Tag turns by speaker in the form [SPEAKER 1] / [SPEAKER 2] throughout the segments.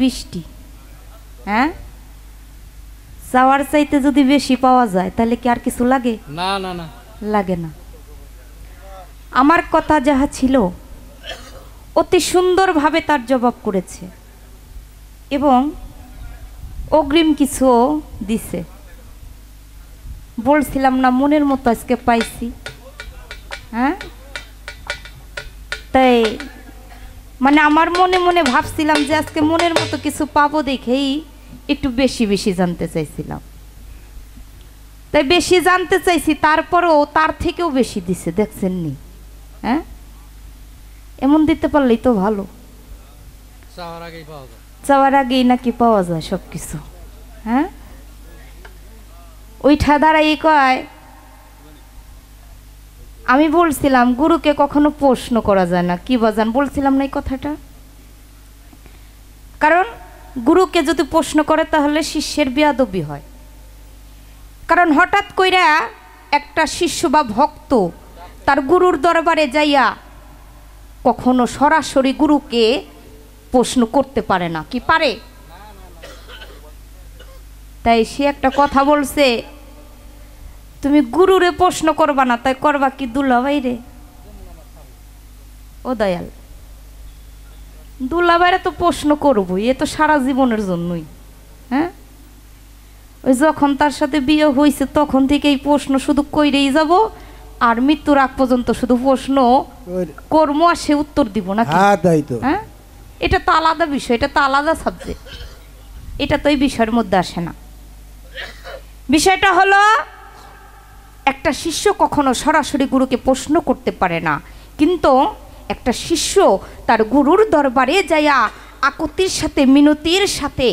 [SPEAKER 1] বৃষ্টি, হ্যাঁ চাওয়ার চাইতে যদি বেশি পাওয়া যায় তাহলে কি আর কিছু লাগে?
[SPEAKER 2] না না না,
[SPEAKER 1] লাগে না। আমার কথা যাহা ছিল অতি সুন্দরভাবে তার জবাব করেছে এবং অগ্রিম কিছু দিছে। বলছিলাম না মনের মতো আজকে পাইছি, হ্যাঁ তাই মানে আমার মনে মনে ভাবছিলাম যে আজকে মনের মতো কিছু পাবো দেখেই একটু বেশি বেশি জানতে চাইছিলাম। তাই বেশি জানতে চাইছি, তারপরেও তার থেকেও বেশি দিছে, দেখছেন নি? হ্যাঁ এমন দিতে পারলেই তো ভালো। চাওয়ার আগেই নাকি পাওয়া যায় সব কিছু। হ্যাঁ ওইটা দাঁড়াই কয়, আমি বলছিলাম গুরুকে কখনো প্রশ্ন করা যায় না, কি বাজান বলছিলাম না এই কথাটা? কারণ গুরুকে যদি প্রশ্ন করে তাহলে শিষ্যের বেয়াদবি হয়। কারণ হঠাৎ কইরা একটা শিষ্য বা ভক্ত তার গুরুর দরবারে যাইয়া কখনো সরাসরি গুরুকে প্রশ্ন করতে পারে না, কি পারে? তাই সে একটা কথা বলছে, তুমি গুরুরে প্রশ্ন করবা না, তাই করবা কি দুলাভাই রে? ও দয়াল, দুলাভাইরে তো প্রশ্ন করবই, এ তো সারা জীবনের জন্যই। হ্যাঁ ওই যখন তার সাথে বিয়ে হয়েছে তখন থেকে এই প্রশ্ন শুধু কইরেই যাব, আর মৃত্যুর আগ পর্যন্ত শুধু প্রশ্ন কর্ম আর সে উত্তর দিব না। হ্যাঁ এটা তো আলাদা বিষয়, এটা তো আলাদা সাবজেক্ট, এটা তো এই বিষয়ের মধ্যে আসে না। বিষয়টা হলো একটা শিষ্য কখনো সরাসরি গুরুকে প্রশ্ন করতে পারে না, কিন্তু একটা শিষ্য তার গুরুর দরবারে যাইয়া আকুতির সাথে মিনতির সাথে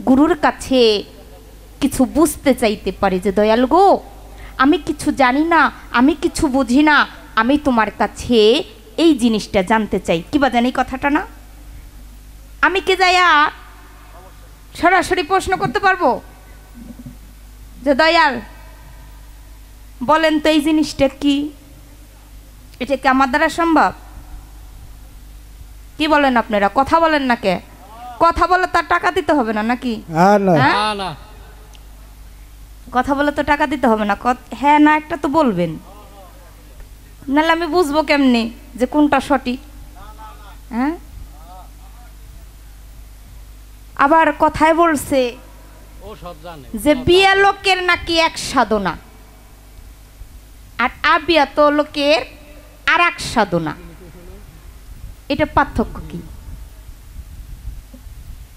[SPEAKER 1] গুরুর কাছে কিছু বুঝতে চাইতে পারে যে দয়াল গো, আমি কিছু জানি না, আমি কিছু বুঝি না, আমি তোমার কাছে এই জিনিসটা জানতে চাই। কি বা জানি কথাটা না? আমি কি যাইয়া সরাসরি প্রশ্ন করতে পারবো যে দয়াল বলেন তো এই জিনিসটা কি? এটা কি আমার দ্বারা সম্ভব? কি বলেন আপনারা? কথা বলেন না কে? কথা বলে তার টাকা দিতে হবে না নাকি? কথা বলে তো টাকা দিতে হবে না। হ্যাঁ না একটা তো বলবেন, নাহলে আমি বুঝবো কেমনি যে কোনটা সঠিক? হ্যাঁ আবার কথায় বলছে যে বিয়া লোকের নাকি এক সাধনা আর আবিয়াত লোকের আর এক সাধনা। এটা পার্থক্য কি?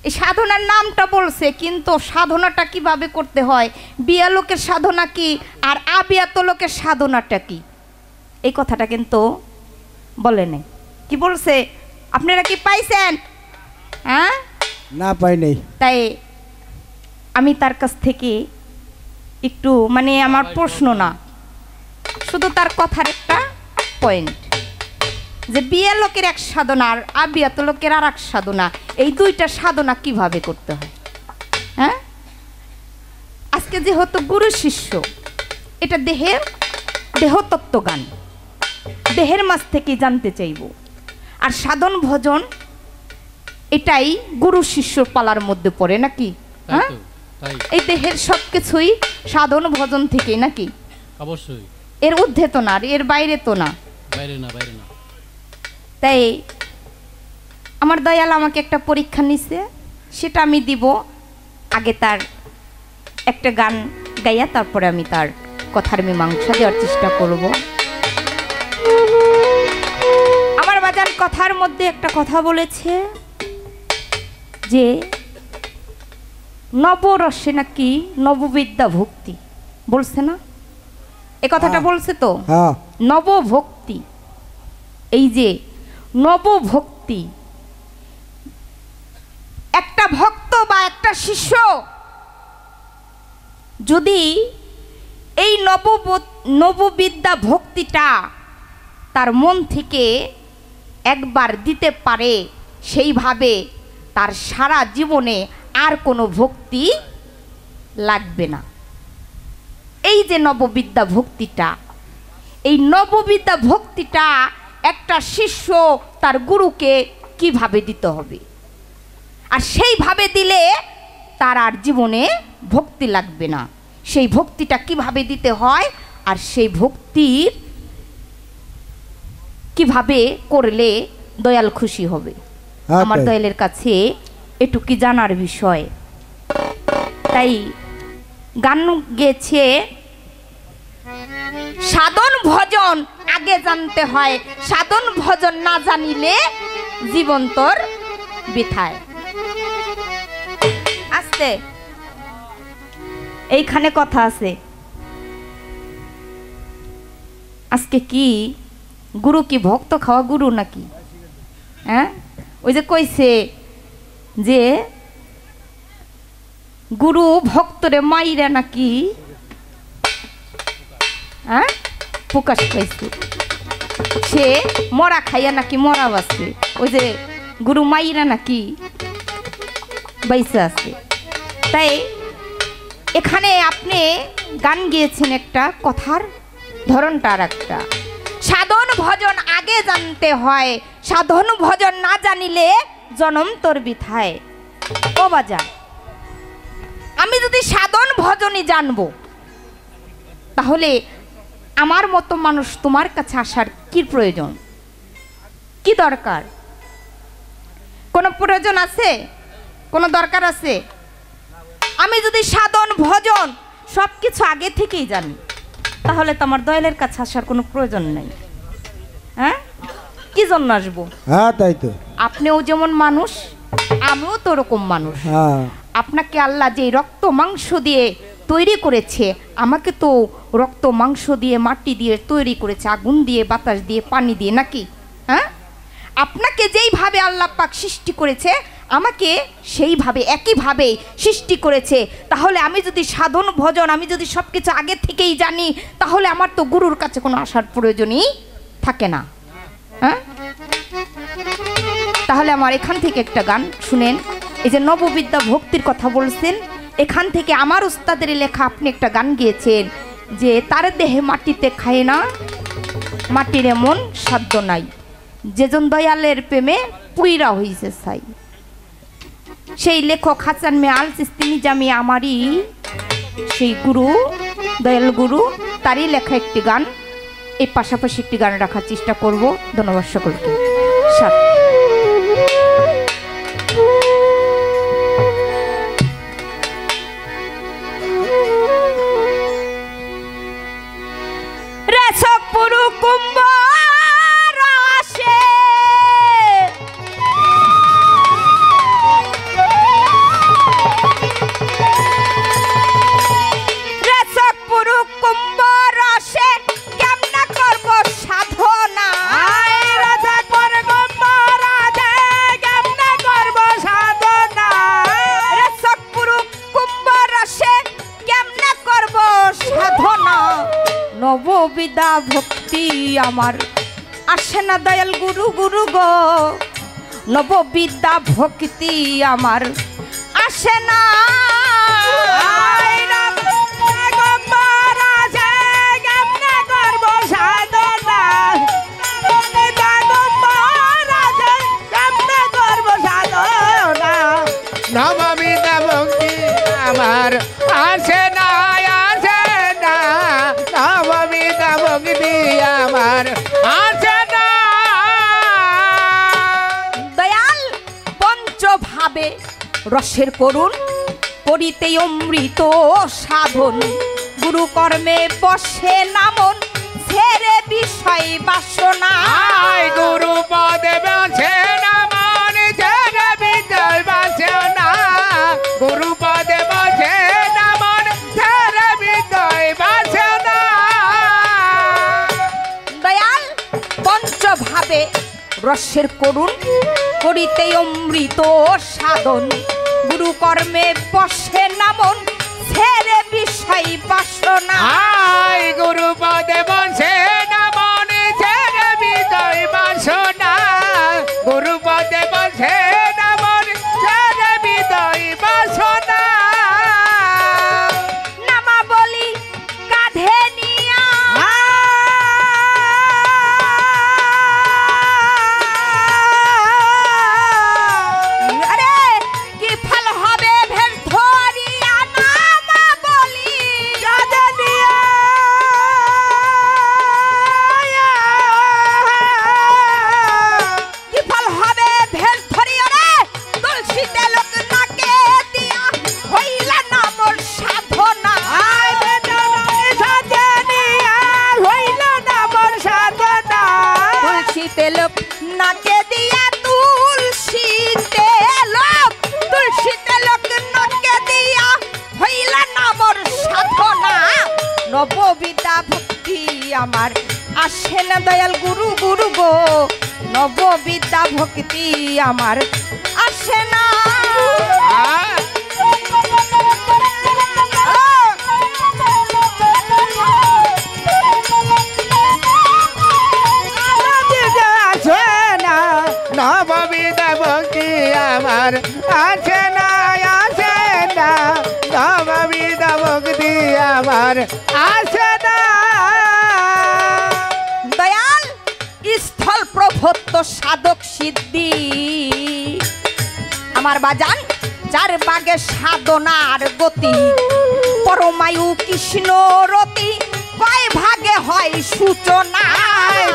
[SPEAKER 1] এই সাধনার নামটা বলছে, কিন্তু সাধনাটা কিভাবে করতে হয়, বিয়া লোকের সাধনা কি আর আবিয়াত লোকের সাধনাটা কি, এই কথাটা কিন্তু বলে নাই। কি বলছে আপনারা কি পাইছেন? হ্যাঁ
[SPEAKER 3] না পাই নাই।
[SPEAKER 1] তাই আমি তার কাছ থেকে একটু মানে আমার প্রশ্ন না, শুধু তার কথার একটা পয়েন্ট যে বিয়ে লোকের এক সাধনা আর আবিয়াত লোকের আর এক সাধনা, এই দুইটা সাধনা কিভাবে করতে হয়। হ্যাঁ আজকে যেহেতু গুরু শিষ্য, এটা দেহতত্ত্ব গান, দেহের মাঝ থেকে জানতে চাইব, আর সাধন ভজন এটাই গুরু শিষ্য পালার মধ্যে পড়ে নাকি? হ্যাঁ এই দেহের সব কিছুই সাধন ভজন থেকে নাকি?
[SPEAKER 2] অবশ্যই
[SPEAKER 1] এর ঊর্ধ্বে তো না, এর বাইরে তো না।
[SPEAKER 2] বাইরে না, বাইরে না।
[SPEAKER 1] তাই আমার দয়াল আমাকে একটা পরীক্ষা নিছে, সেটা আমি দিব। আগে তার একটা গান গাইয়া তারপরে আমি তার কথার মীমাংসা দেওয়ার চেষ্টা করব। আমার বাজার কথার মধ্যে একটা কথা বলেছে যে নবরসে নাকি নববিদ্যা ভক্তি, বলছে না? এ কথাটা বলছে তো, নবভক্তি। এই যে নবভক্তি, একটা ভক্ত বা একটা শিষ্য যদি এই নববিদ্যা ভক্তিটা তার মন থেকে একবার দিতে পারে, সেইভাবে তার সারা জীবনে আর কোনো ভক্তি লাগবে না। এই যে নববিদ্যা ভক্তিটা, এই নববিদ্যা ভক্তিটা একটা শিষ্য তার গুরুকে কিভাবে দিতে হবে, আর সেইভাবে দিলে তার আর জীবনে ভক্তি লাগবে না। সেই ভক্তিটা কিভাবে দিতে হয় আর সেই ভক্তির কিভাবে করলে দয়াল খুশি হবে, আমার দয়ালের কাছে এটুকি জানার বিষয়। তাই গান গেছে, সাধন ভজন আগে জানতে হয়, সাধন ভজন না জানিলে জীবন তোর বৃথায়। আস্তে, এইখানে কথা আছে। আজকে কি গুরু কি ভক্ত খাওয়া গুরু নাকি? হ্যাঁ, ওই যে কইছে যে গুরু ভক্তরে মাইরা নাকি, হ্যাঁ প্রকাশ পাইছে, সে মরা খাইয়া নাকি মরা বাঁচে। ওই যে গুরু মাইরা নাকি বাইসা আছে। তাই এখানে আপনি গান গিয়েছেন, একটা কথার ধরনটা আর একটা। সাধন ভজন আগে জানতে হয়, সাধন ভজন না জানিলে জনম তোর বৃথায়। ও বাজা, আমি যদি সাধন ভজনই জানবো, তাহলে আমার মতো মানুষ তোমার কাছে আসার কি প্রয়োজন, কি দরকার? কোনো প্রয়োজন আছে? কোনো দরকার আছে? আমি যদি সাধন ভজন সব কিছু আগে থেকেই জানি, তাহলে তো আমার দয়ালের কাছে আসার কোনো প্রয়োজন নেই। হ্যাঁ, কি জন্য আসবো?
[SPEAKER 3] হ্যাঁ তাই তো,
[SPEAKER 1] আপনিও যেমন মানুষ, আমিও তো ওরকম মানুষ। আপনাকে আল্লাহ যে রক্ত মাংস দিয়ে তৈরি করেছে, আমাকে তো রক্ত মাংস দিয়ে মাটি দিয়ে তৈরি করেছে, আগুন দিয়ে, বাতাস দিয়ে, পানি দিয়ে, নাকি? হ্যাঁ, আপনাকে যেইভাবে আল্লাহ পাক সৃষ্টি করেছে, আমাকে সেইভাবে একইভাবে সৃষ্টি করেছে। তাহলে আমি যদি সাধন ভজন, আমি যদি সব কিছু আগে থেকেই জানি, তাহলে আমার তো গুরুর কাছে কোনো আসার প্রয়োজনই থাকে না। হ্যাঁ, তাহলে আমার এখান থেকে একটা গান শুনেন। এই যে নববিদ্যা ভক্তির কথা বলছেন, এখান থেকে আমার উস্তাদের লেখা আপনি একটা গান গিয়েছেন যে তার দেহে মাটিতে খায় না, মাটির এমন সাধ্য নাই, যেজন দয়ালের প্রেমে পুইরা হইছে ছাই। সেই লেখক হাসান মে আল চিস্তি নিজামি আমারই সেই গুরু, দয়াল গুরু, তারই লেখা একটি গান। এই পাশাপাশি একটি গান রাখার চেষ্টা করব। ধন্যবাদ সকলকে। রেশক পুরু কুম্ভ রাশে কেমনে করব সাধনা, নববিদ্যা ভক্তি আমার আসে না দয়াল গুরু গুরু গো, নববিদ্যা ভক্তি আমার আসে না।
[SPEAKER 4] নববিদ্যা ভক্তি আমার আসে না, আসে না, নববিদ্যা ভক্তি আমার আসে না।
[SPEAKER 1] দয়াল পঞ্চভাবে রসের করুণ, করিতে অমৃত সাধন, গুরু কর্মে বসে নামন, ছেড়ে বিষয় বাসনা।
[SPEAKER 4] গুরু পদে বসে নামন, ছেড়ে বিষয় বাসনা, গুরু পদে বসে নামন, ছেড়ে বিষয় বাসনা।
[SPEAKER 1] দয়াল পঞ্চভাবে রসের করুণ, করিতে অমৃত সাধন, গুরু কর্মে বসে নামন, ছেড়ে বিষয় বাসনা।
[SPEAKER 4] গুরু পদে বসে নামন, ছেড়ে বিষয় বাসনা, গুরু পদে বসে নামন, ছেড়ে বিষয় বাসনা।
[SPEAKER 1] নামা বলি কাঁধে নিয়া, আরে আমার আসে না দয়াল গুরু গুরু গো নববিদ্যা ভক্তি আমার আসে না
[SPEAKER 4] নববিদ্যা ভক্তি আমার আছে না আসে না নববিদ্যা ভক্তি আমার আছে না
[SPEAKER 1] দয়াল স্থল প্রভত্ত সাধক সিদ্ধি আমার বাজান যার বাগে সাধনার গতি পরমায়ু কৃষ্ণ রতি কয় ভাগে হয় সূচনা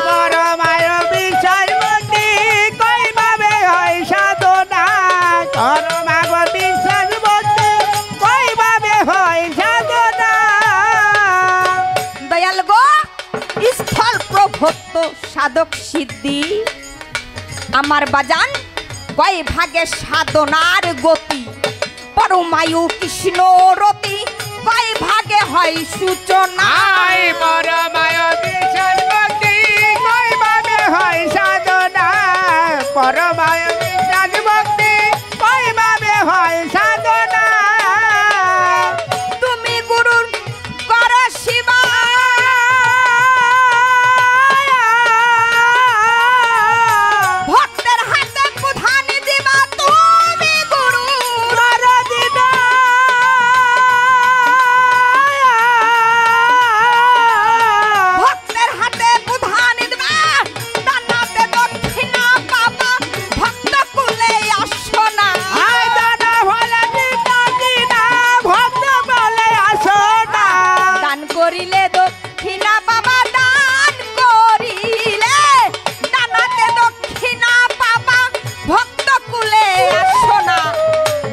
[SPEAKER 4] পরমায় বিশ্বাস ভক্তি কইভাবে হয় সাধনা পরমাগ বিশ্বাস ভক্তি কইভাবে হয় সাধনা
[SPEAKER 1] দয়াল গো স্থল প্রভত্ত সাধক সিদ্ধি আমার বাজান কয় ভাগে সাধনার গতি পরমায়ু কৃষ্ণ রতি কয় ভাগে হয় সূচনা
[SPEAKER 4] পরমায় বিশ্বাস ভক্তি কইভাবে হয় সাধনা পরমায় বিশ্বাস ভক্তি কইভাবে হয় সাধনা
[SPEAKER 1] তুমি গুরুর কর শিবা ভক্তের হাতে প্রধান দিবা তুমি গুরু ভক্তের হাতে প্রধান দিবা দানাতে দক্ষিণা পাবা ভক্ত কুলে আসো না দান করিলে দক্ষিণা পাবা দান করিলে দানাতে দক্ষিণা পাবা ভক্ত কুলে আসো না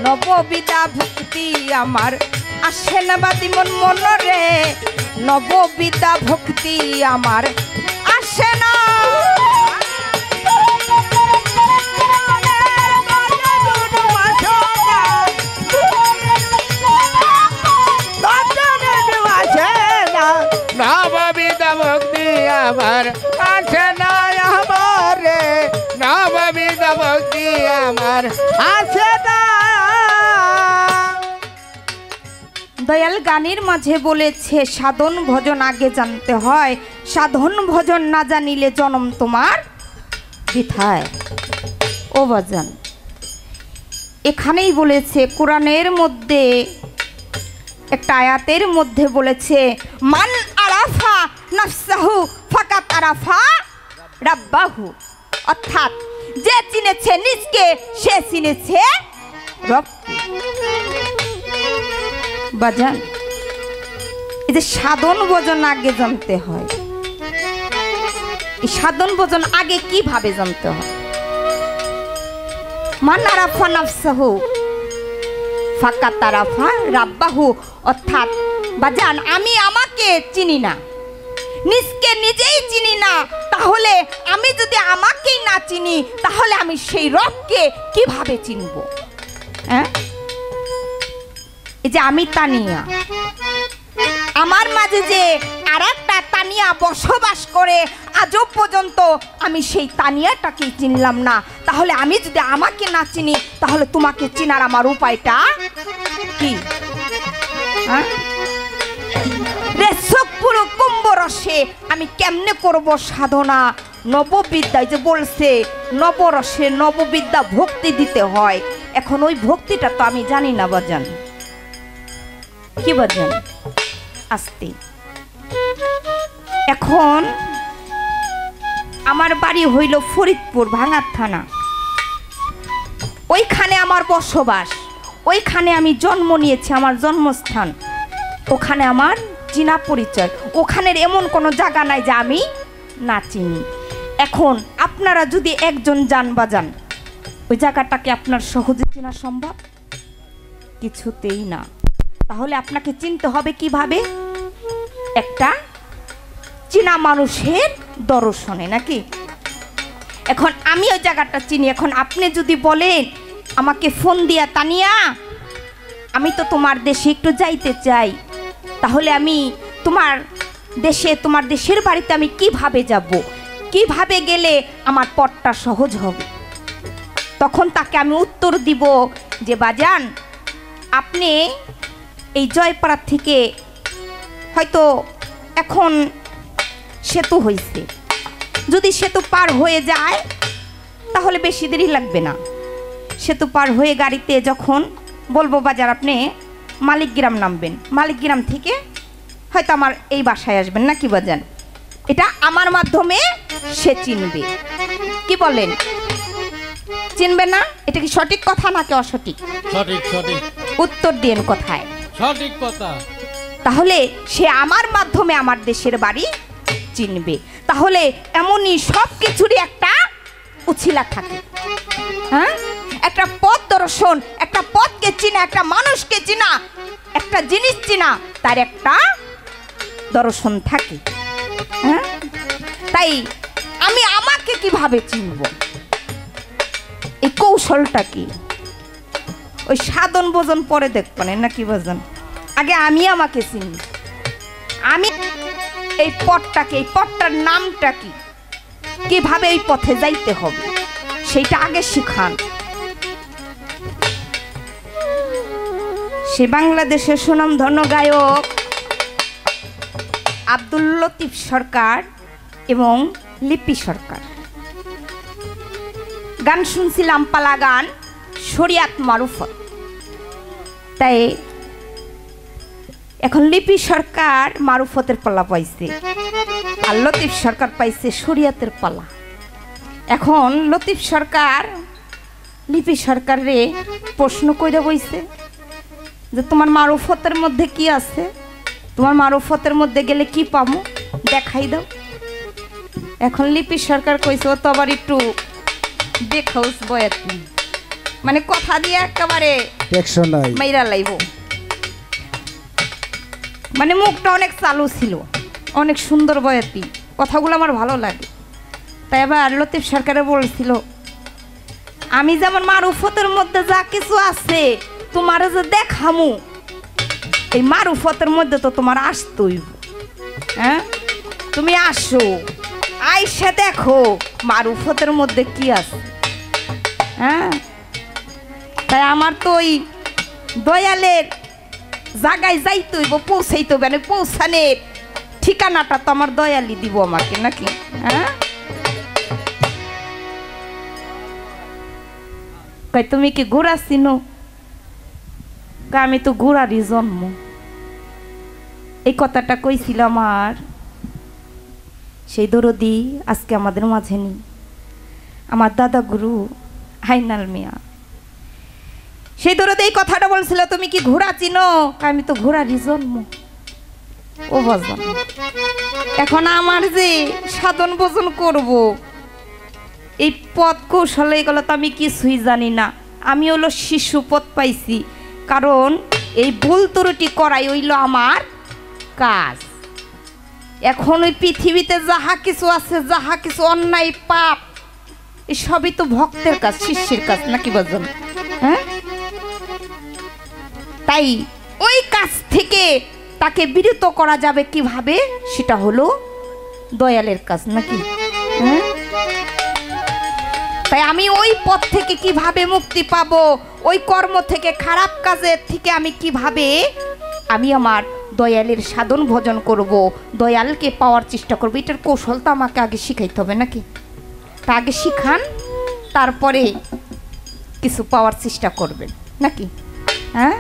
[SPEAKER 1] নববিদ্যা ভক্তি আমার আসে না বাতি মন মনরে নববিদ্যা ভক্তি আমার আসে না
[SPEAKER 4] নববিদ্যা ভক্তি আমার আছে না আমার রে নববিদ্যা ভক্তি আমার আছে না
[SPEAKER 1] দয়াল গানের মাঝে বলেছে সাধন ভজন আগে জানতে হয় সাধন ভজন না জানিলে জন্ম তোমার বৃথায় ও বাজান এখানেই বলেছে কোরআনের মধ্যে একটা আয়াতের মধ্যে বলেছে মান আরাফা নাফসাহু ফাকাত আরাফা রাব্বাহু অর্থাৎ যে চিনেছে নিজকে সে চিনেছে রবকে বাজান এই যে সাধন ভজন আগে জানতে হয় এই সাধন ভজন আগে কিভাবে জানতে হয় মান আরাফা নাফসাহু ফাকাত আরাফা রাব্বাহু অর্থাৎ বাজান আমি আমাকে চিনি না নিজকে নিজেই চিনি না তাহলে আমি যদি আমাকেই না চিনি তাহলে আমি সেই রবকে কিভাবে চিনব হ্যাঁ এই যে আমি তানিয়া আমার মাঝে যে আরেকটা তানিয়া বসবাস করে আজও পর্যন্ত আমি সেই তানিয়াটাকে চিনলাম না তাহলে আমি যদি আমাকে না চিনি তাহলে তোমাকে চিনার আমার উপায়টা কি হ্যাঁ রে চোখপুরো কুম্ভ রসে আমি কেমনে করব সাধনা নববিদ্যায় যে বলছে নবরসে নববিদ্যা ভক্তি দিতে হয় এখন ওই ভক্তিটা তো আমি জানি না বাজান কি বাজান আস্তে এখন আমার বাড়ি হইল ফরিদপুর ভাঙার থানা ওইখানে আমার বসবাস ওইখানে আমি জন্ম নিয়েছি আমার জন্মস্থান ওখানে আমার চিনা পরিচয় ওখানের এমন কোনো জায়গা নাই যে আমি না চিনি এখন আপনারা যদি একজন যান বাজান ওই জায়গাটাকে আপনার সহজে চেনা সম্ভব কিছুতেই না তাহলে আপনাকে চিনতে হবে কিভাবে একটা চিনা মানুষের দর্শনে নাকি এখন আমি ওই জায়গাটা চিনি এখন আপনি যদি বলেন আমাকে ফোন দিয়া তানিয়া আমি তো তোমার দেশে একটু যাইতে চাই তাহলে আমি তোমার দেশে, তোমার দেশের বাড়িতে আমি কিভাবে যাব, কিভাবে গেলে আমার পথটা সহজ হবে। তখন তাকে আমি উত্তর দিব যে বাজান, আপনি এই জয়পাড়া থেকে হয়তো এখন সেতু হয়েছে, যদি সেতু পার হয়ে যায় তাহলে বেশি দেরি লাগবে না। সেতু পার হয়ে গাড়িতে যখন বলবো বাজার, আপনি মালিকগ্রাম নামবেন, মালিকগ্রাম থেকে হয়তো আমার এই বাসায় আসবেন, না কি বাজান? এটা আমার মাধ্যমে সে চিনবে। কি বলেন, চিনবে না? এটা কি সঠিক কথা নাকি অসঠিক?
[SPEAKER 2] সঠিক সঠিক
[SPEAKER 1] উত্তর দিন কোথায়?
[SPEAKER 2] সঠিক কথা।
[SPEAKER 1] তাহলে সে আমার মাধ্যমে আমার দেশের বাড়ি চিনবে। তাহলে এমনই সব কিছুরই একটা উছিলা থাকে। হ্যাঁ, একটা পথ দর্শন, একটা পথকে চিনা, একটা মানুষকে চিনা, একটা জিনিস চিনা, তার একটা দর্শন থাকে। হ্যাঁ, তাই আমি আমাকে কিভাবে চিনব, এই কৌশলটা কি? ওই সাধন ভোজন পরে দেখবেন নাকি ভোজন, আগে আমি আমাকে চিনি। আমি এই পথটাকে, এই পথটার নামটা কি, কিভাবে এই পথে যাইতে হবে সেটা আগে শিখান। সে বাংলাদেশের সুনামধন্য গায়ক আব্দুল লতিফ সরকার এবং লিপি সরকার গান শুনছিলাম, পালা গান শরিয়াত মারুফত। তাই এখন লিপি সরকার মারুফতের পালা পাইছে আর লতিফ সরকার পাইছে শরিয়াতের পালা। এখন লতিফ সরকার লিপি সরকারে প্রশ্ন কইরা বইছে যে তোমার মারুফতের মধ্যে কি আছে, তোমার মারুফতের মধ্যে গেলে কি পাবো দেখাই দাও। এখন লিপি সরকার কইছে ও তো আবার একটু দেখাউস বয়াতি, মানে কথা দিয়ে একেবারে মাইরা লাইব, মানে মুখটা অনেক চালু ছিল, অনেক সুন্দর বয়াতি, কথাগুলো আমার ভালো লাগে। তাই আবার লতিফ সরকারে বলছিল আমি যেমন মারুফতের মধ্যে যা কিছু আছে তোমার যে দেখামু, এই মারুফতের মধ্যে তো তোমার আসতই। হ্যাঁ, তুমি আসো, আইসা দেখো মারুফতের মধ্যে কি আছে। হ্যাঁ, তাই আমার তো ওই দয়ালের জায়গায় যাইতে হইব, পৌঁছাইতে হবে, পৌঁছানের ঠিকানাটা তো আমার দয়ালি দিব আমাকে, নাকি? হ্যাঁ, কই তুমি কি ঘোড়া চিনো? আমি তো ঘোড়ারই জন্ম। এই কথাটা কইছিল আমার সেই দরদি, আজকে আমাদের মাঝে নেই, আমার দাদা গুরু হাইনাল মিয়া। সেই দরদি এই কথাটা বলছিল তুমি কি ঘোড়া চিনো? আমি তো ঘোড়ারই জন্ম। ও ভজন, এখন আমার যে সাধন ভোজন করব, এই পথ কৌশল এগুলো তো আমি কিছুই জানি না। আমি হলো শিশু পথ পাইছি, কারণ এই ভুল ত্রুটি করাই হইল আমার কাজ। এখন ওই পৃথিবীতে যাহা কিছু আছে, যাহা কিছু অন্যায় পাপ, এই সবই তো ভক্তের কাজ, শিষ্যের কাজ, নাকি বলছেন? হ্যাঁ, তাই ওই কাজ থেকে তাকে বিরত করা যাবে কিভাবে, সেটা হলো দয়ালের কাজ, নাকি? হ্যাঁ, তাই আমি ওই পথ থেকে কিভাবে মুক্তি পাবো, ওই কর্ম থেকে, খারাপ কাজের থেকে আমি কিভাবে আমি আমার দয়ালের সাধন ভজন করব, দয়ালকে পাওয়ার চেষ্টা করব, এটার কৌশল তো আমাকে আগে শিখাইতে হবে, নাকি? তা আগে শিখান, তারপরে কিছু পাওয়ার চেষ্টা করবেন, নাকি? হ্যাঁ,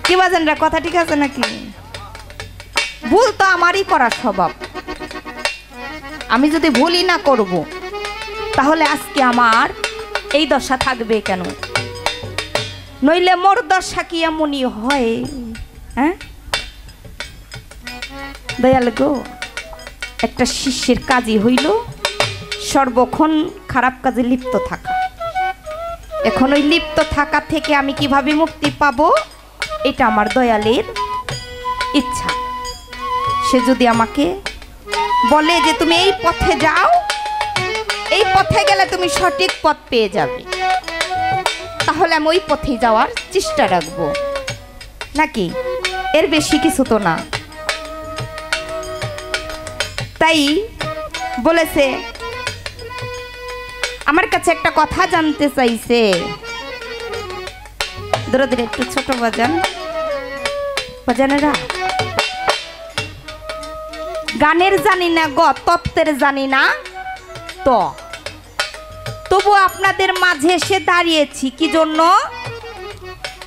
[SPEAKER 1] কি বাজেনরা, কথা ঠিক আছে নাকি? ভুল তো আমারই করার স্বভাব। আমি যদি ভুলই না করব তাহলে আজকে আমার এই দশা থাকবে কেন? নইলে মোর দশা কি এমনই হয়? হ্যাঁ, দয়াল গো, একটা শিষ্যের কাজই হইল সর্বক্ষণ খারাপ কাজে লিপ্ত থাকা। এখন ওই লিপ্ত থাকা থেকে আমি কিভাবে মুক্তি পাবো, এটা আমার দয়ালের ইচ্ছা। সে যদি আমাকে বলে যে তুমি এই পথে যাও, এই পথে গেলে তুমি সঠিক পথ পেয়ে যাবে, তাহলে আমি ওই পথে যাওয়ার চেষ্টা রাখবো, নাকি? এর বেশি কিছু তো না। তাই বলেছে আমার কাছে একটা কথা জানতে চাইছে। ধরে ধরে একটু ছোট বাজান, বাজানেরা গানের জানি না গ, তত্ত্বের জানি না তো, তবু আপনাদের মাঝে এসে দাঁড়িয়েছি কি জন্য?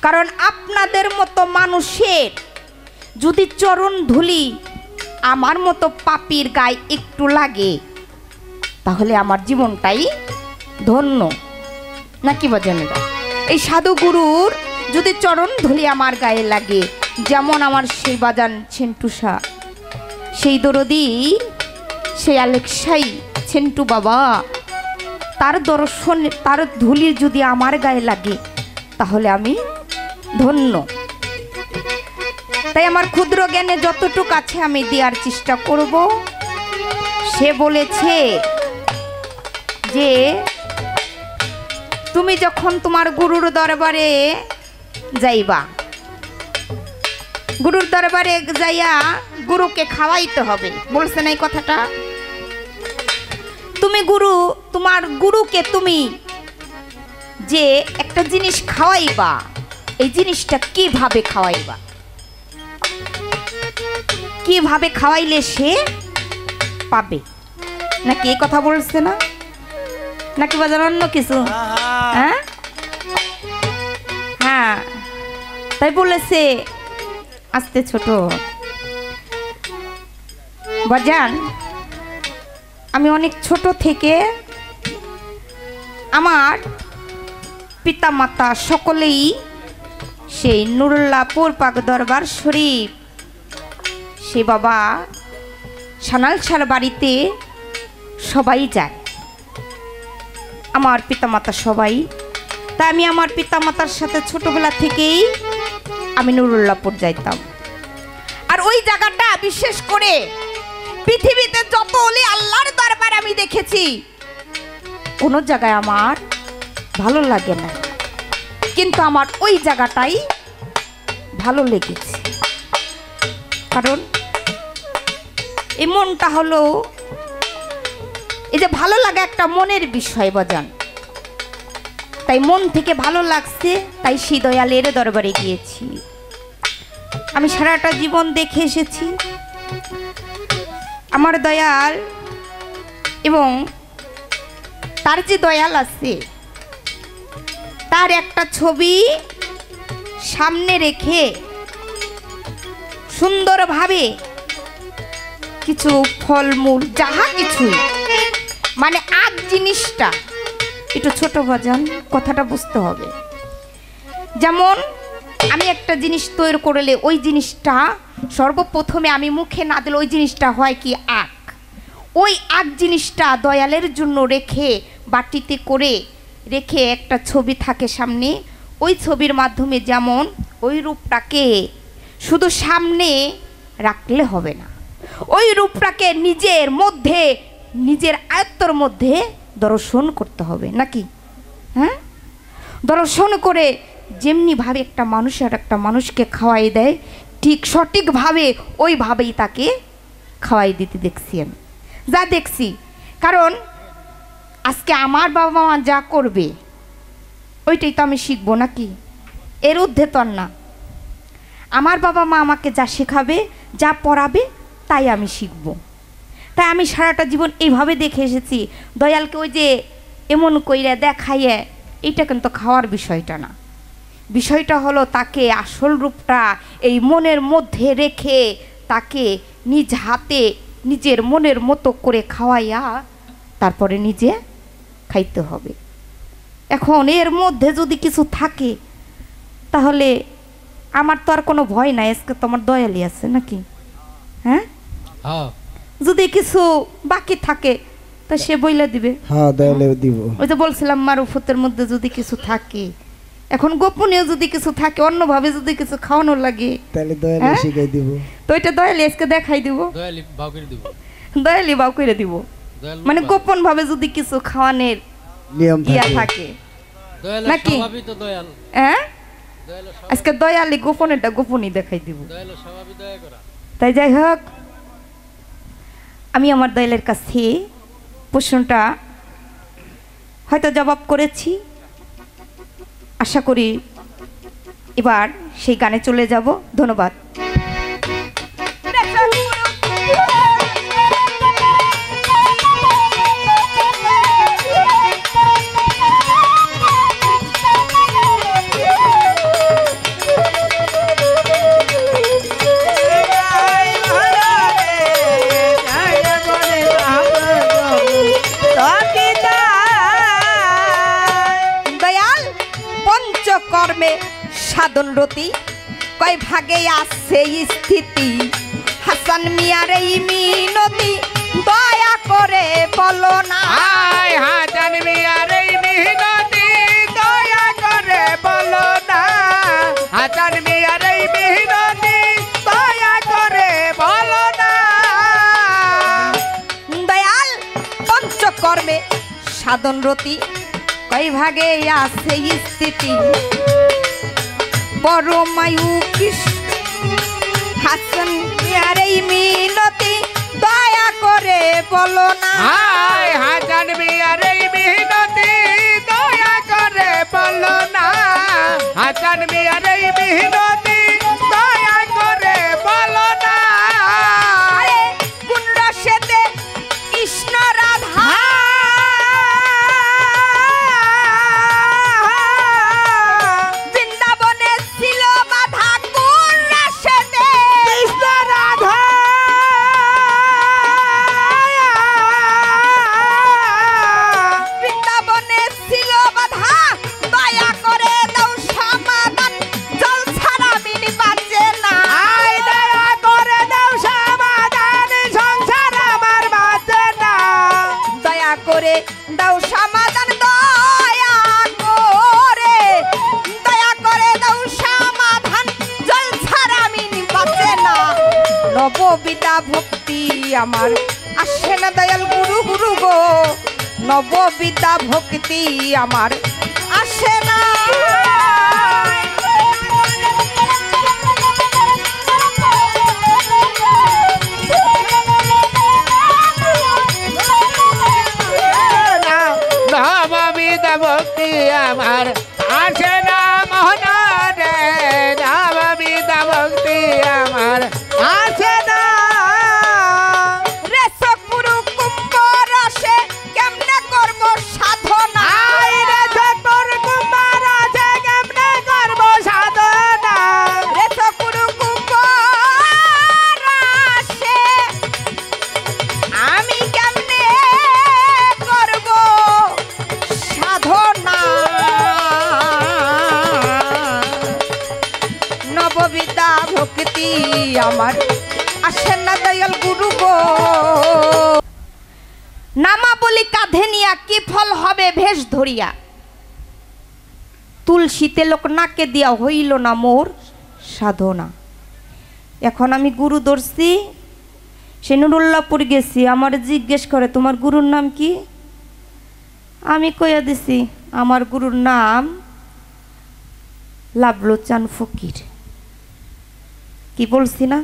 [SPEAKER 1] কারণ আপনাদের মতো মানুষের যদি চরণ ধুলি আমার মতো পাপীর গায়ে একটু লাগে তাহলে আমার জীবনটাই ধন্য, নাকি বাজানেরা? এই সাধু গুরুর যদি চরণ ধুলি আমার গায়ে লাগে, যেমন আমার সেই বাজান ছেন্টুসা, সেই দরদি, সেই আলেক্সাই ছেন্টু বাবা, তার দর্শন, তার ধুলি যদি আমার গায়ে লাগে তাহলে আমি ধন্য। তাই আমার ক্ষুদ্র জ্ঞানে যতটুকু আছে আমি দেওয়ার চেষ্টা করব। সে বলেছে যে তুমি যখন তোমার গুরুর দরবারে যাইবা, গুরুর দরবারে যাইয়া গুরুকে খাওয়াইতে হবে, বলছে না এই কথাটা? তুমি গুরু, তোমার গুরুকে তুমি যে একটা জিনিস খাওয়াইবা, এই জিনিসটা কিভাবে খাওয়াইবা, কিভাবে খাওয়াইলে সে পাবে, নাকি এই কথা বলছে না? নাকি বাজার অন্য কিছু? হ্যাঁ হ্যাঁ, তাই বলেছে। আস্তে ছোট বাজান, আমি অনেক ছোট থেকে আমার পিতা মাতা সকলেই সেই নুরুল্লাহপুর পাক দরবার শরীফ, সে বাবা সানালছার বাড়িতে সবাই যায়, আমার পিতামাতা সবাই। তাই আমি আমার পিতামাতার সাথে ছোটবেলা থেকেই আমি নুরুল্লাহপুর যাইতাম। আর ওই জায়গাটা বিশেষ করে পৃথিবীতে যত ওলি আল্লাহর দরবার আমি দেখেছি, কোনো জায়গায় আমার ভালো লাগে না, কিন্তু আমার ওই জায়গাটাই ভালো লেগেছে। কারণ এই মনটা হলো, এই যে ভালো লাগা একটা মনের বিষয় বাজান, তাই মন থেকে ভালো লাগছে, তাই সেই দয়ালের দরবারে গিয়েছি। আমি সারাটা জীবন দেখে এসেছি আমার দয়াল, এবং তার যে দয়াল আছে তার একটা ছবি সামনে রেখে সুন্দরভাবে কিছু ফলমূল যাহা কিছুই, মানে আগ জিনিসটা একটু ছোট বাজান, কথাটা বুঝতে হবে। যেমন আমি একটা জিনিস তৈরি করলে ওই জিনিসটা সর্বপ্রথমে আমি মুখে না দিলে ওই জিনিসটা হয় কি আগ, ওই আগ জিনিসটা দয়ালের জন্য রেখে বাটিতে করে রেখে একটা ছবি থাকে সামনে, ওই ছবির মাধ্যমে যেমন ওই রূপটাকে শুধু সামনে রাখলে হবে না, ওই রূপটাকে নিজের মধ্যে, নিজের আয়ত্তর মধ্যে দর্শন করতে হবে, নাকি? হ্যাঁ, দর্শন করে যেমনিভাবে একটা মানুষ আর একটা মানুষকে খাওয়াই দেয়, ঠিক সঠিকভাবে ওইভাবেই তাকে খাওয়াই দিতে দেখছি আমি, যা দেখছি। কারণ আজকে আমার বাবা মা যা করবে ওইটাই তো আমি শিখবো, নাকি? এর ঊর্ধ্বে তো না। আমার বাবা মা আমাকে যা শেখাবে, যা পড়াবে, তাই আমি শিখবো। তাই আমি সারাটা জীবন এইভাবে দেখে এসেছি। দয়ালকে ওই যে এমন কইরা দেখাইয়ে, এইটা কিন্তু খাওয়ার বিষয়টা না, বিষয়টা হলো তাকে আসল রূপটা এই মনের মধ্যে রেখে তাকে নিজ হাতে নিজের মনের মতো করে খাওয়াইয়া তারপরে নিজে খাইতে হবে। এখন এর মধ্যে যদি কিছু থাকে তাহলে আমার তো আর কোনো ভয় নাই, আজকে তোমার দয়ালই আছে, নাকি? হ্যাঁ, যদি কিছু বাকি থাকে তা সে বইলা দিবে।
[SPEAKER 3] হ্যাঁ, দয়ালে দিব।
[SPEAKER 1] ওই যে বলছিলাম মারুফতের মধ্যে যদি কিছু থাকে, এখন গোপনীয় যদি কিছু থাকে, অন্যভাবে যদি কিছু খাওয়ানো লাগে
[SPEAKER 3] তাহলে দয়ালে শিখাই দিব।
[SPEAKER 1] তো এটা দয়ালে আজকে দেখাই দিব,
[SPEAKER 2] দয়ালি বাউ করে দিব,
[SPEAKER 1] দয়ালি বাউ করে দিব। মানে গোপন ভাবে যদি কিছু খাওয়ানোর
[SPEAKER 3] নিয়ম
[SPEAKER 1] থাকে,
[SPEAKER 2] দয়াল
[SPEAKER 1] নাকি?
[SPEAKER 2] স্বভাবই তো দয়াল।
[SPEAKER 1] হ্যাঁ,
[SPEAKER 2] দয়াল
[SPEAKER 1] আজকে দয়ালি গোপনেরটা গোপনই দেখাই দিব।
[SPEAKER 2] দয়াল স্বভাবই দয়া করা।
[SPEAKER 1] তাই যাই হোক, আমি আমার দয়ালের কাছে প্রশ্নটা হয়তো জবাব করেছি। আশা করি এবার সেই গানে চলে যাব। ধন্যবাদ। কর্মে সাধনরতি কয় ভাগে আছে স্থিতি, হাসান মিয়ার এই মিনতি দয়া করে বলো না।
[SPEAKER 4] হাসান মিয়ার এই মিনতি দয়া করে বলো না। হাসান মিয়ার এই মিনতি দয়া করে বলো না।
[SPEAKER 1] দয়াল পঞ্চকর্মে সাধনরতি কয় ভাগে আছে স্থিতি, বড় মায়ু হাসান মিয়ার এই মিনতি দয়া করে বলো না।
[SPEAKER 4] হাসান মিয়ার এই মিনতি দয়া করে বলো না। হাসান মিয়ার এই মিনতি দয়া করে বলো না।
[SPEAKER 1] কোন রসেতে কৃষ্ণ রাধা দাও সমাধান, দয়া করে দয়া করে দাও সমাধান, জল ছাড়া আমি বাঁচে না। নববিদ্যা ভক্তি আমার আসে না দয়াল গুরু গুরু গো, নববিদ্যা ভক্তি আমার আসে না।
[SPEAKER 4] নববিদ্যা ভক্তি আমার আসে না মোহনারে। নববিদ্যা ভক্তি আমার আসে না।
[SPEAKER 1] রেশক পুরু কুম্ভ রসে কেমনে করব সাধনা।
[SPEAKER 4] রেশক পুরু কুম্ভ রসে কেমনে করব সাধনা।
[SPEAKER 1] রেশক পুরু কুম্ভ রসে আমি কেমনে করব সাধনা। নববিদ্যা ভক্তি আমার আসে না দয়াল গুরু গো। নামা বলি কাঁধে নিয়া কি ফল হবে ভেষ ধরিয়া, তুলসীতে লোক নাকে দিয়া হইল না মোর সাধনা। এখন আমি গুরু ধরছি, সে নুরুল্লাহপুর গেছি, আমার জিজ্ঞেস করে তোমার গুরুর নাম কি? আমি কইয়া দিছি আমার গুরুর নাম লাবলোচান ফকির। কি বলছি না?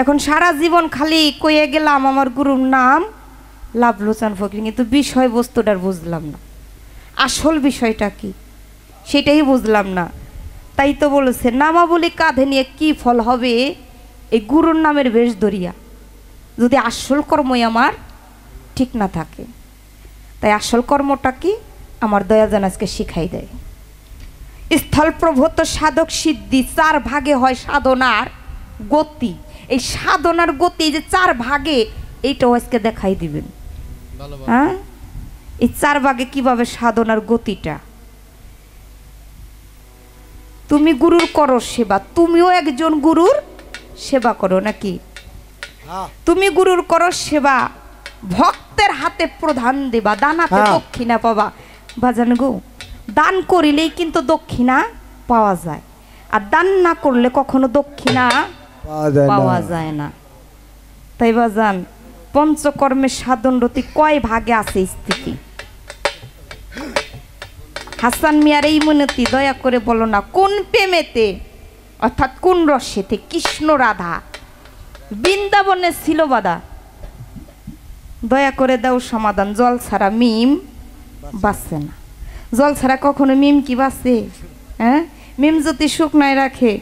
[SPEAKER 1] এখন সারা জীবন খালি কইয়ে গেলাম আমার গুরুর নাম লাবলোচান ফকির, কিন্তু বিষয়বস্তুটার বুঝলাম না, আসল বিষয়টা কি সেটাই বুঝলাম না। তাই তো বলেছে নামাবলী কাঁধে নিয়ে কি ফল হবে এই গুরুর নামের বেশ ধরিয়া, যদি আসল কর্মই আমার ঠিক না থাকে। তাই আসল কর্মটা কি আমার দয়াজান আজকে শিখাই দেয়। স্থলপ্রভূত সাধক সিদ্ধি চার ভাগে হয় সাধনার গতি। এই সাধনার গতি যে চার ভাগে, এইটাও আজকে দেখাই দিবেন। হ্যাঁ, এই চার ভাগে কিভাবে সাধনার গতিটা। তুমি গুরুর করো সেবা, তুমিও একজন গুরুর সেবা করো নাকি? তুমি গুরুর করো সেবা, ভক্তের হাতে প্রধান দেবা, দানাতে দক্ষিণা পাবা। বাজান গো, দান করিলেই কিন্তু দক্ষিণা পাওয়া যায়, আর দান না করলে কখনো দক্ষিণা পাওয়া যায় না। তাই বাজান পঞ্চকর্মের সাধনরতি কয় ভাগে আছে স্থিতি? হাসান মিয়ার এই মিনতি দয়া করে বলো না, কোন প্রেমেতে অর্থাৎ কোন রসেতে কৃষ্ণ রাধা বৃন্দাবনে ছিল বাদা? দয়া করে দাও সমাধান। জল ছাড়া মিম বাঁচে না। জল ছাড়া কখনো মিম কি বাঁচে? হ্যাঁ, মিম যদি শুকনায় রাখে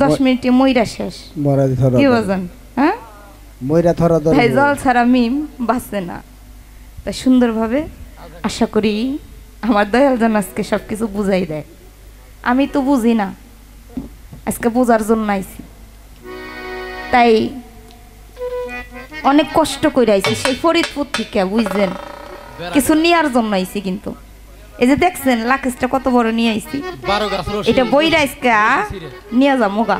[SPEAKER 1] 10 মিনিটে মইরা শেষ।
[SPEAKER 3] মরা ধরা
[SPEAKER 1] কি বাজান? হ্যাঁ,
[SPEAKER 3] মইরা ধরা ধরা
[SPEAKER 1] তাই জল ছাড়া মিম বাঁচে না। তাই সুন্দরভাবে আশা করি আমার দয়াল যেন আজকে সব কিছু বুঝাই দেয়। আমি তো বুঝি না, আজকে বোঝার জন্য আইছি। তাই অনেক কষ্ট করে আইছি সেই ফরিদপুর থেকে, বুঝলেন? কিছু নেওয়ার জন্য আইছি। কিন্তু এই যে দেখছেন লাকেশটা কত বড় নিয়ে আইছি,
[SPEAKER 2] 12 গাছ রসুন
[SPEAKER 1] এটা বইরা আজকে নিয়ে যা মোগা।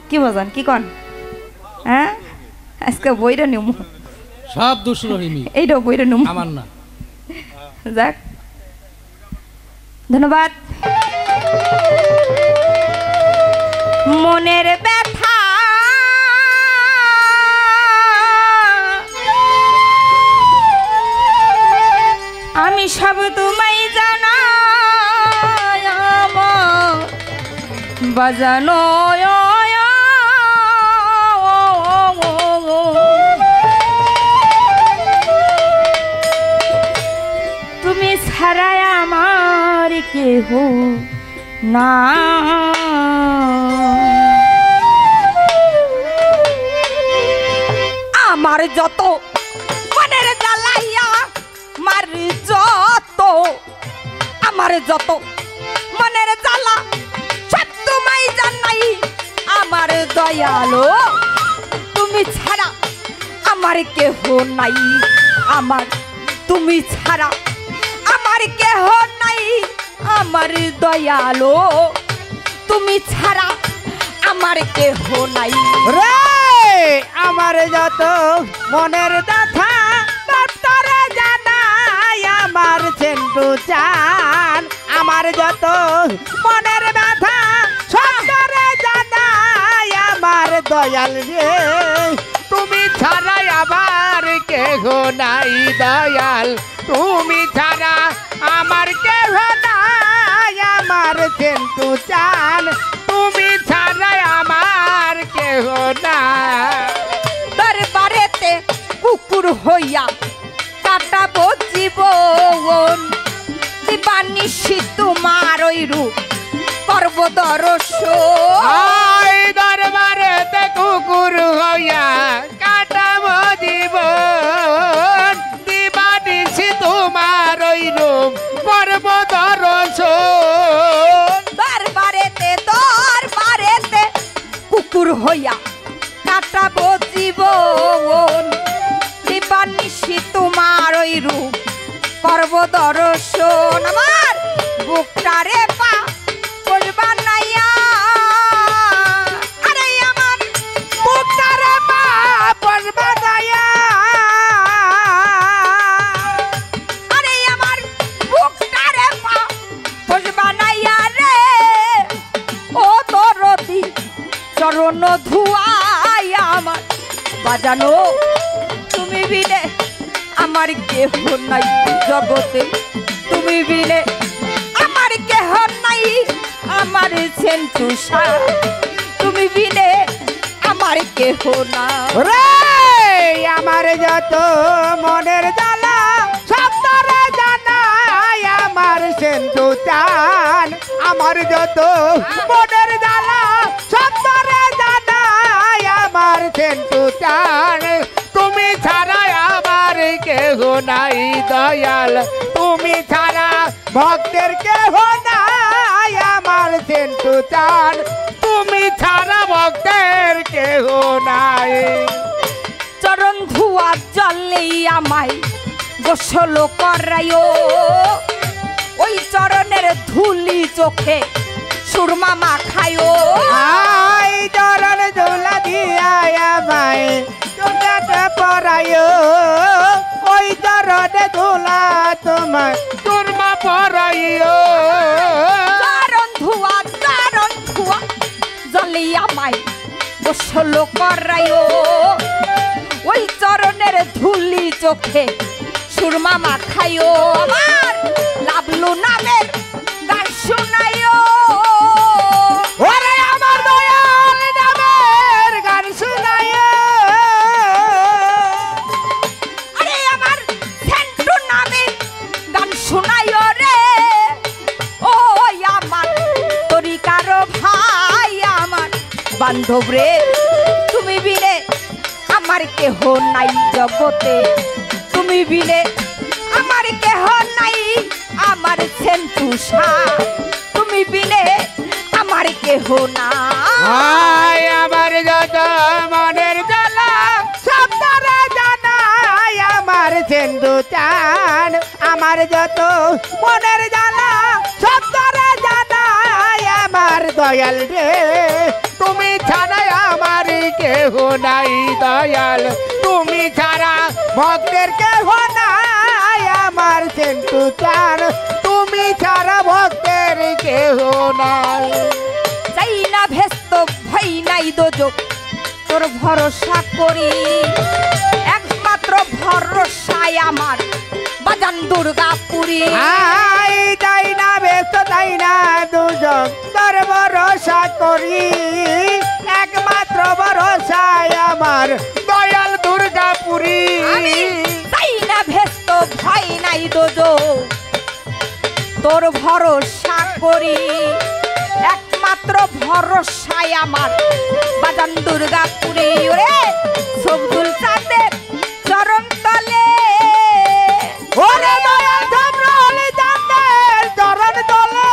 [SPEAKER 1] কি বাজান, কি কন? হ্যাঁ, আজকে বইরা নিউ,
[SPEAKER 2] সব দোষ রহিমি,
[SPEAKER 1] এইটাও বইরা নিউ,
[SPEAKER 2] আমার না।
[SPEAKER 1] যাক, ধন্যবাদ। মনের ব্যথা আমি সব তোমায় জানাই, আমার বাজানো তুমি ছাড়াই আমার কেহ না। আমার যত মনের জ্বালাইয়া, আমার যত, আমার যত মনের জ্বালা সব তোমায় জানাই, আমার দয়ালো তুমি ছাড়া আমার কেহ নাই, আমার তুমি ছাড়া আমার কেহ নাই, আমার দয়ালো তুমি ছাড়া আমার কেহ নাই।
[SPEAKER 4] রে আমার যত মনের ব্যথা তোরে জানাই, আমার চেন্টু চান। আমার যত মনের ব্যথা সব তোরে জানাই, আমার দয়াল রে তুমি ছাড়াই আমার কেহ নাই, দয়াল তুমি ছাড়া আমার কেহ নাই, আমার চেন্টু চান তুমি ছাড়াই আমার কেহ নাই।
[SPEAKER 1] দরবারেতে কুকুর হইয়া কাটাবো জীবন, দিবানিশি তোমার ওই রূপ করব দর্শন।
[SPEAKER 4] আই দরবারেতে কুকুর হইয়া কাটাবো জীবন, দিবানিশি তোমার ওই রূপ করব দর্শন।
[SPEAKER 1] দরবারেতে দরবারেতে কুকুর হইয়া কাটাবো জীবন, দিবানিশি তোমার ওই রূপ করব দর্শন। আমার বুকটারে পা বলবা নাইয়া, আরে আমার
[SPEAKER 4] বুকটারে পা বলবা নাইয়া,
[SPEAKER 1] আরে আমার বুকটারে পা বলবা নাইয়া রে, ও দরদি চরণ ধুয়াই আমার বাজানো তুমি বিনে আমার কেহ নাই জগতে, তুমি বিনে আমার কেহ নাই, আমার সেন্টু তুমি বিনে আমার কেহ না।
[SPEAKER 4] রে আমার যত মনের জ্বালা সব তোরে জানাই, আমার সেন্টু চান। আমার যত মনের জ্বালা সব তোরে জানাই, আমার সেন্টু চান তুমি ছাড়া আমার কেহ নাই, দয়াল তুমি ছাড়া ভক্তের কেহ নাই, আমার সেন্টু চান তুমি ছাড়া ভক্তের কেহ নাই।
[SPEAKER 1] চরণ ধুয়া জলেই আমায় গোসল করাইও, ওই চরণের ধুলি চোখে সুরমা মাখাইও।
[SPEAKER 4] আই চরণ ধুলা দিয়া আমায় চোখে পরাইও, ওই চরণে ধুলা তোমায় সুরমা পরাইও।
[SPEAKER 1] চরণ ধুয়া জলেই আমায় গোসল করাইও, ওই চরণের ধুলি চোখে সুরমা মাখাইও। আমার লাভলু নামের গান শুনাইও,
[SPEAKER 4] ওরে আমার দয়াল নামের গান শুনাইও,
[SPEAKER 1] আরে বান্ধব রে তুমি বিনে আমার কেহ নাই জগতে তুমি বিনে আমার কেহ নাই আমার সেন্টু সার তুমি বিনে আমার কেহ না
[SPEAKER 4] আমার যত মনের জ্বালা সব তারা জানাই আমার সিন্ধু চান আমার যত মনের জ্বালা সব তারা জানাই আমার দয়াল রে তুমি ছাড়া আমার কেহ নাই দয়াল তুমি ছাড়া ভক্তের কেহ নাই আমার সিন্ধু চান তুমি ছাড়া ভক্তের কেহ নাই
[SPEAKER 1] চাই না ভেস্ত ভাই নাই দোজক তোর ভরসা করি একমাত্র ভরসায় আমার বাজান দুর্গাপুরী
[SPEAKER 4] আই তাই না ব্যস্ত তাই না দুজন তোর ভরসা করি একমাত্র ভরসায় আমার দয়াল দুর্গাপুরী
[SPEAKER 1] আমি চাই না ভেস্ত ভাই নাই দোজক তোর ভরসা করি একমাত্র ভরসায় আমার বাজান দুর্গাপুরী ওরে সবদুল চাঁদের চরণ তলে
[SPEAKER 4] ওরে দয়াল সম্রাল চাঁদের চরণ তলে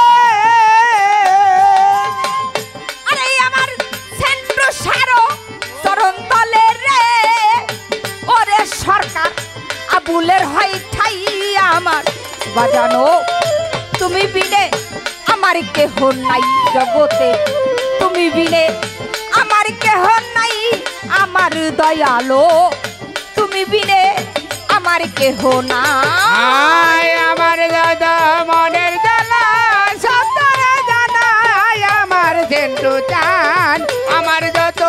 [SPEAKER 1] আরে আমার সেন্ট্রো সারো চরণ তলে রে ওরে সরকার আবুলের হয় ঠাই আমার বাজানো তুমি বিনে আমার কেহ নাই জগতে তুমি বিনে আমার কেহ নাই আমার দয়ালো তুমি বিনে আমার কেহ না
[SPEAKER 4] আয় আমার দাদা মনের জ্বালা সব তারা জানাই আমার সেন্টু চান আমার যত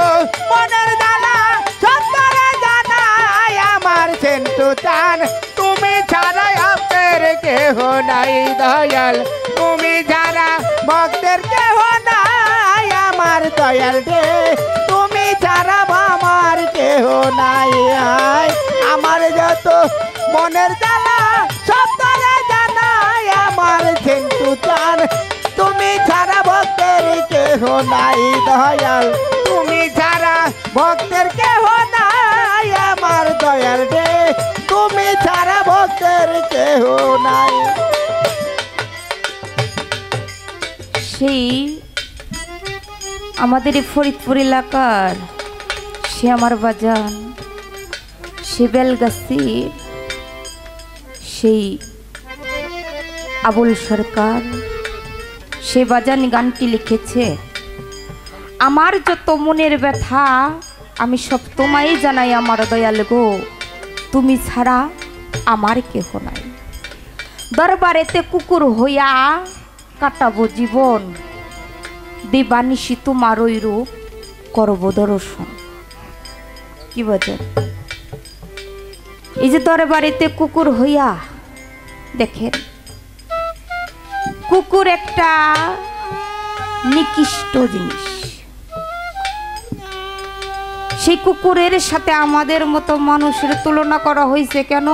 [SPEAKER 4] মনের জ্বালা সব তারা জানাই আমার সেন্টু চান তুমি ছাড়া আপনার কেহ নাই দয়াল তুমি ছাড়া ভক্তের কেহ নাই আমার দয়াল রে তুমি ছাড়া আমার কেহ নাই আয় আমার যত মনের জ্বালা সব তারা জানাই আমার সেন্টু চান তুমি ছাড়া ভক্তের কেহ নাই দয়াল তুমি ছাড়া ভক্তের কেহ নাই আমার দয়াল রে তুমি ছাড়া ভক্তের কেহ নাই
[SPEAKER 1] সেই আমাদের এই ফরিদপুর এলাকার সে আমার বাজান সে বেলগাছির সেই আবুল সরকার সে বাজান গানটি লিখেছে আমার যত মনের ব্যথা আমি সব তোমায় জানাই আমার দয়াল গো তুমি ছাড়া আমার কেহ নাই দরবারেতে কুকুর হইয়া কাটাবো জীবন দিবানিশি তোমার ওই রূপ করব দর্শন কি বাজান এই যে দরবারেতে কুকুর হইয়া দেখেন কুকুর একটা নিকৃষ্ট জিনিস সেই কুকুরের সাথে আমাদের মতো মানুষের তুলনা করা হয়েছে কেন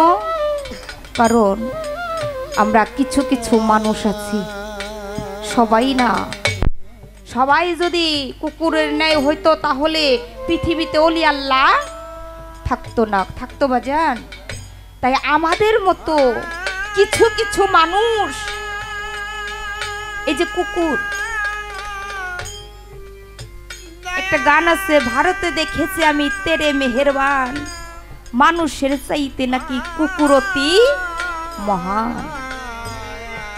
[SPEAKER 1] কারণ আমরা কিছু কিছু মানুষ আছি সবাই না সবাই যদি কুকুরের ন্যায় হইতো তাহলে পৃথিবীতে ওলি আল্লাহ থাকতো না থাকতো বাজান তাই আমাদের মতো কিছু কিছু মানুষ এই যে কুকুর একটা গান আছে ভারতে দেখেছি আমি তেরে মেহেরবান মানুষের চাইতে নাকি কুকুরতি মহান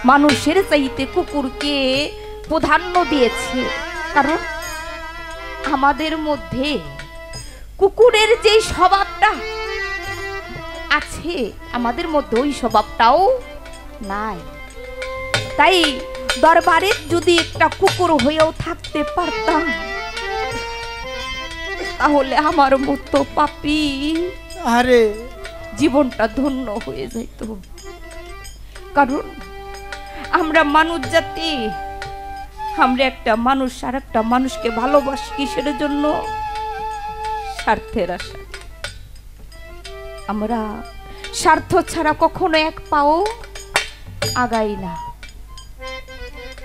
[SPEAKER 1] মানুষের চাইতে কুকুরকে প্রাধান্য দিয়েছে কারণ আমাদের মধ্যে কুকুরের যে স্বভাবটা আছে আমাদের মধ্যে ওই স্বভাবটাও নাই তাই দরবারে যদি একটা কুকুর হয়েও থাকতে পারতাম তাহলে আমার মতো পাপী
[SPEAKER 3] আরে
[SPEAKER 1] জীবনটা ধন্য হয়ে যেত কারণ আমরা মানুষ জাতি আমরা একটা মানুষ আর একটা মানুষকে ভালোবাসি কিসের জন্য স্বার্থের আশা আমরা স্বার্থ ছাড়া কখনো এক পাও আগাই না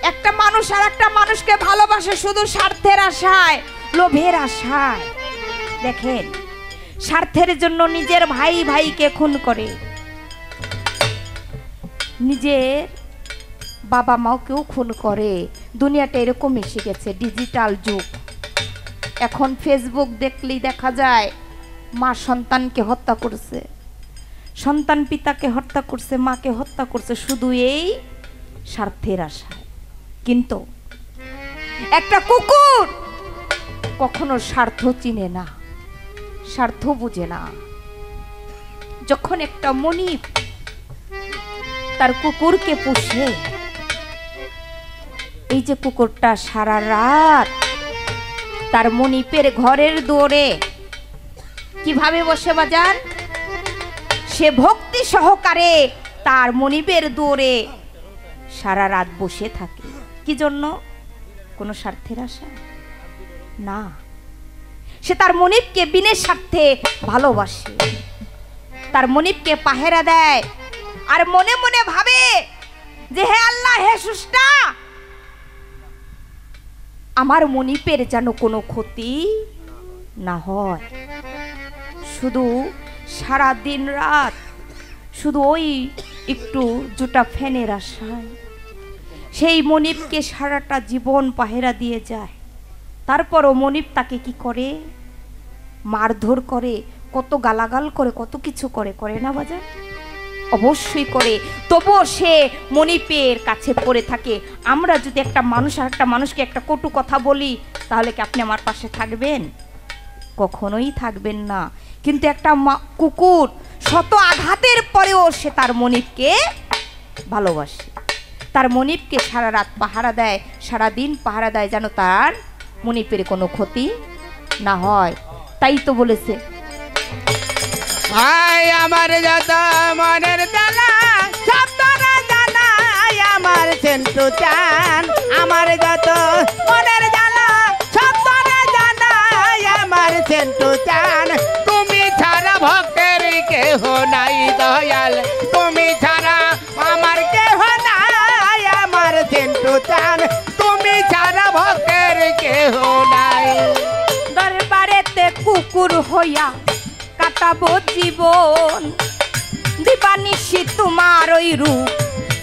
[SPEAKER 1] একটা মানুষ আর একটা মানুষকে ভালোবাসে শুধু স্বার্থের আশায় লোভের আশায় দেখেন স্বার্থের জন্য নিজের ভাই ভাইকে খুন করে, নিজের বাবা মাকেও খুন করে। দুনিয়াটা এরকম এসে গেছে, ডিজিটাল যুগ। এখন ফেসবুক দেখলেই দেখা যায় মা সন্তানকে হত্যা করছে, সন্তান পিতাকে হত্যা করছে, মাকে হত্যা করছে, শুধু এই স্বার্থের আশায়। কিন্তু একটা কুকুর কখনো স্বার্থ চিনে না, স্বার্থ বুঝে না। যখন একটা মনিব তার কুকুরকে পুষে, এই যে কুকুরটা সারা রাত তার মনিপের ঘরের দুয়ারে কিভাবে বসে বাজান, সে ভক্তি সহকারে তার মনিবের দুয়ারে সারা রাত বসে থাকে। কি জন্য? কোনো স্বার্থের আশা না, সে তার মনিবকে বিনা স্বার্থে ভালোবাসে, তার মনিবকে পাহেরা দেয়, আর মনে মনে ভাবে যে হে আল্লাহ, হে স্রষ্টা, আমার মনিবের যেন কোনো ক্ষতি না হয়। শুধু সারা দিন রাত শুধু ওই একটু জুটা ফ্যানের আশায় সেই মনিবকে সারাটা জীবন পাহেরা দিয়ে যায়। তারপরও মনিব তাকে কি করে? মারধর করে, কত গালাগাল করে, কত কিছু করে, করে না বাজার? অবশ্যই করে। তবুও সে মনিবের কাছে পড়ে থাকে। আমরা যদি একটা মানুষ আর একটা মানুষকে একটা কটু কথা বলি, তাহলে কি আপনি আমার পাশে থাকবেন? কখনোই থাকবেন না। কিন্তু একটা কুকুর শত আঘাতের পরেও সে তার মনিবকে ভালোবাসে, তার মনিবকে সারা রাত পাহারা দেয়, সারা দিন পাহারা দেয়, যেন তার মনিবের কোনো ক্ষতি না হয়। তাই তো বলেছে,
[SPEAKER 4] আয় আমার যত মনের জ্বালা সব তোরা জানাই, আমার সেন্টু চান। আমার যত মনের জ্বালা সব তোরা জানাই, আমার সেন্টু চান। তুমি ছাড়া ভক্তের কেহ নাই দয়াল, তুমি ছাড়া আমার কেহ নাই, আমার সেন্টু চান। তুমি ছাড়া ভক্তের কেহ নাই।
[SPEAKER 1] দরবারেতে কুকুর হইয়া কাটাবো জীবন, দিবানিশি তোমার ওই রূপ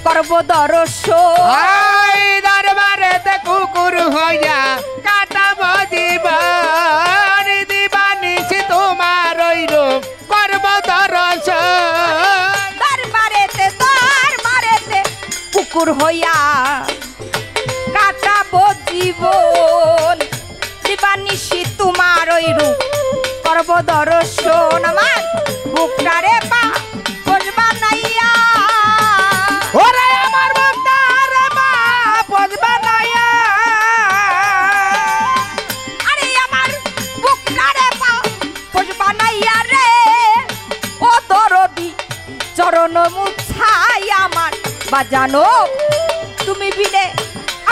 [SPEAKER 1] করব দর্শন।
[SPEAKER 4] আয় দরবারেতে কুকুর হইয়া কাটাবো জীবন, দিবানিশি তোমার ওই রূপ করব দর্শন।
[SPEAKER 1] দরবারেতে কুকুর হইয়া কাটাবো জীবন, দিবানিশি তোমার ওই রূপ করব দর্শন। আমার বুকটারে পা বসবা নাইয়া,
[SPEAKER 4] ওরে আমার বুকটারে পা বসবা নাইয়া,
[SPEAKER 1] আরে আমার বুকটারে পা বসবা নাইয়া রে, ও দরদি চরণ মুছাই আমার বাজানো। তুমি বিনে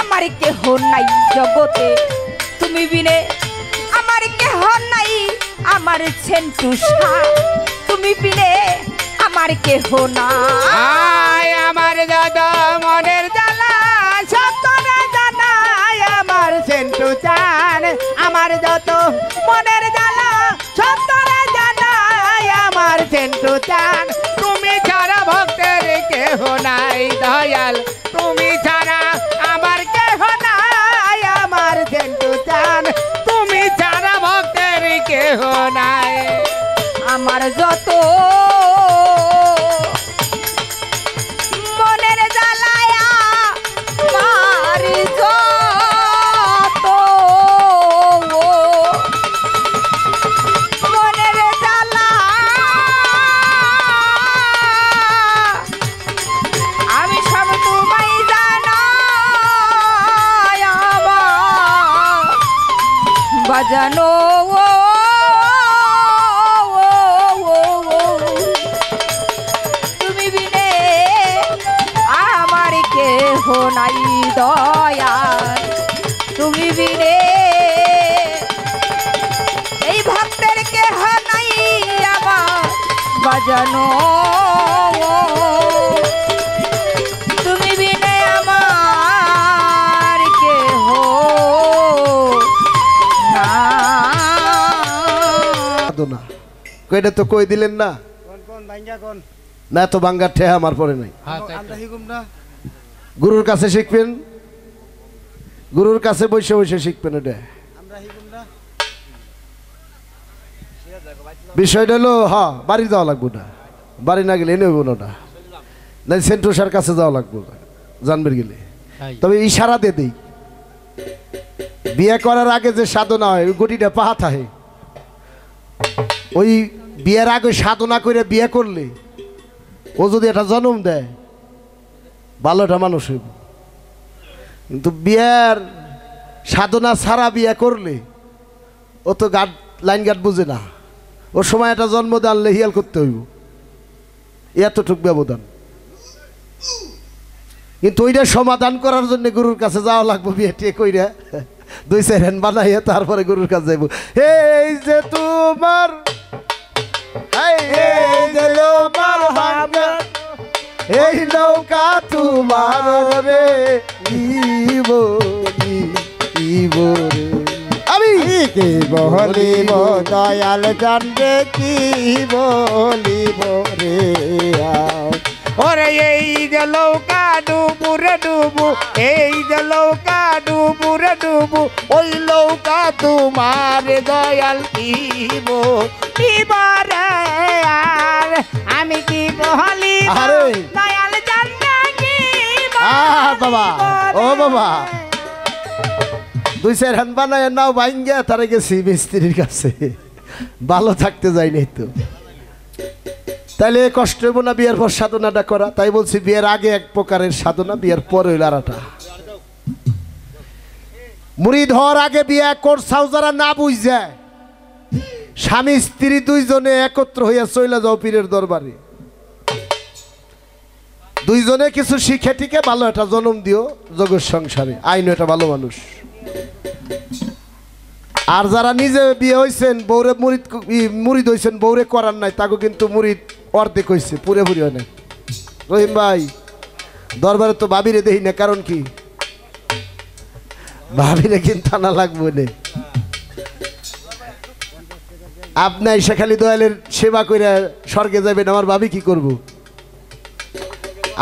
[SPEAKER 1] আমার কেহ নাই জগতে, তুমি বিনে আমার কেহ নাই, আমার সেন্টু শাহ, তুমি বিনে আমার কেহ না।
[SPEAKER 4] আয় আমার যত মনের জ্বালা সব তোরা জানাই, আমার সেন্টু চান। আমার যত মনের জ্বালা সব তোরা জানাই, আমার সেন্টু চান। তুমি ছাড়া ভক্তের কেহ নাই দয়াল, তুমি ছাড়া আমার কেহ নাই, আমার সেন্টু চান। তুমি ছাড়া ভক্তের কেহ নাই।
[SPEAKER 1] আমার যত মনের জ্বালায়া মার যত মনের জ্বালা, আমি সব তোমায় জানাই আমার বাজানো। তুমি বিনে আমার কেহ নাই দয়াল, তুমি বিনে এই ভক্তের কেহ নাই আমার বাজানো। তুমি বিনে আমার কেহ না।
[SPEAKER 5] কইটা তো কই দিলেন না না তো বাঙ্গার ঠেহা আমার পরে নাই
[SPEAKER 2] হ্যাঁ তাই তো।
[SPEAKER 5] গুরুর কাছে শিখবেন গুরুর কাছে বসে বসে শিখবেন এটা বিষয়টা হলো হ্যাঁ বাড়ি যাওয়া লাগবো না বাড়ি না গেলে এনে হইব না না সেন্ট্রোসার কাছে যাওয়া লাগবো না জানবের গেলে
[SPEAKER 2] তাই।
[SPEAKER 5] তবে ইশারা দিয়ে দিই বিয়ে করার আগে যে সাধনা হয় ওই গটিটা পাহা থাকে ওই বিয়ের আগে সাধনা করে বিয়ে করলে ও যদি একটা জন্ম দেয় ভালো একটা মানুষ হইব কিন্তু বিয়ের সাধনা ছাড়া বিয়ে করলে ও তো গার্ড লাইন গার্ড বুঝে না ওর সময় একটা জন্ম দানলে হিয়াল করতে হইব এতটুক ব্যবধান কিন্তু ওইটা সমাধান করার জন্য গুরুর কাছে যাওয়া লাগবো বিয়ে টিয়ে কইরা 2-4 হ্যান বানাইয়া তারপরে গুরুর কাছে যাইব এই যে তোমার এই যে তোমার ভাঙা এই নৌকা তোমার রে ইব রে আমি
[SPEAKER 4] কি বলিব দয়াল জানবে কি বলিব রে ওরে এই যে লৌকা ডুবু রে ডুবু এই যে লৌকা ডুবু রে ডুবু ওই লৌকা তোমার দয়াল কিব রে আর আমি কি বলিব
[SPEAKER 5] আরে।
[SPEAKER 4] দয়াল জানবে কি
[SPEAKER 5] বাবা ও বাবা 2-4 হ্যান বানায় নাও ভাঙ্গা তারে গেছি মিস্ত্রির কাছে ভালো থাকতে যাইনি তো তাইলে কষ্ট হইব না বিয়ের পর সাধনাটা করা তাই বলছি বিয়ের আগে এক প্রকারের সাধনা বিয়ের পর হইল আরাটা মুরিদ হওয়ার আগে বিয়ে করছাও যারা না বুঝছে স্বামী স্ত্রী দুইজনে একত্র হইয়া চইলা যাও পীরের দরবারে দুইজনে কিছু শিখে টিকে ভালো একটা জন্ম দিও জগৎ সংসারে আইন এটা ভালো মানুষ আর যারা নিজে বিয়ে হয়েছেন বৌরে মুরিদ হয়েছেন বৌরে করার নাই তাকে কিন্তু মুরিদ অর্ধেক হয়েছে পুরোপুরি হয় না রহিম ভাই দরবারে তো ভাবিরে দেখি না কারণ কি ভাবিরে কিন্তু আনা লাগবে না আপনি এসে খালি দয়ালের সেবা করে স্বর্গে যাবেন আমার ভাবি কি করব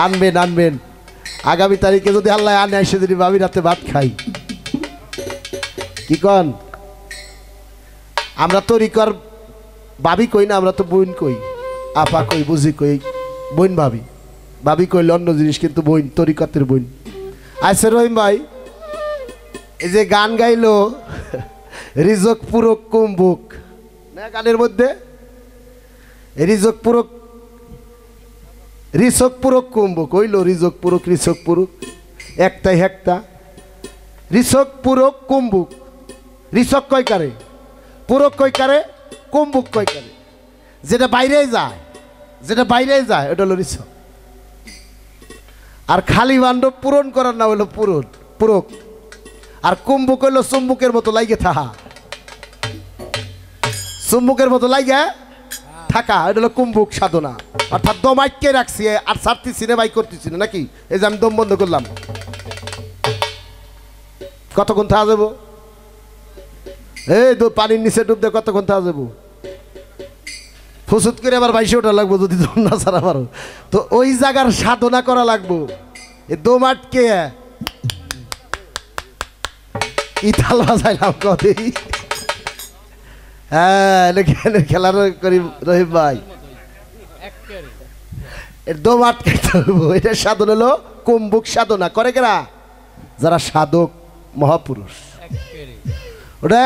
[SPEAKER 5] আনবেন আনবেন আগামী তারিখে যদি আল্লাহ আনে এসে যদি ভাবি রাতে ভাত খাই কি কন আমরা তরিকর ভাবি কই না আমরা তো বোন কই আপা কই বুঝি কই বোন ভাবি ভাবি কইলে অন্য জিনিস কিন্তু বোন তরিকতের বোন আচ্ছা রহিম ভাই এই যে গান গাইলো রিজক পুরক কুম্বুক না গানের মধ্যে রিজক পুরক কুম্বুক হইলো রিজক পুরক একটাই একটা রিসক পুরক কুম্বুক রিসক কয় কারে পুরক কয় কারে কুম্বুক কয় কারে যেটা বাইরে যায় ওটা হলো রিসক আর খালি ভাণ্ড পূরণ করার না হলো পুরক আর কুম্বুক হইলো চুম্বুকের মতো লাইগে থাকা চুম্বুকের মতো লাইগে থাকা এটা হলো কুম্বুক সাধনা অর্থাৎ দম আটকে রাখছি আর ছাড়তেছি না বাই করতেছি না নাকি এই যে আমি দম বন্ধ করলাম কতক্ষণ থাকা যাবো এই পানির নিচে ডুব দিয়ে কতক্ষণ থাকা যাবো ফুসুত করে আবার বাইশে ওঠা লাগবো যদি দম না ছাড়া পারো তো ওই জায়গার সাধনা করা লাগবো এ দম আটকে ইতাল বাজাইলাম কদি হ্যাঁ খেলার করি রহিম ভাই এর দম আটকাইতে হইব এটা সাধন হলো কুম্বুক সাধনা করে কেরা যারা সাধক মহাপুরুষ ওটা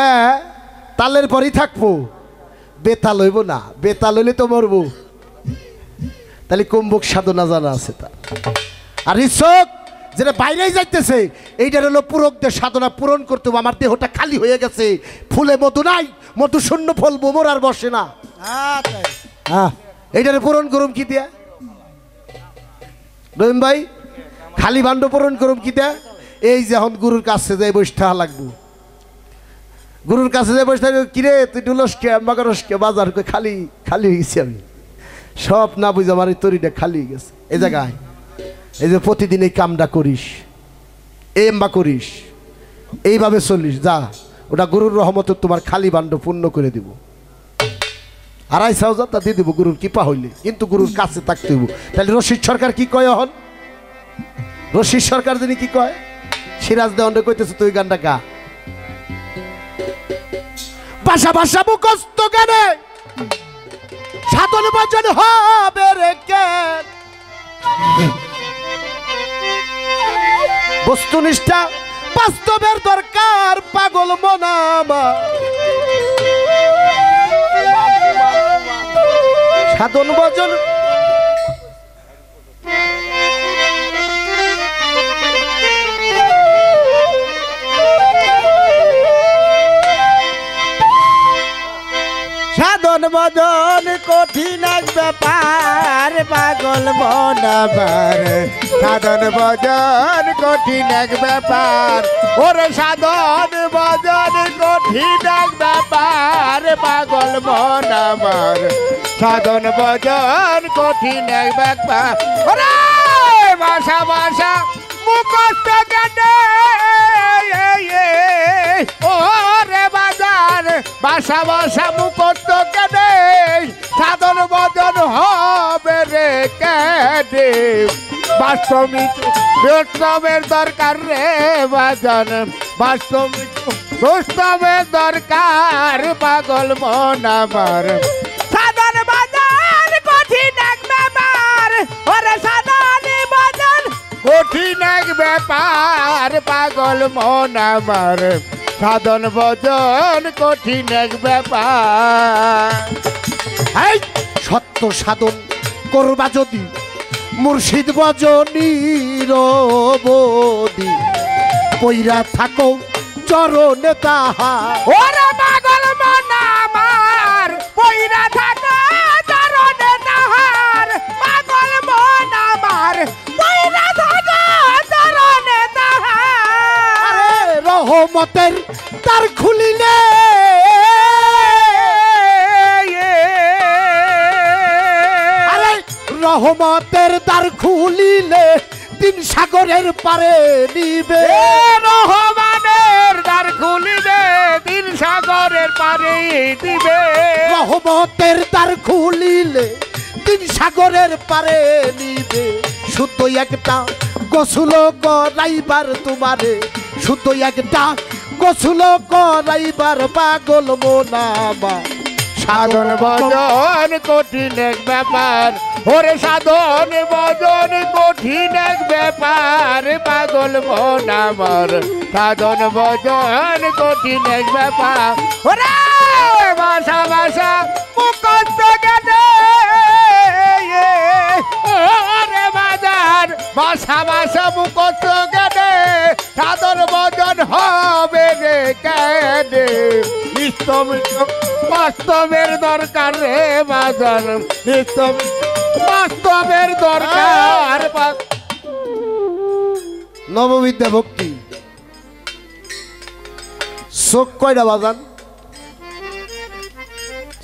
[SPEAKER 5] তালের পরই থাকবো বেতাল হইব না বেতাল হইলে তো মরবো তাহলে কুম্বুক সাধনা জানা আছে তার আর ঋষক যেটা বাইরেই যাইতেছে এইটার হলো পুরকদের সাধনা পূরণ করতে হবে আমার দেহটা খালি হয়ে গেছে ফুলে মধু নাই মধু শূন্য ফল বোমর আর বসে না হ্যাঁ এইটারে পূরণ করুম কি দিয়া রহিম ভাই খালি ভাণ্ড পূরণ করুম কি দিয়া এই যে এখন গুরুর কাছে যাই বসে থাকা লাগবো গুরুর কাছে যাই বসে থাকবো কিরে তুই ডুলসকে আম্বাগরসকে বাজার করে খালি খালি হয়ে গেছি আমি সব না বুঝে আমার এই তরিটা খালি হয়ে গেছে এই জায়গায় এই যে প্রতিদিন এই কামটা করিস এম্বা করিস এইভাবে চলিস যা ওটা গুরুর রহমতে তোমার খালি ভাণ্ড পূর্ণ করে দিব 2,500 তা দিয়ে দিব গুরুর কৃপা হইলে, কিন্তু গুরুর কাছে থাকতে হইব। তাহলে রশিদ সরকার কি কয়? হন রশিদ সরকার যিনি কি কয়? সিরাজ দেওয়ান কইতেছে তুই গানটা গা। ভাষা ভাষা মুখস্থ গানে সাধন ভজন হবে রে কেন, বস্তুনিষ্ঠা বাস্তবের দরকার পাগল মনামা, সাধন ভজন
[SPEAKER 4] সাধন ভজন কঠিন এক ব্যাপার পাগল মনাবার, সাধন ভজন কঠিন এক ব্যাপার, ওরে সাধন ভজন কঠিন এক ব্যাপার পাগল মনাবার, সাধন ভজন কঠিন এক ব্যাপার, ওরে ভাষা ভাষা মুখস্থ জ্ঞানে ওরে বাজার, ভাষা ভাষা মুখস্থ জ্ঞানে সাধন ভজন হবে রে কেনে, বাস্তবের দরকার রে বাজান, বাস্তবের দরকার পাগল মন আমার, সাধন ভজন কঠিন এক ব্যাপার, ওরে সাধন ভজন কঠিন এক ব্যাপার পাগল মন আমার, সাধন ভজন কঠিন এক ব্যাপার।
[SPEAKER 5] এই সত্য সাধন করবা যদি মুর্শিদ ভজনীর বদি, পইরা থাকো চরণে তাহা,
[SPEAKER 4] ওরে পাগল মন আমার পইরা থাকো চরণে তাহার, পাগল মন আমার পইরা থাকো চরণে তাহার,
[SPEAKER 5] রহমতের তার খুলিলে রহমতের দ্বার খুলিলে তিন সাগরের পারে নিবে,
[SPEAKER 4] রহমানের দ্বার খুলিলে তিন সাগরের পারে দিবে,
[SPEAKER 5] রহমতের দ্বার খুলিলে তিন সাগরের পারে নিবে, শুদ্ধ একটা গোসল করাইবার তোমারে, শুদ্ধ একটা গোসল করাইবার পাগল মোনামা,
[SPEAKER 4] সাধন ভজন কঠিন এক ব্যাপার, ওরে সাধন ভজন কঠিন এক ব্যাপার পাগল মন আমার, সাধন ভজন কঠিন এক ব্যাপার, ওরে ভাষা ভাষা মুখস্থ জ্ঞানে ওরে বাজার, ভাষা ভাষা মুখস্থ জ্ঞানে সাধন ভজন হবে রে কেনে, বাস্তবের দরকার রে বাজার, বাস্তবের দরকার।
[SPEAKER 5] নববিদ্যা ভক্তি। চোখ কয়টা বাজান?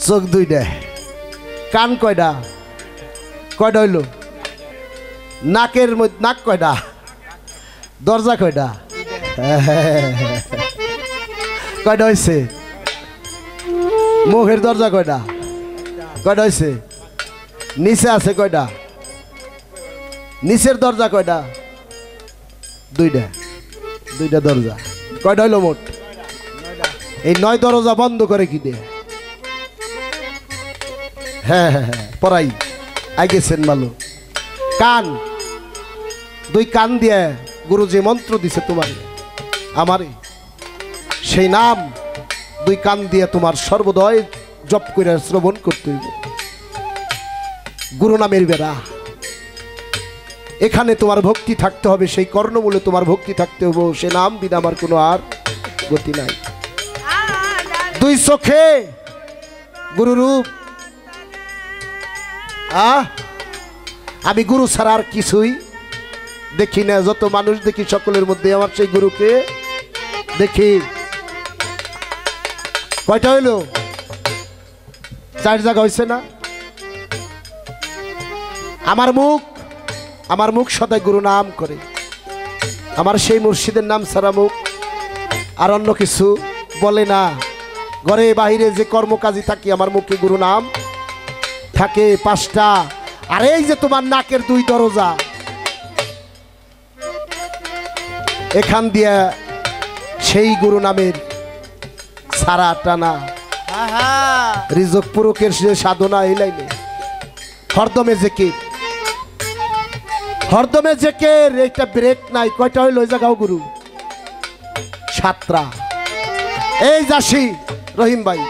[SPEAKER 5] চোখ দুইটা। কান কয়টা? কয়টা হইল? নাকের মধ্যে নাক কয়টা? দরজা কয়টা? কয়টা হয়েছে? মুখের দরজা কয়টা? কয়টা হয়েছে? নিচে আছে কয়টা? নিচের দরজা কয়টা? দুইটা। দুইটা দরজা। কয়টা হইল মোট? এই 9 দরজা বন্ধ করে কি দিয়ে? হ্যাঁ হ্যাঁ হ্যাঁ, পড়াই আইগেছেন ভালো। কান, 2 কান দিয়ে গুরু যে মন্ত্র দিছে তোমার আমারে, সেই নাম 2 কান দিয়ে তোমার সর্বদয় জপ করে শ্রবণ করতে হইবে। গুরু নামের বেড়া, এখানে তোমার ভক্তি থাকতে হবে, সেই কর্ণমূলে তোমার ভক্তি থাকতে হবে, সে নাম বিনা আমার কোনো আর গতি নাই। 2 চোখে গুরুরূপ, আমি গুরু ছাড়া আর কিছুই দেখি না, যত মানুষ দেখি সকলের মধ্যে আমার সেই গুরুকে দেখি। কয়টা হইল? 4 জায়গা হয়েছে না? আমার মুখ সদাই গুরু নাম করে, আমার সেই মুর্শিদের নাম ছাড়া মুখ আর অন্য কিছু বলে না। ঘরে বাহিরে যে কর্মকাজী থাকি আমার মুখে গুরু নাম থাকে 5টা। আর এই যে তোমার নাকের 2 দরজা, এখান দিয়া সেই গুরু নামের সারা টানা রিজক পুরুকের সে সাধনা এই লাইনে হরদমে জেকে, হরদমে জেকে একটা ব্রেক নাই। কয়টা হইল ওই জায়গাও গুরু? 7টা। এই যাসি রহিম ভাই,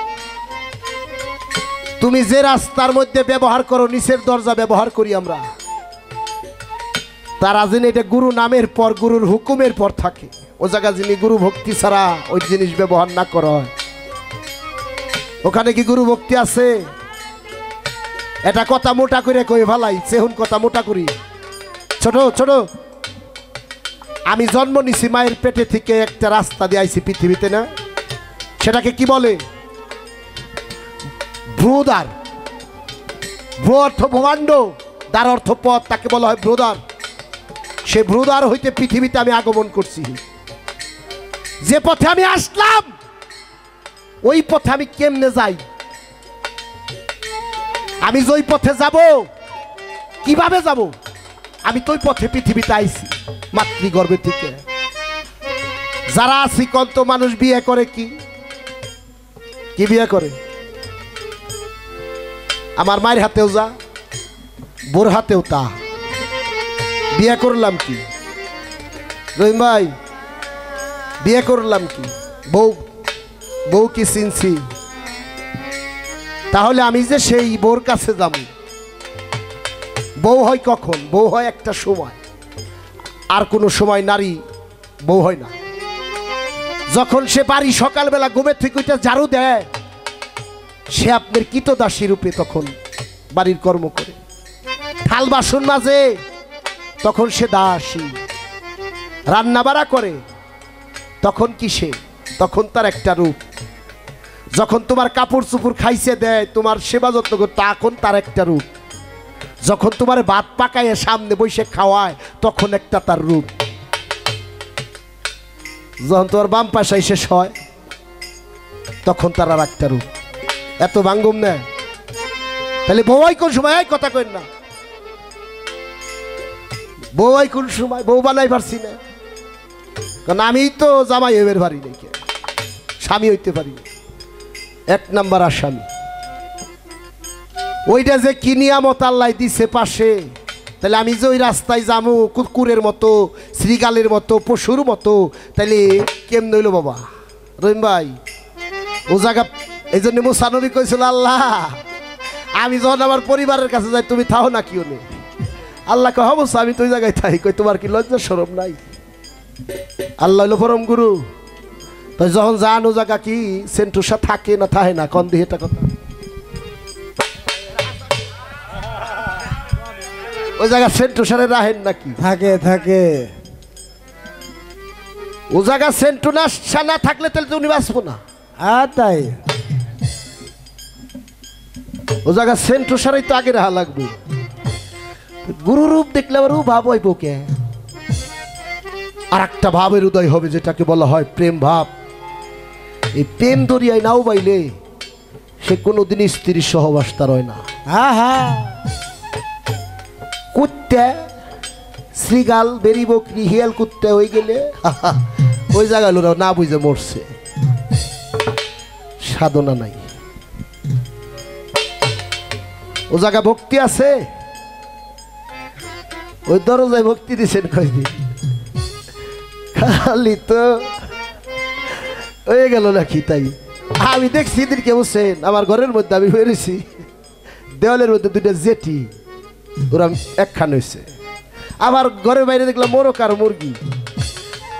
[SPEAKER 5] তুমি যে রাস্তার মধ্যে ব্যবহার করো, নিচের দরজা ব্যবহার করি আমরা, তারা যিনি এটা গুরু নামের পর গুরুর হুকুমের পর থাকে, ও জায়গা যিনি গুরু ভক্তি ছাড়া ওই জিনিস ব্যবহার না করা হয়, ওখানে কি গুরু ভক্তি আছে? এটা কথা মোটা করে কই ভালাই, সেহুন কথা মোটা করি। ছোট ছোট, আমি জন্ম নিছি মায়ের পেটে থেকে, একটা রাস্তা দিয়ে আইছি পৃথিবীতে না, সেটাকে কি বলে? ভ্রুদ্বার। ভ্রু অর্থ ভূমাণ্ড, দ্বার অর্থ পথ, তাকে বলা হয় ভ্রুদ্বার। সে ভ্রুদ্বার হইতে পৃথিবীতে আমি আগমন করছি। যে পথে আমি আসলাম ওই পথে আমি কেমনে যাই, আমি যে পথে যাব কিভাবে যাব, আমি তো ওই পথে পৃথিবীতে আইছি মাতৃগর্ভে থেকে। যারা আছি কত মানুষ বিয়ে করে, কি কি বিয়ে করে? আমার মায়ের হাতেও যা, বোর হাতেও তা। বিয়ে করলাম কি রহিম ভাই? বিয়ে করলাম কি? বউ, বউ কি চিনছি? তাহলে আমি যে সেই বউর কাছে যাব, বউ হয় কখন? বউ হয় একটা সময়, আর কোনো সময় নারী বউ হয় না। যখন সে বাড়ি সকালবেলা ঘুমের থেকে ওইটা ঝাড়ু দেয়, সে আপনার কীতদাসী রূপে তখন বাড়ির কর্ম করে। থাল বাসন মাজে, তখন সে দাসী। রান্না বাড়া করে, তখন কি সে? তখন তার একটা রূপ। যখন তোমার কাপড় চুপড় খাইছে দেয়, তোমার সেবা যত্ন করে, তখন তার একটা রূপ। যখন তোমার ভাত পাকায় সামনে বসে খাওয়ায়, তখন একটা তার রূপ। যখন তোমার বাম পাশায় শেষ হয়, তখন তার আর একটা রূপ। এত বাঙ্গম নেয়। তাহলে বউই কোন সময়? কথা কইন না, বউই কোন সময়? বউ বানাই পারছি না, কারণ আমি তো জামাই হইবার পারি নাই, স্বামী হইতে পারি না। 1 নাম্বার আসামি। ওইটা যে কি নিয়ামত আল্লাহ দিছে পাশে, তাহলে আমি যে ওই রাস্তায় যাবো কুকুরের মতো, শ্রীগালের মতো, পশুর মতো, তাহলে কেমন হইল বাবা? রহিম ভাই, ও জায়গা এই জন্য মুসানবী কইছিল, আল্লাহ আমি যখন আমার পরিবারের কাছে যাই, তুমি থাও না কিও নেই। আল্লাহ কয় অবশ্য আমি তো ওই জায়গায় থাই। কই তোমার কি লজ্জা শরম নাই? আল্লাহ হইল পরম গুরু। তাই যখন যান ও জায়গা কি সেন্টুসা থাকে না থাকে না? কন দিয়ে এটা কথা। ওই জায়গা সেন্টুসারে রাহেন নাকি?
[SPEAKER 3] থাকে থাকে।
[SPEAKER 5] ও জায়গা সেন্টুনাসা না থাকলে তাহলে তো উনি বাঁচবো না।
[SPEAKER 3] তাই
[SPEAKER 5] ও জায়গা সেন্টুসারাই তো আগে রাহা লাগবে। গুরু রূপ দেখলে আবার ও ভাব হইব কে? আর একটা ভাবের উদয় হবে, যেটাকে বলা হয় প্রেম ভাব। এই প্রেম দরিয়ায় নাও বাইলে সে কোনোদিন স্ত্রীর সহবাস তার হয় না। কুত্তে, শ্রীগাল, বেরি বকরি, হিয়াল কুত্তে হয়ে গেলে ওই জায়গায় লোরা না বুঝে মরছে। সাধনা নাই, ও জায়গা ভক্তি আছে। ওই দরজায় ভক্তি দিচ্ছেন কয়দিন, খালি তো হয়ে গেল নাকি? তাই আমি দেখছি দিনকে বুঝছেন, আমার ঘরের মধ্যে আমি বেরিয়েছি, দেওয়ালের মধ্যে 2টা জেটি, ওরা একখান হয়েছে। আবার ঘরের বাইরে দেখলাম মোরগ আর মুরগি,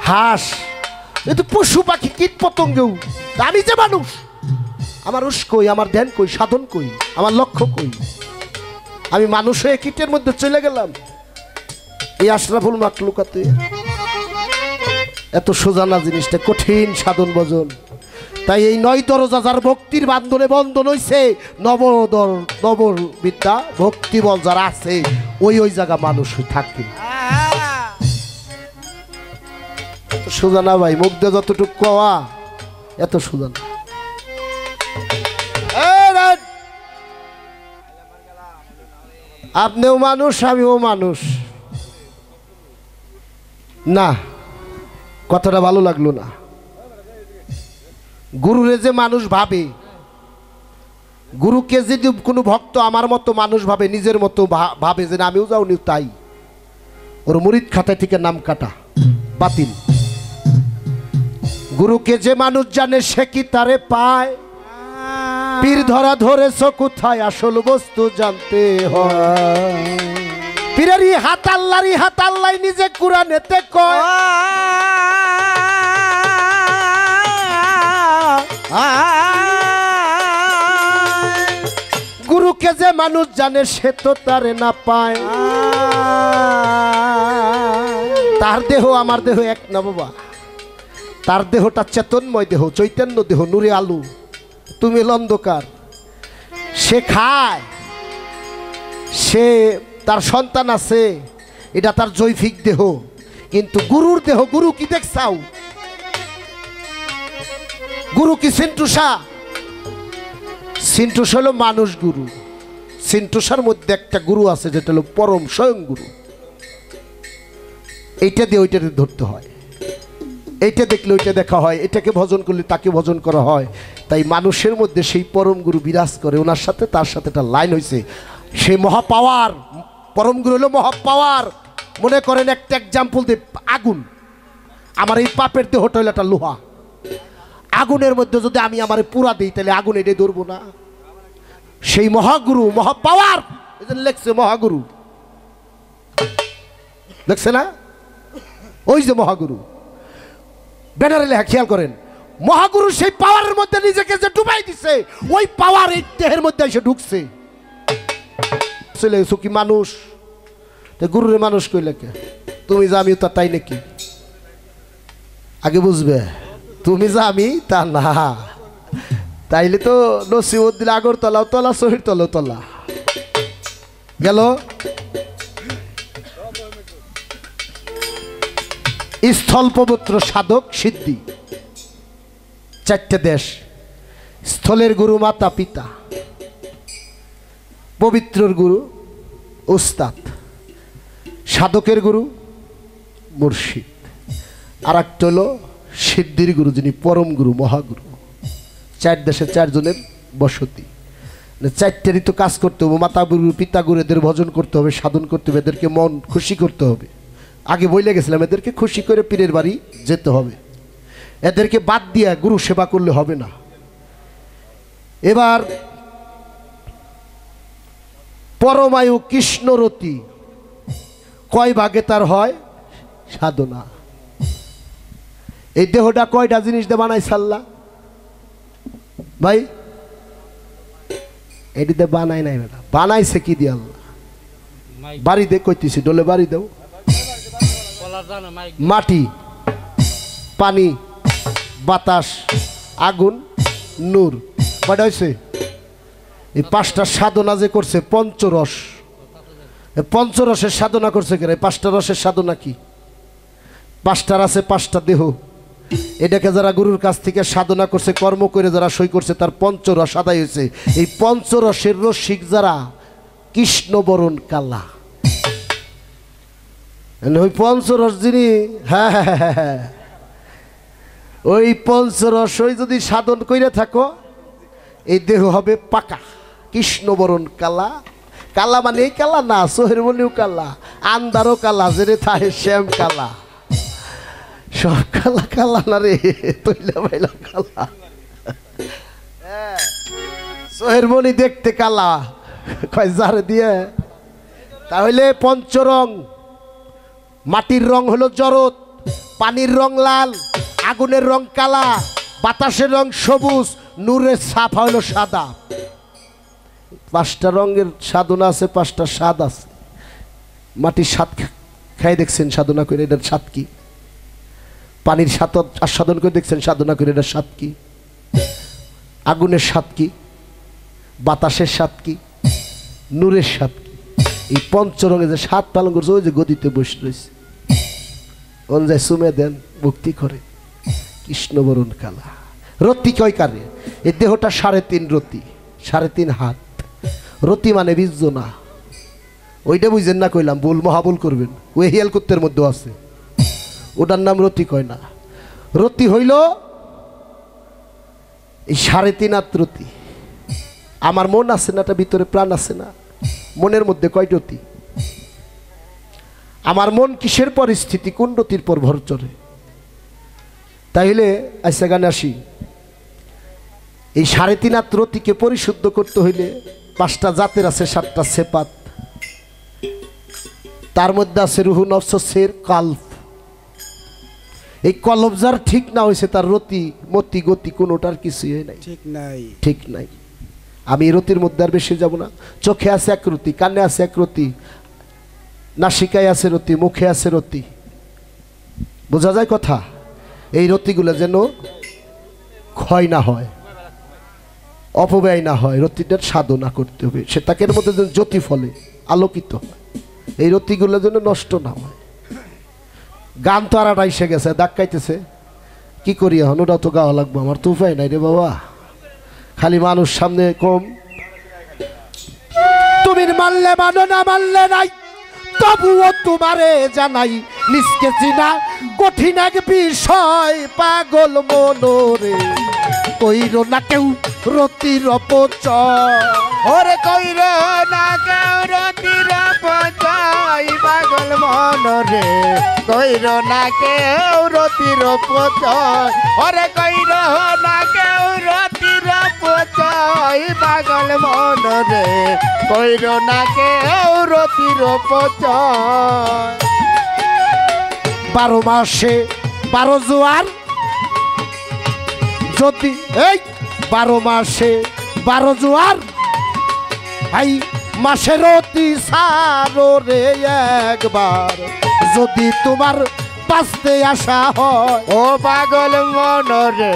[SPEAKER 5] হাঁস, এ তো পশু পাখি, কীট পতঙ্গেও। আমি যে মানুষ, আমার উস কই, আমার ধ্যান কই, সাধন কই, আমার লক্ষ্য কই? আমি মানুষ হয়ে কীটের মধ্যে চলে গেলাম এই আশরাফুল মাখলুকাতে। এত সোজা না জিনিসটা, কঠিন সাধন ভজন। তাই এই 9 দরজা যার ভক্তির বান্ধনে বন্ধন হইছে, নবর বিদ্যা ভক্তি বল যারা আছে, ওই জায়গা মানুষ থাকে। সোজা না ভাই, মুখ দিয়ে যতটুকু কওয়া এত সোজা না। আপনিও মানুষ আমিও মানুষ না, কথাটা ভালো লাগলো না। গুরুরে যে মানুষ ভাবে, গুরুকে যদি কোনো ভক্ত আমার মতো মানুষ ভাবে, নিজের মতো ভাবে যে আমিও যাওনি, তাই ওর মুরিদ খাতায় থেকে নাম কাটা, বাতিল। গুরুকে যে মানুষ জানে সে কি তারে পায়, পীর ধরা ধরেছ কোথায় আসল বস্তু জানতে হয়। পীরেরই হাত আল্লাহরই হাত, আল্লাহ নিজে কুরআনেতে কয়। গুরুকে যে মানুষ জানে সে তো তারে না পায়। তার দেহ আমার দেহ এক না বাবা, তার দেহটা চেতনময় দেহ, চৈতন্য দেহ, নূরে আলু, তুমি অন্ধকার। সে খায়, সে তার সন্তান আছে, এটা তার জৈবিক দেহ। কিন্তু গুরুর দেহ, গুরু কি দেখছাও? গুরু কি সিন্টুসা? সিন্টুসা হলো মানুষ গুরু। সিন্টুসার মধ্যে একটা গুরু আছে যেটা হলো পরম স্বয়ং গুরু। এইটা দিয়ে ওইটা ধরতে হয়, এইটা দেখলে ওইটা দেখা হয়, এটাকে ভজন করলে তাকে ভজন করা হয়। তাই মানুষের মধ্যে সেই পরম গুরু বিরাজ করে, ওনার সাথে তার সাথে একটা লাইন হয়েছে। সে মহাপাওয়ার, পরম গুরু হলো মহাপাওয়ার। মনে করেন একটা এক্সাম্পল দিয়ে, আগুন, আমার এই পাপের দেহটা হলো একটা লোহা। আগুনের মধ্যে যদি আমি আমার পুরা দিই তাহলে আগুন এটাই ধরবো না। সেই মহাগুরু, মহাপাওয়ার, এজন্য লেখছে মহাগুরু, দেখছে না? ওই যে মহাগুরু ব্যানারে লেখা, খেয়াল করেন। মহাগুরু সেই পাওয়ারের মধ্যে নিজেকে যে ডুবাই দিছে, ওই পাওয়ার এই দেহের মধ্যে এসে ঢুকছে। চলে গেছো কি মানুষ, গুরুরে মানুষ কইলে কে? তুমি যা আমি তা তাই নাকি? আগে বুঝবে, তুমি যা আমি তা না। তাইলে তো নসিবত দিলে আগরতলাও তলা, শহীদ তলাও তলা গেল। স্থল পবিত্র, সাধক সিদ্ধি, চারটে দেশ। স্থলের গুরু মাতা পিতা, পবিত্রর গুরু উস্তাদ, সাধকের গুরু মুর্শিদ, আর একটা হলো সিদ্ধির গুরু যিনি পরম গুরু, মহাগুরু। চার দেশে চারজনের বসতি। চারটেরই তো কাজ করতে হবে। মাতা গুরু, পিতা গুরু, এদের ভজন করতে হবে, সাধন করতে হবে, এদেরকে মন খুশি করতে হবে। আগে বইলে গেছিলাম, এদেরকে খুশি করে পীরের বাড়ি যেতে হবে। এদেরকে বাদ দিয়ে গুরু সেবা করলে হবে না। এবার পরমায়ু কৃষ্ণরতি কয় ভাগে তার হয় সাধনা। এই দেহটা কয়টা জিনিস দিয়ে বানাইছে আল্লাহ? ভাই এটিতে বানাই নাই, বেটা বানাইছে কি দিয়ে আল্লাহ? বাড়ি দে কইতেছি, ডলে বাড়ি দেও। মাটি, পানি, বাতাস, আগুন, নূর। কয়টা হয়েছে? এই পাঁচটা সাধনা যে করছে, পঞ্চরস, পঞ্চরসের সাধনা করছে কেন? পাঁচটা রসের সাধনা কি? পাঁচটার আছে পাঁচটা দেহ। এটাকে যারা গুরুর কাছ থেকে সাধনা করছে, কর্ম করে যারা সই করছে, তার পঞ্চরস আদায় হয়েছে। এই পঞ্চরসের রসিক যারা, কৃষ্ণবরণ কালা। ওই পঞ্চরস যিনি, হ্যাঁ হ্যাঁ হ্যাঁ, ওই পঞ্চরস ওই যদি সাধন করে থাকো, এই দেহ হবে পাকা কৃষ্ণবরণ কালা। কালা মানে এই কালা না, সোহের মনিও কালা, আন্দারও কালা, জেনে থাহে শ্যাম কালা। সব কালা কালা না রে, তৈলা বাইলা কালা। সোহের মনি দেখতে কালা, কয় জারে দিয়ে। তাহলে পঞ্চরং, মাটির রং হলো জরদ, পানির রং লাল, আগুনের রং কালা, বাতাসের রং সবুজ, নূরের ছাপা হলো সাদা। পাঁচটা রঙের সাধনা আছে, পাঁচটা স্বাদ আছে। মাটির স্বাদ খাই দেখছেন সাধনা করে, এটার স্বাদ কি? পানির স্বাদ আস্বাদন করে দেখছেন সাধনা করে, এটার স্বাদ কি? আগুনের স্বাদ কি? বাতাসের স্বাদ কি? নূরের স্বাদ কি? এই পঞ্চরঙে যে স্বাদ পালন করছে, ওই যে গদিতে বসে রয়েছে, অনুযায়ী সুমে দেন, মুক্তি করে। কৃষ্ণবরণ কালা। রতি কয় কারে? এই দেহটা 3.5 রতি, 3.5 হাত। রতি মানে 20 জনা। ওইটা বুঝেন না কইলাম, ভুল মহাভুল করবেন। ওই হিয়াল কুত্তের মধ্যে আছে, ওটার নাম রতি কয় না। রতি হইল এই 3.5 হাত রতি। আমার মন আছে না, এটা ভিতরে প্রাণ আছে না, মনের মধ্যে কয় রতি? আমার মন কিসের পরিস্থিতি, কোন রতির পর ভর চড়ে? তাইলে আচ্ছা গানে আসি। এই 3.5 হাত রতিকে পরিশুদ্ধ করতে হইলে 5টা জাতের আছে, 7টা সেপাত। তার মধ্যে আছে রুহু, নফস, সের, কালব। এই কলব যার ঠিক না হয়েছে, তার রতি মতি গতি কোনোটার কিছুই নাই,
[SPEAKER 3] ঠিক নাই।
[SPEAKER 5] ঠিক নাই। আমি এই রতির মধ্যে আর বেশি যাব না। চোখে আছে এক রতি, কানে আছে এক রতি, নাসিকায় আছে রতি, মুখে আছে রতি। বোঝা যায় কথা? এই রতিগুলো যেন ক্ষয় না হয়, অপব্যয় না হয়, রতিটার সাধনা করতে হবে। সে তাকের মধ্যে যেন জ্যোতি ফলে, আলোকিত হয়। এই রতিগুলো যেন নষ্ট না হয়। গান তো আর এসে গেছে, ধাক্কাইতেছে, কি করি এখন? ওটাও তো গাওয়া লাগবো, আমার তো উপায় নাই রে বাবা। খালি মানুষ সামনে কম। তুমি মানলে মানো, না মানলে নাই, তবুও তোমারে জানাই নিষ্কে চিনা কঠিন এক বিষয়। পাগল মনোরে কইর না কেউ রতির অপচয়।
[SPEAKER 4] ওরে কইর না কেউ রতির অপচয়। পাগল মনরে কইর না কেউ রতির অপচয়। ওরে কইর না কেউ রতির অপচয়। পাগল মনরে কইর না কেউ রতির অপচয়।
[SPEAKER 5] 12 মাসে 12 জোয়ার, যদি এই 12 মাসে 12 জোয়ার, ভাই মাসের রতি সারো রে একবার, যদি তোমার বাঁচতে আসা হয়।
[SPEAKER 4] ও পাগল মনরে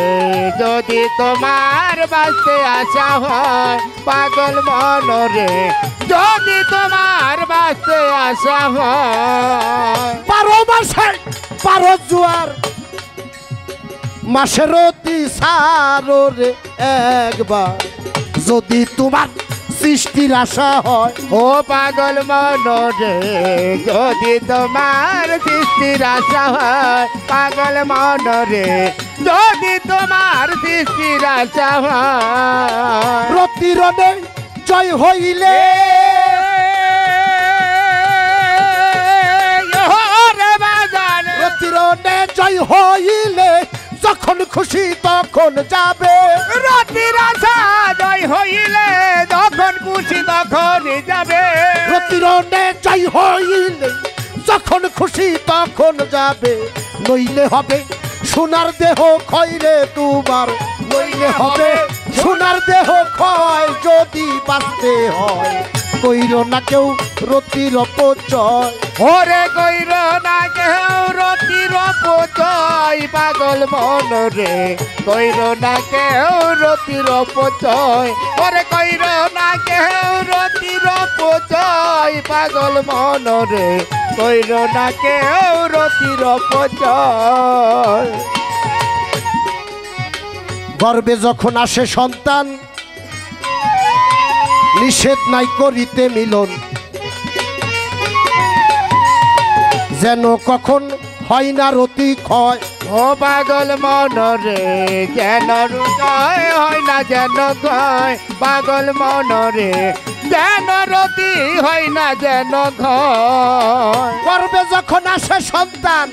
[SPEAKER 4] যদি তোমার বাঁচতে আসা হয়। পাগল মনরে যদি তোমার বাঁচতে আসা হয়।
[SPEAKER 5] 12 মাসে 12 জোয়ার, মাসের রতি সারো রে একবার, যদি তোমার সৃষ্টির আশা হয়।
[SPEAKER 4] ও পাগল মনরে যদি তোমার সৃষ্টির আশা হয়। পাগল মনরে যদি তোমার সৃষ্টির আশা হয়।
[SPEAKER 5] রতিরণে জয় হইলে, রতিরণে জয় হইলে, যখন খুশি তখন যাবে।
[SPEAKER 4] রতির আশা জয় হইলে যখন খুশি তখন যাবে।
[SPEAKER 5] রতিরণে জয় হইলে, যখন খুশি তখন যাবে। নইলে হবে সোনার দেহ ক্ষয় রে তোমার, নইলে হবে সোনার দেহ ক্ষয়। যদি বাঁচতে হয় কইর না কেউ রতির অপচয়।
[SPEAKER 4] ওরে কইর না কেউ রতির অপচয়। পাগল মনরে কইর না কেউ রতির অপচয়। ওরে কইর না কেউ রতির অপচয়। পাগল মনরে কইর না কেউ রতির অপচয়।
[SPEAKER 5] গর্বে যখন আসে সন্তান, নিষেধ নাই করিতে মিলন, যেন কখন হয় না রতি ক্ষয়।
[SPEAKER 4] ও পাগল মনরে যেন হৃদয় হয় না যেন ক্ষয়। পাগল মনরে যেন রতি হয় না যেন ক্ষয়।
[SPEAKER 5] গর্বে যখন আসে সন্তান,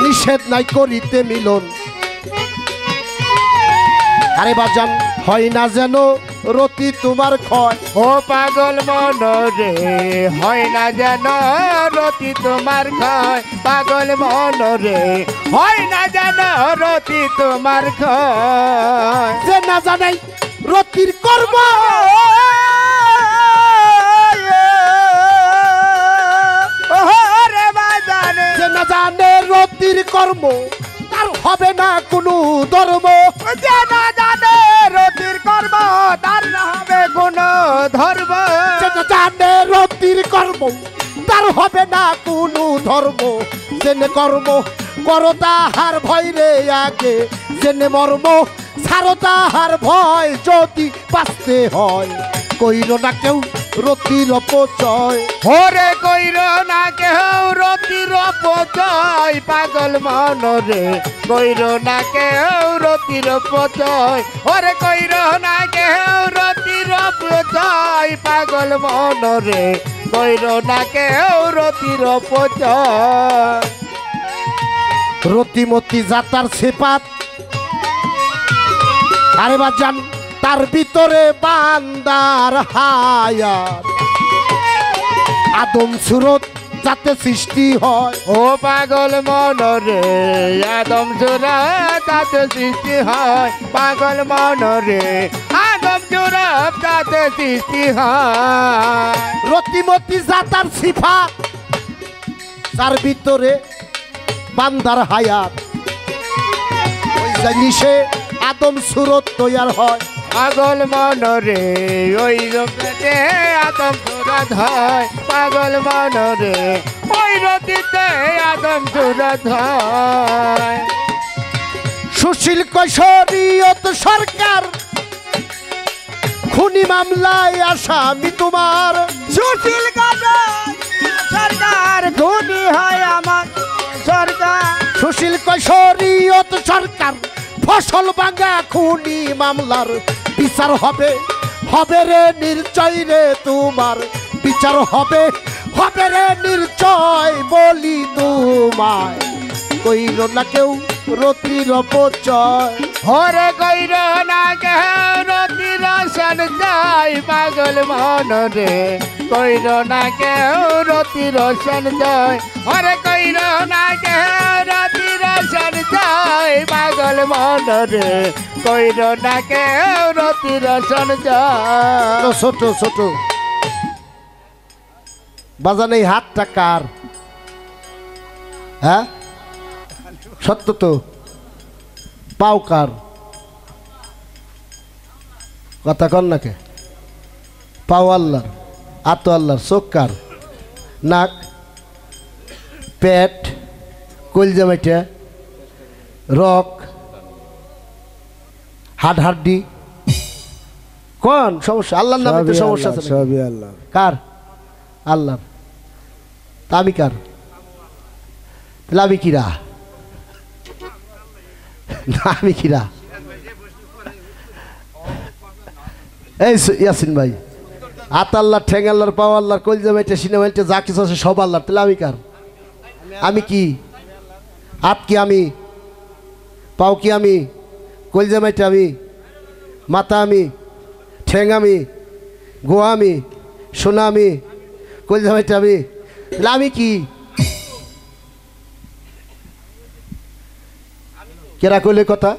[SPEAKER 5] নিষেধ নাই করিতে মিলন, আরে বাজান হয় না যেন রতি তোমার ক্ষয়।
[SPEAKER 4] ও পাগল মনরে হয় না যেন রতি তোমার ক্ষয়। পাগল মনরে হয় না যেন রতি তোমার ক্ষয়।
[SPEAKER 5] যে না জানাই রতির কর্ম,
[SPEAKER 4] রে বাজানে
[SPEAKER 5] যে না জানে রতির কর্ম, তার হবে না কোনো ধর্ম।
[SPEAKER 4] যে না জানে রতির কর্ম তার না হবে কোনো ধর্ম।
[SPEAKER 5] যে না জানে রতির কর্ম, তার হবে না কোনো ধর্ম। জেনে কর্ম করো তাহার ভয় রে আগে, জেনে মর্ম ছাড়ো তাহার ভয়। যদি বাঁচতে হয় কইর না কেউ রতির অপচয়
[SPEAKER 4] ওরে কইর না কেউ রতির অপচয় পাগল মন রে কইর না কেউ রতির অপচয় ওরে কইর না কেউ রতির অপচয় পাগল মন রে কইর না কেউ রতির অপচয়
[SPEAKER 5] রতিমতি জাতার সেপাত আরে বাজান তার ভিতরে বান্দার হায়াত আদম সুরত যাতে সৃষ্টি হয়
[SPEAKER 4] ও পাগল মন রে আদম জোড়া তাতে সৃষ্টি হয় পাগল মন রে আদম জোড়া তাতে সৃষ্টি হয়
[SPEAKER 5] রতিমতি জাতার সিফাত তার ভিতরে বান্দার হায়াত ওই জিনিসে আদম সুরত তৈয়ার হয়
[SPEAKER 4] পাগল মন রে ওই রতিতে আদম জোড়া হয় পাগল মন রে ওই রতিতে আদম জোড়া হয়
[SPEAKER 5] সুশীল কৈশোরিয়ত সরকার খুনি মামলায় আসামি তোমার
[SPEAKER 4] সুশীল সরকার ধনী হয় আমার সরকার
[SPEAKER 5] সুশীল কৈশোরিয়ত সরকার ফসল ভাঙা খুনি মামলার বিচার হবে হবে রে নির্চয় রে তোমার বিচার হবে হবে রে নির্চয় বলি তোমায় কইল না কেউ রতির অপচয়
[SPEAKER 4] হরে কইর না কেউ রতির সঞ্জয় পাগল মন রে কইর না কেউ রতির সঞ্জয় হরে কইর না কেউ রতির সঞ্জয় পাগল মন রে কইর না কেউ রতির সঞ্জয়
[SPEAKER 5] ছোট ছোট বাজান এই হাতটা কার হ্যাঁ সত্য তো পাও কার কথা কর নাকে পাও আল্লাহর আতো আল্লাহর চোখ কার নাক পেট কলজা মেটে রক হাড হাড্ডি কোন সমস্যা আল্লাহর নামে তো সমস্যা আছে নাকি?
[SPEAKER 3] সবই আল্লাহ
[SPEAKER 5] কার আল্লাহর তা আমি কার তাহলে আমি কিরা না আমি কিরা এই ইয়াসিন ভাই হাত আল্লাহ ঠেং আল্লাহর পাও আল্লাহর কলজা মেটে সিনেমা মেটে যা কিছু আছে সব আল্লাহর তাহলে আমি কার আমি কি হাত কি আমি পাও কি আমি কলজা মেটে আমি মাথা আমি ঠেং আমি গোয়া আমি সোনা আমি কলজা মেটে আমি তাহলে আমি কি কেরা কইলে কথা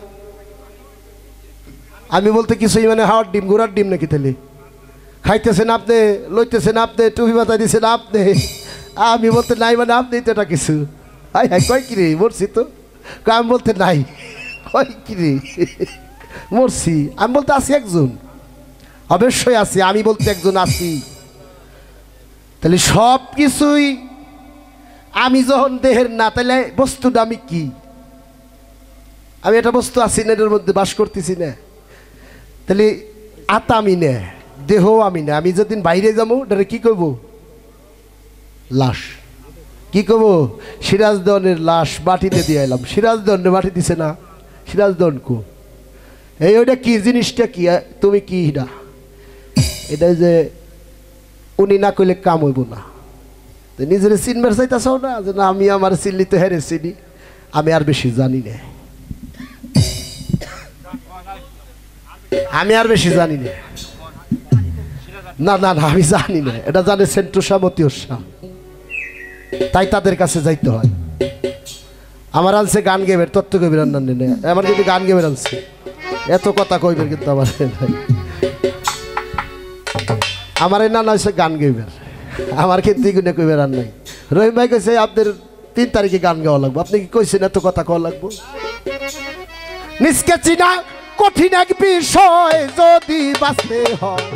[SPEAKER 5] আমি বলতে কিছুই মানে হাওয়ার ডিম ঘোড়ার ডিম নাকি তাহলে খাইতেছেন আপনি লইতেছেন আপনি টুপি মাথায় দিয়েছেন আপনি আমি বলতে নাই মানে আপনি তো এটা কিছু হাই হাই কয় কিরে মরছি তো আমি বলতে নাই কয় কিরে মরছি আমি বলতে আছি একজন অবশ্যই আছি আমি বলতে একজন আছি তাহলে সব কিছুই আমি যখন দেহের না তাহলে বস্তুটা আমি কি আমি এটা বস্তু আছি না এটার মধ্যে বাস করতেছি না তাহলে আত্মা আমি না দেহ আমি না আমি যেদিন বাইরে যাবো এটা কি করবো লাশ কি করবো সিরাজদনের লাশ বাটিতে দিয়ে এলাম সিরাজদনে বাটি দিছে না সিরাজদন কো এই ওইটা কি জিনিসটা কি তুমি কি এটা এটা যে উনি না কইলে কাম হইব না তো নিজের চিনবার চাইতেছও না যে না আমি আমার চিনলি তো হেরে চিনি আমি আর বেশি জানি না আমি আর বেশি জানি না না না না আমি জানি না এটা জানে সেন্টুসা মতিউসা তাই তাদের কাছে যাইতে হয় আমার আনছে গান গেবের তত্ত্ব কবির আন্নান্নে আমার কিন্তু গান গেবের আনছে এত কথা কইবের কিন্তু আমার এই নানা হচ্ছে গান গেবের আমার কিন্তু এগুলো কইবের আর নাই রহিম ভাই কইছে আপনাদের 3 তারিখে গান গাওয়া লাগবে আপনি কি কইছেন এত কথা কওয়া লাগবে নিষ্কে চিনা কঠিন এক বিষয় যদি বাঁচতে হয়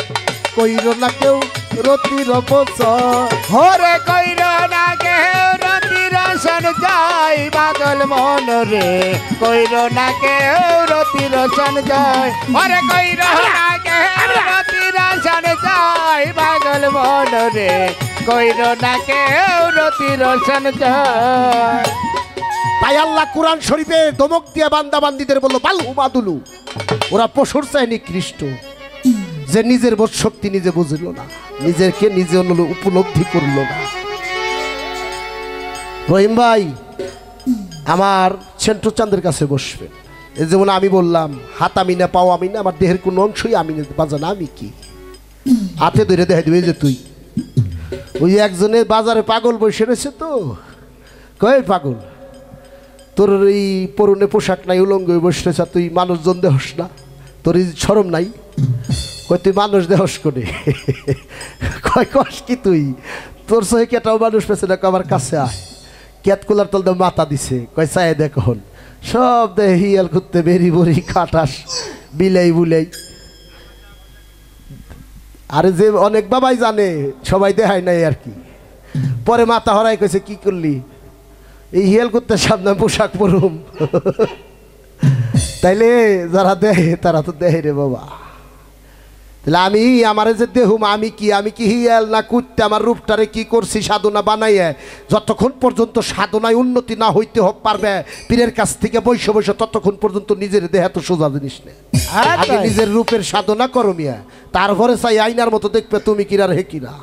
[SPEAKER 5] কইর না কেউ রতির অপচয়
[SPEAKER 4] হরে কইর না কেউ রতির সঞ্জয় পাগল মন রে কইর না কেউ রতির সঞ্জয় হরে কইর না কেউ রতির আসান চাই পাগল মন রে কইর না কেউ রতির আসান চাই।
[SPEAKER 5] তাই আল্লাহ কোরআন শরীফে দমক দিয়ে বান্দা বান্দিদের বললো বাল হুমাদুলু, ওরা পশুর চাই নিকৃষ্ট, যে নিজের বোধ শক্তি নিজে বুঝলো না, নিজেকে নিজে উপলব্ধি করলো না। রহিম ভাই আমার সেন্টু চাঁদের কাছে বসবেন। এই যেমন আমি বললাম হাত আমি না, পাও আমি না, আমার দেহের কোনো অংশই আমি না, বাজানা আমি কি হাতে ধরে দেখা দিবে যে তুই ওই একজনে বাজারে পাগল বসে রয়েছে তো কয় পাগল তোর এই পরনে পোশাক নাই, উলঙ্গ বসে রয়েছে, তুই মানুষজন দেহস না, তোর এই শরম নাই, কয় তুই মানুষ দেহস করে কয় কস কি তুই, তোর সহে কেটাও মানুষ পেছে না, আমার কাছে আয়, ক্যাত কুলার তল মাথা দিছে, কয় চায় দেখুন সব দেহে হিয়াল করতে বেরি বড়ি খাটাস বিলাই বুলাই। আরে যে অনেক বাবাই জানে সবাই দেখায় নাই আর কি। পরে মাথা হরাই কইছে কি করলি, এই হিয়াল করতে সামনে পোশাক পরুম তাইলে যারা দেহে তারা তো দেহে রে বাবা। তাহলে আমি আমার যে দেহুম আমি কি হিয়াল না কুত্তে আমার রূপটারে কি করছি সাধনা বানাইয়ে, যতক্ষণ পর্যন্ত সাধনায় উন্নতি না হইতে পারবে পীরের কাছ থেকে বৈশ বৈশ ততক্ষণ পর্যন্ত নিজের দেহে তো সোজা জিনিস নেই। আগে নিজের রূপের সাধনা করো মিয়া, তারপরে চাই আইনার মতো দেখবে তুমি কিরার হে কিরা,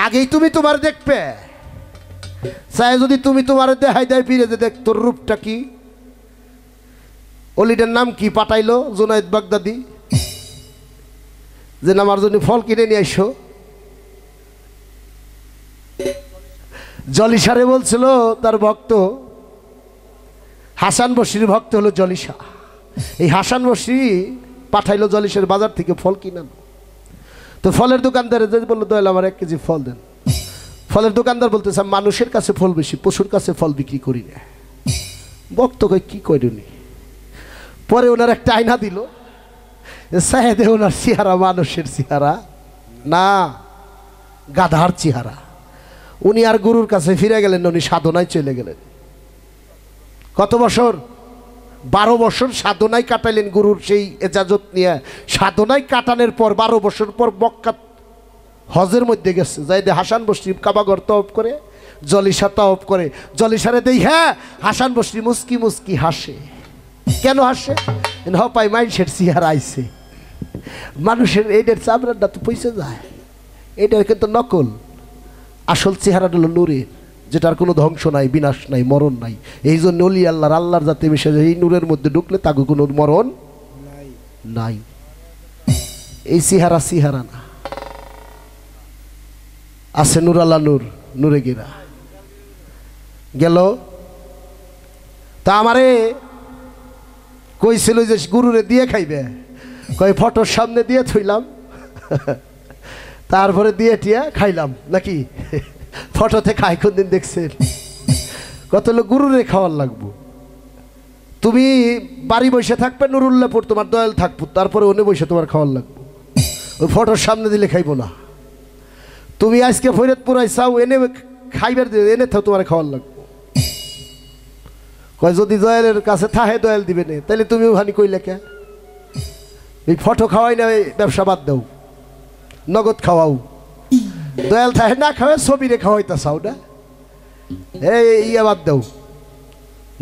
[SPEAKER 5] আগেই তুমি তোমার দেখবে চাই যদি তুমি তোমার দেখাই দেয় পীরে যে দেখ তোর রূপটা কি। অলিটার নাম কি পাঠাইলো জুনায়েদ বাগদাদি, যে আমার জন্য ফল কিনে নিয়ে আইসো। জলিসারে বলছিল তার ভক্ত হাসান বসরির ভক্ত হলো জলিসা, এই হাসান বসরি পাঠাইলো জলিসার বাজার থেকে ফল কিনান। তো ফলের দোকানদারে যে বললো দয়াল আমার 1 কেজি ফল দেন। ফলের দোকানদার বলতেছে মানুষের কাছে ফল বেশি, পশুর কাছে ফল বিক্রি করি না। ভক্ত কয় কি করেনি। পরে ওনার একটা আয়না দিল, সাহেদে ওনার চেহারা মানুষের চেহারা না, গাধার চেহারা। উনি আর গুরুর কাছে ফিরে গেলেন, উনি সাধনায় চলে গেলেন। কত বছর? 12 বছর সাধনায় কাটাইলেন গুরুর সেই এজাজত নিয়ে। সাধনায় কাটানোর পর 12 বছর পর মক্কা হজের মধ্যে গেছে, যাই দে হাসান বসরি কাবাগর তওয়াফ করে, জলিসা তওয়াফ করে। জলিসারে দেই হ্যাঁ হাসান বসরি মুস্কি মুস্কি হাসে। কেন হাসে? হপাই মাইন্ডসেট চেহারা আইছে, মানুষের এইটার চামড়াটা তো পয়সা যায়, এইটার কিন্তু নকল। আসল চেহারাটা হলো নূরের, যেটার কোনো ধ্বংস নাই, বিনাশ নাই, মরণ নাই। এই জন্য অলি আল্লাহর যাতে মিশে যায়, এই নূরের মধ্যে ঢুকলে তাকে কোনো মরণ নাই। এই চেহারা না, আছে নূর আল্লাহ নূর, নূরে গেরা গেল। তা আমারে কইছিল যে গুরুরে দিয়ে খাইবে, কয় ফটোর সামনে দিয়ে থইলাম তারপরে দিয়ে টিয়া খাইলাম নাকি। ফটোতে খাই কোন দিন দেখছেন? কত লোক গুরুরে খাওয়ার লাগবো। তুমি বাড়ি বসে থাকবে নুরুল্লাহপুর, তোমার দয়াল থাকবো, তারপরে ওনে বসে তোমার খাওয়ার লাগবো। ওই ফটোর সামনে দিলে খাইবো না। তুমি আজকে ফরিদপুর আইসাও, এনে খাইবার এনে থাও, তোমার খাওয়ার লাগবো। কয় যদি দয়ালের কাছে থাহে দয়াল দিবে না, তাহলে তুমি ওখানে কইলে কে? এই ফটো খাওয়াই না, ব্যবসা বাদ দাও, নগদ খাওয়াও। দয়াল থাহে না খাওয়াই ছবিরে খাওয়াইতা চাও না, এই ইয়ে বাদ দাও,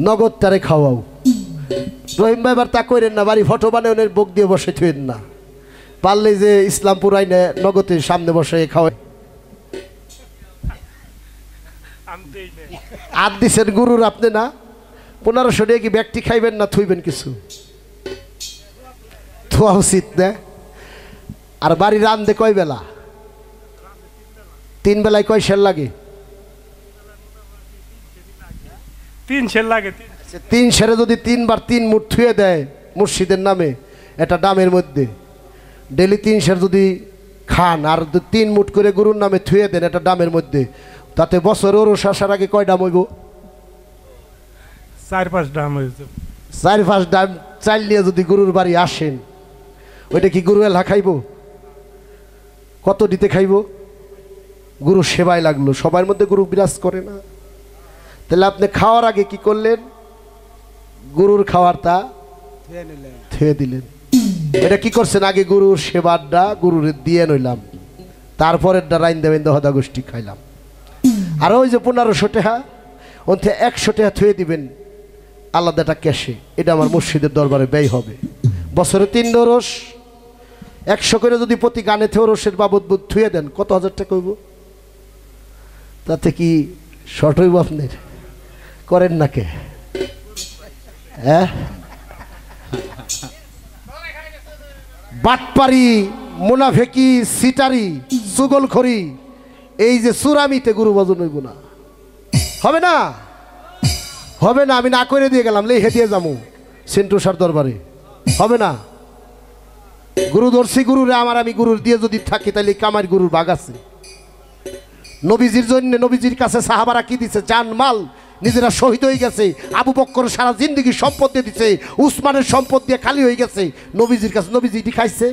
[SPEAKER 5] নগদ তারে খাওয়াও। রহিম ভাই এবার তা করেন না, বাড়ি ফটো বানানোর বুক দিয়ে বসে থুয়েন না, পারলে যে ইসলামপুর আইনে নগদের সামনে বসে খাওয়াই। আর দিছেন গুরুর আপনি না, 1500 টাকা কি ব্যক্তি খাইবেন না থুইবেন কিছু? থোয়া উচিত না। আর বাড়ি রান্ধে কয় বেলা? 3 বেলায় কয় সের লাগে?
[SPEAKER 6] 3 সের লাগে।
[SPEAKER 5] 3 সেরে যদি 3 বার 3 মুঠ থুয়ে দেয় মুর্শিদের নামে এটা ডামের মধ্যে, ডেলি 3 সের যদি খান আর 3 মুঠ করে গুরুর নামে থুয়ে দেন এটা ডামের মধ্যে, তাতে বছর ওরস আসার আগে কয় ডাম হইব?
[SPEAKER 6] 4-5 ডাম হয়েছে।
[SPEAKER 5] 4-5 ডাম চাল নিয়ে যদি গুরুর বাড়ি আসেন, ওইটা কি গুরু এলা খাইব? কত দিতে খাইব? গুরু সেবায় লাগলো, সবার মধ্যে গুরু বিরাজ করে না। তাহলে আপনি খাওয়ার আগে কি করলেন? গুরুর খাওয়ারটা থুয়ে দিলেন। এটা কি করছেন? আগে গুরুর সেবারটা গুরুর দিয়ে নইলাম, তারপরেরটা রাইন দেবেন হদা গোষ্ঠী খাইলাম। আর ওই যে 1500 টাকা ওতে 100 টাকা থুয়ে দিবেন আলাদাটা ক্যাশে, এটা আমার মুর্শিদের দরবারে ব্যয় হবে। বছরে 3 ওরস 100 করে যদি প্রতি গানেতে ওরসের বাবদ বুধ থুয়ে দেন, কত হাজার টাকা হইব? তাতে কি শর্ট হইব? আপনার করেন না কে? হ্যাঁ, বাটপারি, মুনাফেকি, সিটারি, চুগলখড়ি, এই যে সুরামিতে গুরু ভজন হইব না, হবে না, হবে না। আমি না করে দিয়ে গেলাম, লেহে দিয়ে যাবো সেন্টু সার দরবারে, হবে না। গুরু দর্শী গুরুরে আমার, আমি গুরুর দিয়ে যদি থাকি তাহলে কামার গুরুর ভাগ আছে। নবীজির জন্য নবীজির কাছে সাহাবারা কি দিছে? জান মাল, নিজেরা শহীদ হয়ে গেছে। আবু বক্কর সারা জিন্দগি সম্পদ দিয়ে দিছে, উসমানের সম্পদ দিয়ে খালি হয়ে গেছে। নবীজির কাছে নবীজি এটি খাইছে,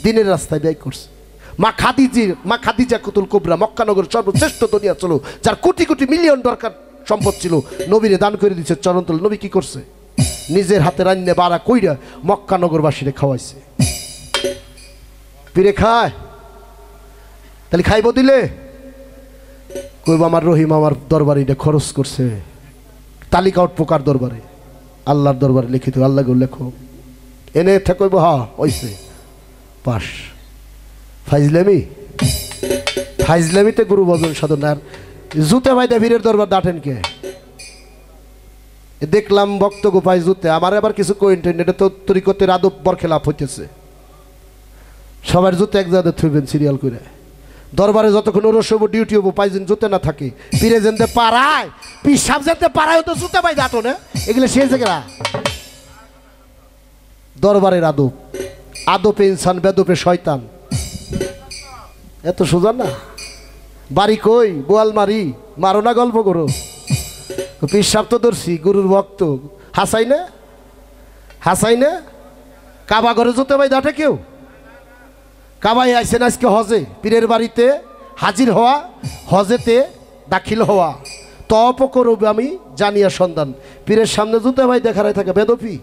[SPEAKER 5] দিনের রাস্তায় ব্যয় করছে। মা খাদিজা কুতুল কুবরা, মক্কানগর সর্বশ্রেষ্ঠ দুনিয়া ছিল, যার কোটি কোটি মিলিয়ন দরকার সম্পদ ছিল, নবীরে দান করে দিচ্ছে চরণতল। নবী কি করছে? নিজের হাতে রান্নে বাড়া কইরা মক্কানগরবাসীরে খাওয়াইছে। পীরে খায়, তাহলে খাইব দিলে কইব আমার রহিম আমার দরবারে এটা খরচ করছে, তালিকা উৎপকার দরবারে, আল্লাহর দরবারে লিখিত, আল্লাহ লেখো এনে কইব হা হইছে পাস। ফাইজলামিতে গুরু ভজন সাধন। আর জুতে ভাইদা বীরের দরবার ডাটেন কে? দেখলাম ভক্ত গোপাই জুতে, আমার আবার কিছু কইন্টেন, এটা তো তরিকতের আদব বরখেলাপ হইতেছে। সবার জুতে এক জায়গায় থইবেন সিরিয়াল করে, দরবারে যতক্ষণ ওরস হবো ডিউটি হবো, পাইছেন জুতে না থাকে। পীরে যেতে পারায়, পিসাব যেতে পারায়, তো জুতে পাই ডাটো না, এগুলো শেষ জায়গা। দরবারের আদব, আদপে ইনসান বেদপে শয়তান, এত সোজা না। বাড়ি কই? বোয়াল মারি, মারো না গল্প করো। পিসাব তো ধরছি, গুরুর ভক্ত, হাসাই না, হাসাই না। কাবা ঘরে জুতে পাই ডাটে কেউ? কাবাই আইসেন আজকে হজে, পীরের বাড়িতে হাজির হওয়া, হজেতে দাখিল হওয়া, তপ করব আমি জানিয়া সন্ধান। পীরের সামনে জুতে ভাই দেখারাই থাকে বেদপি,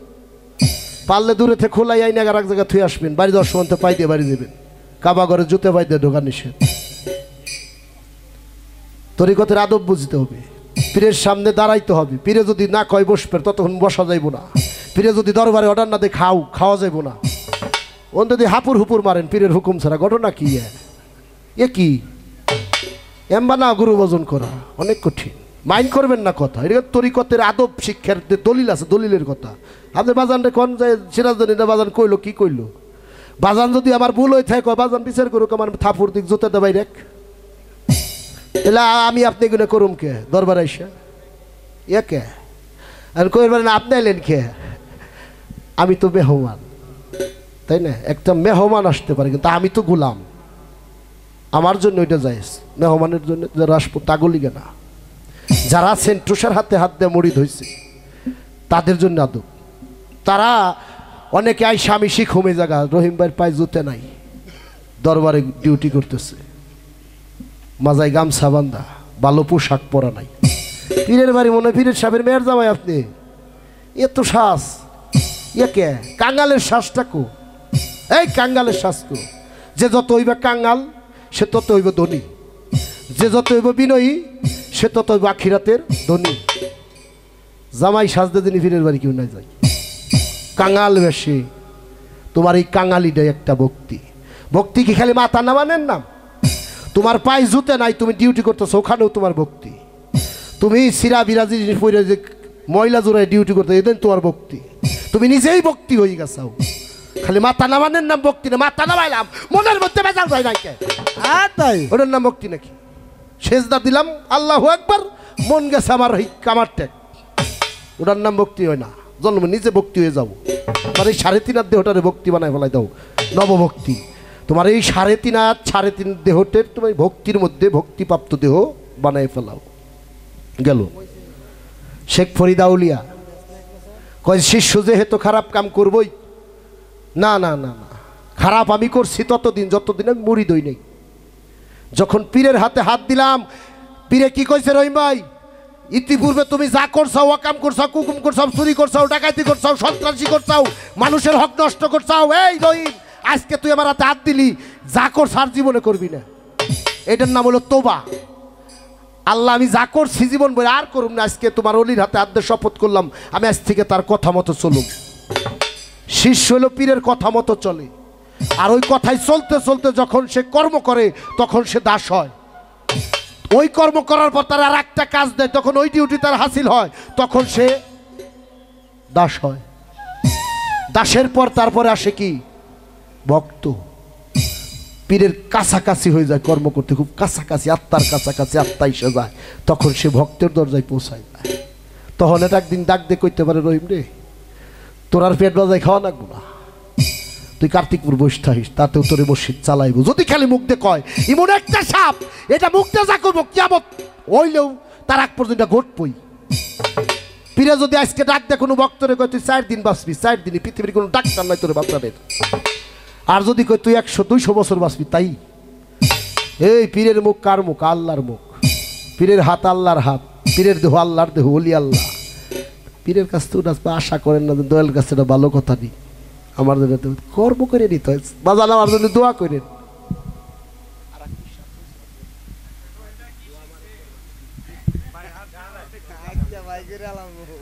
[SPEAKER 5] পারলে দূরে থেকে খোলাই আইন এক জায়গায় থুয়ে আসবেন, বাড়ি 10 মন্তে পাই দিয়ে বাড়ি দেবেন। কাবা ঘরে জুতে ভাই দিয়ে ঢোকা নিষেধ। তরিকতের আদব বুঝতে হবে, পীরের সামনে দাঁড়াইতে হবে। পীরে যদি না কয় বসবেন, ততক্ষণ বসা যাইব না। পীরে যদি দরবারে অর্ডার না দিয়ে খাওয়া যাইব না। ওন যদি হাপুর হুপুর মারেন পীরের হুকুম ছাড়া, ঘটনা কি? এ কি এমবা না? গুরু ভজন করা অনেক কঠিন, মাইন্ড করবেন না কথা। এটা তরিকতের আদব শিক্ষার দলিল আছে, দলিলের কথা। আপনি বাজানরে কোন যায় সিরাজদনিটা বাজান কইলো কি কইলো? বাজান যদি আমার ভুল হয়ে থাকে, বাজান বিচার করুক, আমার থাপুর দিক জুতে দেবাই রেখ, তাহলে আমি আপনি এগুলো করুম কে? দরবার আইসা এ কে? আর কইবেন না আপনি এলেন কে? আমি তো মেহমান, তাই না? একটা মেহমান আসতে পারে, কিন্তু আমি তো গোলাম, আমার জন্য ওইটা যাইস। মেহমানের জন্য যারা আসবো তাগলিগে না, যারা সেন্টুসার হাতে হাত দিয়ে মুড়ি ধইছে তাদের জন্য আদব। তারা অনেকে আই স্বামী শিখুমে জায়গা, রহিম ভাইয়ের পায়ে জুতে নাই, দরবারে ডিউটি করতেছে, মাজায় গামছা বান্ধা, ভালো পোশাক পরা নাই। পীরের বাড়ি মনে হয় পীরের সাহেবের মেয়ের জামাই আপনি, এত শ্বাস কে? কাঙ্গালের শ্বাসটা কো? এই কাঙ্গালের শ্বাস কো? যে যত হইবে কাঙ্গাল সে তত হইব ধনী, যে যত হইব বিনয়ী সে তত হইব আখিরাতের ধনী। জামাই সাজতে দিনই পীরের বাড়ি কেউ না যায়, কাঙ্গাল বেশি। তোমার এই কাঙ্গালিটাই একটা ভক্তি। ভক্তি কি খালি মাথা নামানের নাম? তোমার পায়ে জুতে নাই, তুমি ডিউটি করতেছো, ওখানেও তোমার ভক্তি। তুমি সিরা বিরাজি পরে যে ময়লা জোড়ায় ডিউটি করতে, এদিন তোমার ভক্তি। তুমি নিজেই ভক্তি হয়ে গেছো, খালি মাথা নামানের নাম ভক্তি না। মাথা নামাইলাম, মনের মধ্যে বেজাল যায় নাই কে? তাই ওটার নাম ভক্তি নাকি? সেজদা দিলাম, আল্লাহু আকবার, মন গেছে আমার কামার টেক, ওটার নাম ভক্তি হয় না। জন্ম নিজে ভক্তি হয়ে যাও। তোমার এই 3.5 দেহটারে ভক্তি বানায় ফেলাই দাও, নবভক্তি। তোমার এই 3.5 দেহটের তোমার ভক্তির মধ্যে ভক্তিপ্রাপ্ত দেহ বানায় ফেলাও। গেল শেখ ফরিদ আউলিয়া কয় শিষ্য যেহেতু খারাপ কাম করবই না, না না না, খারাপ আমি করছি ততদিন যতদিন আমি মুড়ি দই নেই। যখন পীরের হাতে হাত দিলাম, পীরে কি কইছে? রহিম ভাই ইতিপূর্বে তুমি যা করছাও, অকাম করছাও, কুকুম করছাও, চুরি করছাও, ডাকাতি করছাও, সন্ত্রাসী করছাও, মানুষের হক নষ্ট করছাও, এই রহিম আজকে তুই আমার হাতে হাত দিলি, যা করছ আর জীবনে করবি না। এটার নাম হলো তোবা। আল্লাহ আমি যা করছি জীবন বলে আর করুম না, আজকে তোমার অলির হাতে হাত দিয়ে শপথ করলাম আমি আজ থেকে তার কথা মতো চলুম। শিষ্য হলো পীরের কথা মতো চলে, আর ওই কথাই চলতে চলতে যখন সে কর্ম করে তখন সে দাস হয়। ওই কর্ম করার পর তার আর একটা কাজ দেয়, তখন ওই ডিউটি তার হাসিল হয়, তখন সে দাস হয়। দাসের পর তারপরে আসে কি ভক্ত। পীরের কাছাকাছি হয়ে যায়, কর্ম করতে খুব কাছাকাছি, আত্মার কাছাকাছি আত্মা এসে যায়, তখন সে ভক্তের দরজায় পৌঁছায় যায়। তখন এটা একদিন ডাক দিয়ে কইতে পারে, রহিম রে তোর আর পেট বাজায় খাওয়া লাগবো না, তুই কার্তিকপুর বসে থাকিস, তাতেও তোরে মসজিদ চালাইব। যদি খালি মুখ দিয়ে কয় এমন একটা সাপ, এটা মুখ দিয়ে যা করবো কিয়ামত হইলেও তার আগ পর্যন্ত ঘটবই। পীরে যদি আজকে ডাক দেয় কোনো ভক্তরে কয় তুই 4 দিন বাঁচবি, 4 দিনই, পৃথিবীর কোনো ডাক্তার নাই তোরে বাঁচাবে। আর যদি কয় তুই 100-200 বছর বাঁচবি, তাই। এই পীরের মুখ কার মুখ? আল্লাহর মুখ। পীরের হাত আল্লাহর হাত, পীরের দেহ আল্লাহর দেহ, ওলি আল্লাহ। পীরের কাছ থেকে আশা করেন না দয়াল কাছে, এটা ভালো কথা নেই। আমার জন্য কর্ম করে নিতে হয়, বাজান আমার জন্য দোয়া করেন।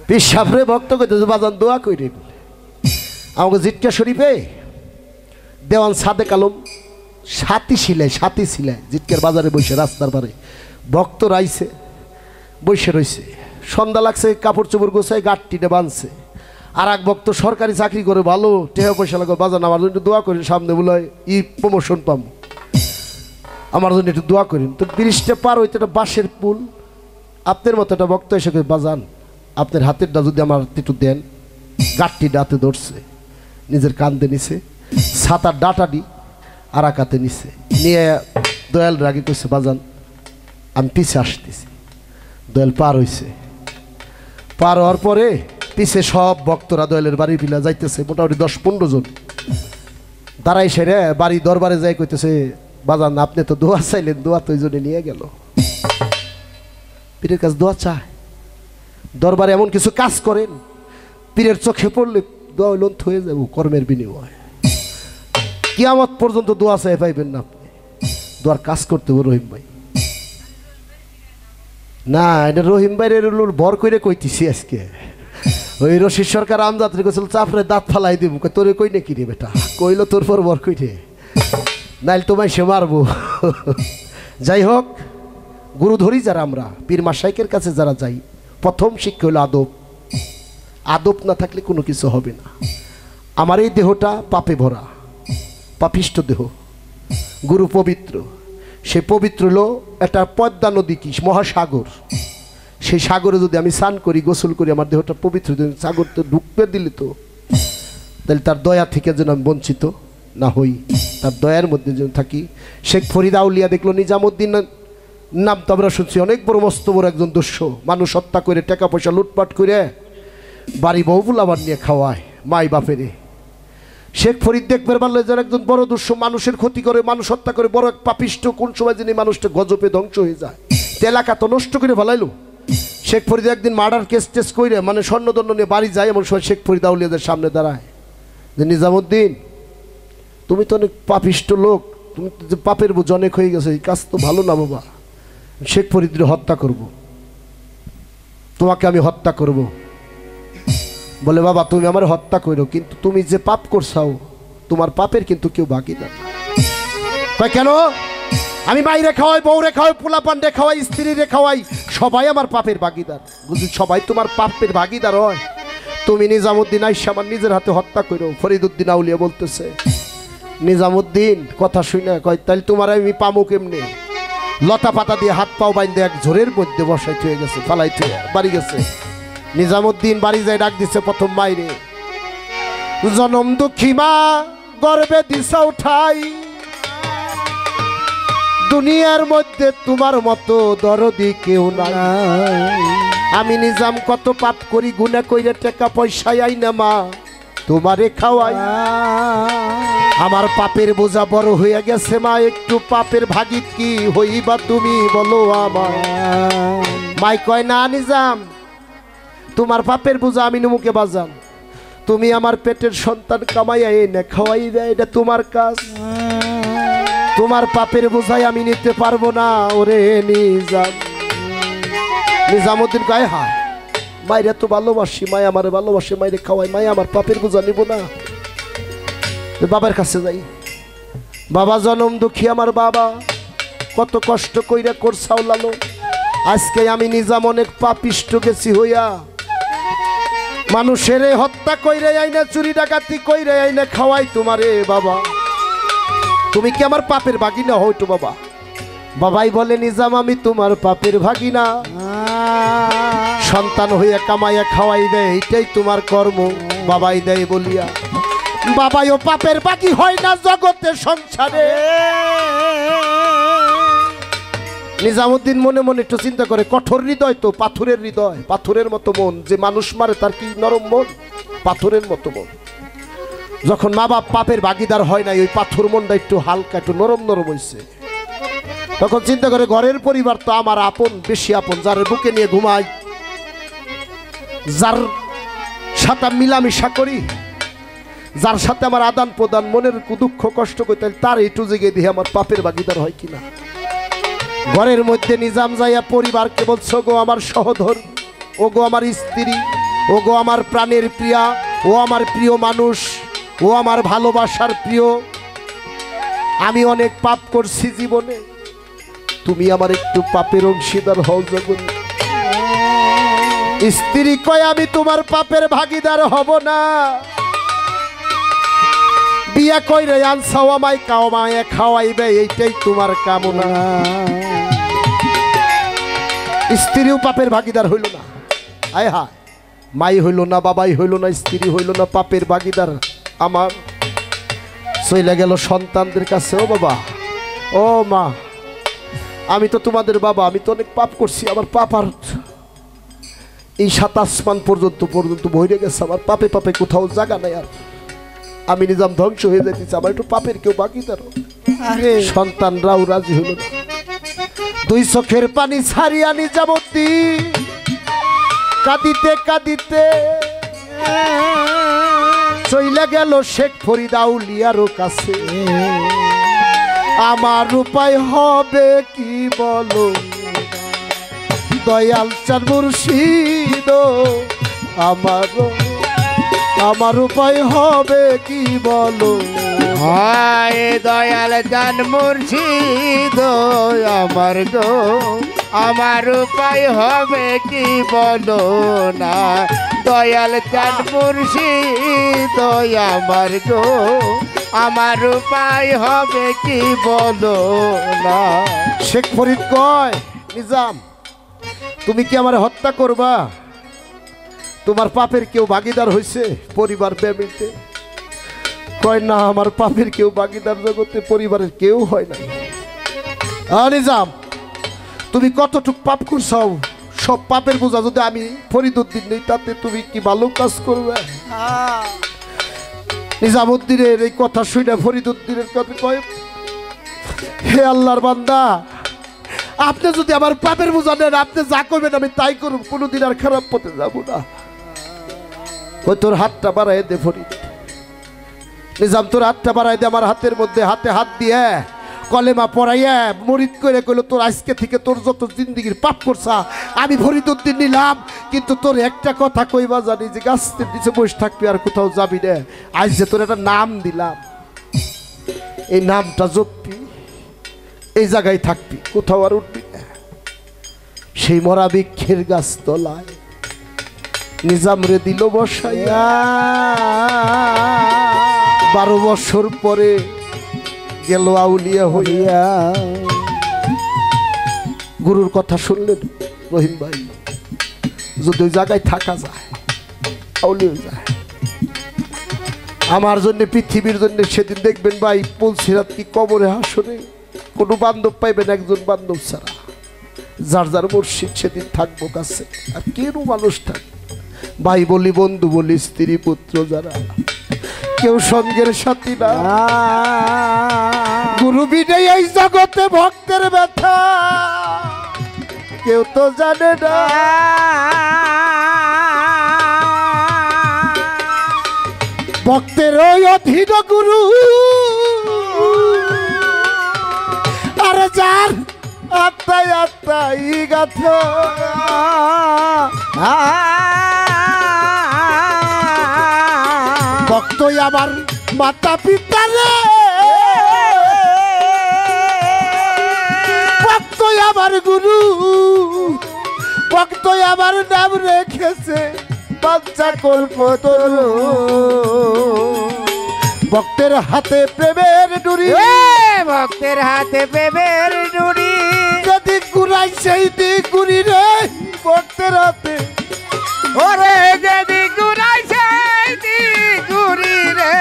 [SPEAKER 5] পিসাবরে ভক্ত কইতেছে বাজান দোয়া করেন। আমাকে জিটকা শরীফে দেওয়ান সাদেক আলম সাথী সিলাই জিটকার বাজারে বসে, রাস্তার পারে ভক্ত রাইছে বসে রয়েছে। সন্ধ্যা লাগছে, কাপড় চোপড় গোছায় গাঁটটিটা বাঁধছে। আর এক ভক্ত সরকারি চাকরি করে, ভালো টেহা পয়সা লাগে, বাজান আমার জন্য একটু দোয়া করেন, সামনে বলে প্রমোশন পাম, আমার জন্য একটু দোয়া করেন। তো ব্রিজটা পার হইতে একটা বাঁশের পুল, আপনার মতো একটা ভক্ত এসে বাজান আপনার হাতেরটা যদি আমার একটু দেন। গাঁটটি ডাতে ধরছে, নিজের কান্দে নিছে, ছাতার ডাটাডি আর আকাতে নিছে, নিয়ে দয়াল রাগে কইছে বাজান আমি পিছে আসতেছি। দয়াল পার হইছে, পার হওয়ার পরে পিছে সব ভক্তরা দয়ালের বাড়ি পিলা যাইতেছে, মোটামুটি 10-15 জন দাঁড়াই সেরে বাড়ি দরবারে যাই কইতেছে বাজান আপনি তো দোয়া চাইলেন, দোয়া তো ওই জন্য নিয়ে গেল। পীরের কাছে দোয়া চায়, দরবারে এমন কিছু কাজ করেন পীরের চোখে পড়লে দোয়া লন্থ হয়ে যাবো কর্মের বিনিময়। কিয়ামত পর্যন্ত দোয়া চাই পাইবেন না আপনি, দোয়ার কাজ করতে হবে। রহিম ভাই না, এটা রহিম ভাইয়ের ভর করে কইতেছি আজকে। ওই রশিদ সরকার আমজাদ কইছিল চাপড়ে দাঁত ফালাই দিব, তোরে কই নাকি রে বেটা, কইলো তোর পর ভর কইরে, নাইল তোমায় সে মারবো। যাই হোক, গুরু ধরি যারা আমরা, পীর মাশাইখের কাছে যারা যাই, প্রথম শিক্ষা হলো আদব। আদব না থাকলে কোনো কিছু হবে না। আমার এই দেহটা পাপে ভরা, পাপিষ্ট দেহ, গুরু পবিত্র, সে পবিত্র হলো একটা পদ্মা নদী, কি মহাসাগর। সেই সাগরে যদি আমি স্নান করি, গোসল করি, আমার দেহটা পবিত্র, সাগর তো ঢুকতে দিলে তো তাহলে তার দয়া থেকে যেন আমি বঞ্চিত না হই, তার দয়ার মধ্যে যেন থাকি। শেখ ফরিদ আউলিয়া দেখলো নিজামুদ্দিন নাম তো আমরা শুনছি, অনেক বড় মস্ত বড় একজন দস্যু, মানুষ হত্যা করে টাকা পয়সা লুটপাট করে বাড়ি বহুবুল আবার নিয়ে খাওয়ায় মাই বাপেরে। শেখ ফরিদ দেখবে পারলে যারা একজন বড় দস্যু, মানুষের ক্ষতি করে, মানুষ হত্যা করে, বড় এক পাপিষ্ট, কোন সময় যিনি মানুষটা গজবে ধ্বংস হয়ে যায়, এলাকা তো নষ্ট করে ফেলাইলো। শেখ ফরিদ একদিন মার্ডার কেস টেস করে মানে স্বর্ণদণ্ড নিয়ে বাড়ি যায়, এমন সময় শেখ ফরিদ আউলিয়াদের সামনে দাঁড়ায় যে নিজামুদ্দিন তুমি তো অনেক পাপিষ্ট লোক, তুমি যে পাপের বোঝ অনেক হয়ে গেছে, এই কাজ তো ভালো না বাবা, শেখ ফরিদকে হত্যা করব, তোমাকে আমি হত্যা করব। বলে বাবা তুমি আমার হত্যা করো, কিন্তু তুমি যে পাপ করছাও তোমার পাপের কিন্তু কেউ বাকি না। কয় কেন? আমি বাইরে খাওয়াই, বউরে খাওয়াই, পোলাপান্ডে খাওয়াই, স্ত্রীরে খাওয়াই, সবাই আমার পাপের ভাগিদার। বুঝলি সবাই তোমার পাপের ভাগিদার হয়, তুমি নিজামুদ্দিন আইসা আমার নিজের হাতে হত্যা করো। ফরিদউদ্দিন আউলিয়া বলতেছে নিজামুদ্দিন কথা শুনে কয় তাহলে তোমার আমি পামু কেমনে? লতা পাতা দিয়ে হাত পাও বাইন্দে এক ঝোরের মধ্যে বসাইতে হয়ে গেছে, ফালাইতে বাড়ি গেছে। নিজামুদ্দিন বাড়ি যায়, ডাক দিছে প্রথম মাইরে, জনম দুঃখী মা গর্বে দিছা উঠাই, দুনিয়ার মধ্যে তোমার মতো দরদি কেউ নাই। আমি নিজাম কত পাপ করি, গুনে কইরে টাকা পয়সায় আই না মা তোমারে খাওয়াই। আমার পাপের বোঝা বড় হয়ে গেছে মা, একটু পাপের ভাগিত কি হইবা তুমি বলো আমার। মাই কয় না নিজাম, তোমার পাপের বোঝা আমি মুখে বাজান, তুমি আমার পেটের সন্তান কামাইয়া এনে খাওয়াই দেয়, এটা তোমার কাজ, তোমার পাপের বোঝাই আমি নিতে পারবো না। ওরে নিজাম, নিজামুদ্দিন কয় হ্যাঁ মাইরে তো ভালোবাসি, মাই আমার ভালোবাসে, মাইরে খাওয়াই, মাই আমার পাপের বোঝা নিব না। বাবার কাছে যাই, বাবা জনম দুঃখী আমার বাবা, কত কষ্ট কইরা করছাও লালো, আজকে আমি নিজাম অনেক পাপিষ্ট গেছি হইয়া, মানুষের হত্যা কইরে আইনা, চুরি ডাকাতি কইরে আইনা খাওয়াই তোমারে বাবা, তুমি কি আমার পাপের ভাগিনা হইতো বাবা? বাবাই বলে নিজাম আমি তোমার পাপের ভাগিনা, সন্তান হইয়া কামাইয়া খাওয়াই দেয়, এইটাই তোমার কর্ম, বাবাই দেয় বলিয়া বাবাইও পাপের বাকি হয় না জগতে সংসারে। নিজামুদ্দিন মনে মনে একটু চিন্তা করে, কঠোর হৃদয় তো, পাথরের হৃদয়, পাথরের মতো মন, যে মানুষ মারে তার কি নরম মন, পাথরের মতো মন। যখন মা বাপ পাপের ভাগিদার হয় না, ওই পাথর মনটা একটু হালকা, একটু নরম নরম হয়েছে, তখন চিন্তা করে ঘরের পরিবার তো আমার আপন, বেশি আপন, যার বুকে নিয়ে ঘুমাই, যার সাথে মিলামিশা করি, যার সাথে আমার আদান প্রদান, মনের দুঃখ কষ্ট করতে, তার একটু জেগে দিয়ে আমার পাপের ভাগিদার হয় কিনা। ঘরের মধ্যে নিজাম যাইয়া পরিবারকে বলছো, গো আমার সহধর, ও গো আমার স্ত্রী, ও গো আমার প্রাণের প্রিয়া, ও আমার প্রিয় মানুষ, ও আমার ভালোবাসার প্রিয়, আমি অনেক পাপ করছি জীবনে, তুমি আমার একটু পাপের অংশীদার হও জগৎ। স্ত্রী কয় আমি তোমার পাপের ভাগিদার হব না, বিয়া কইরে আনছাও আমায় কামাইয়া খাওয়াইবে, এইটাই তোমার কামনা। স্ত্রীও পাপের ভাগিদার হইল না, আয় হায়, মাই হইল না, বাবাই হইল না, স্ত্রী হইল না, পাপের ভাগিদার আমার চলে গেল সন্তানদের কাছে। ও বাবা, ও মা, আমি তো তোমাদের বাবা, আমি তো অনেক পাপ করছি, আমার পাপ আর এই ৭ আসমান পর্যন্ত বইরে গেছে, আমার পাপে পাপে কোথাও জায়গা নাই, আর আমি নিজাম ধ্বংস হয়ে যেতেছি, আমার একটু পাপের কেউ ভাগিদার। সন্তানরাও রাজি হইল না, 2 চোখের পানি ছাড়িয়া নিজামুদ্দিন কাঁদিতে কাঁদিতে চইলা গেল শেখ ফরিদ আউলিয়ার কাছে। আমার উপায় হবে কি বলো, দয়াল চাঁদ মুর্শিদ, আমার উপায় হবে কি বলো,
[SPEAKER 4] হায় দয়াল চাঁদ মুর্শিদ আমার গো, আমার উপায় হবে কি বলো না, দয়াল চাঁদ মুর্শিদ আমার গো, আমার উপায় হবে কি বলো না।
[SPEAKER 5] শেখ ফরিদ কয়, নিজাম তুমি কি আমার হত্যা করবা? তোমার পাপের কেউ ভাগিদার হয়েছে পরিবার ফ্যামিলিতে? কয় না, আমার পাপের কেউ ভাগিদার জগতে পরিবারের কেউ হয় না। নিজাম তুমি কতটুক পাপ করছাও, সব পাপের বোঝা যদি আমি ফরিদউদ্দিন নেই, তাতে তুমি কি ভালো কাজ করবে? নিজামুদ্দিনের এই কথা শুনে ফরিদউদ্দিনের কথা কয়, হে আল্লাহর বান্দা, আপনি যদি আমার পাপের বোঝা নেন, আপনি যা করবেন আমি তাই করব, কোনোদিন আর খারাপ পথে যাব না। ওই তোর হাতটা বাড়াই দে ফরিদ। নিজাম তোর হাতটা বাড়াই দে, আমার হাতের মধ্যে হাতে হাত দিয়ে কলেমা পড়াইয়া মরিদ করে কইল, তোর আজকে থেকে তোর যত জিন্দিগির পাপ করছা আমি ফরিদউদ্দিন নিলাম, কিন্তু তোর একটা কথা কইবা জানি, যে গাছের নিচে বসে থাকবি আর কোথাও যাবি না। আজ যে তোর একটা নাম দিলাম, এই নামটা জপবি, এই জায়গায় থাকবি, কোথাও আর উঠবি না। সেই মরা বৃক্ষের গাছ তলায় নিজাম রে দিল বসাইয়া। 12 বছর পরে গেল আউলিয়া হইয়া। গুরুর কথা শুনলেন রহিম ভাই, যদি ওই জায়গায় থাকা যায়, আউলিয়া যায়। আমার জন্য, পৃথিবীর জন্য সেদিন দেখবেন ভাই, পুলসিরাত কি কবরে হাসরে কোনো বান্ধব পাইবেন একজন বান্ধব ছাড়া। যার যার মুর্শিদ সেদিন থাকবো কাছে, আর কেন মানুষ থাকবে? ভাই বলি, বন্ধু বলি, স্ত্রী পুত্র যারা, কেউ সঙ্গের সাথী না। গুরু বিনে এই জগতে ভক্তের ব্যথা, কেউ তো জানে না। ভক্তের ওই অধীন গুরু আর যার আত্মায় আত্মাই গাথা ভক্তই আমার মাতা পিতা রে, ভক্তই আমার গুরু, ভক্তই আমার নাম রেখেছে বাচ্চা কল্পতরু। ভক্তের হাতে প্রেমের ডুরি,
[SPEAKER 4] ভক্তের হাতে প্রেমের ডুরি,
[SPEAKER 5] যদি গুড়াই সেই দিক গুড়ি রে ভক্তের হাতে।
[SPEAKER 4] ওরে যদি গুড়াই সেই দিক গুড়ি রে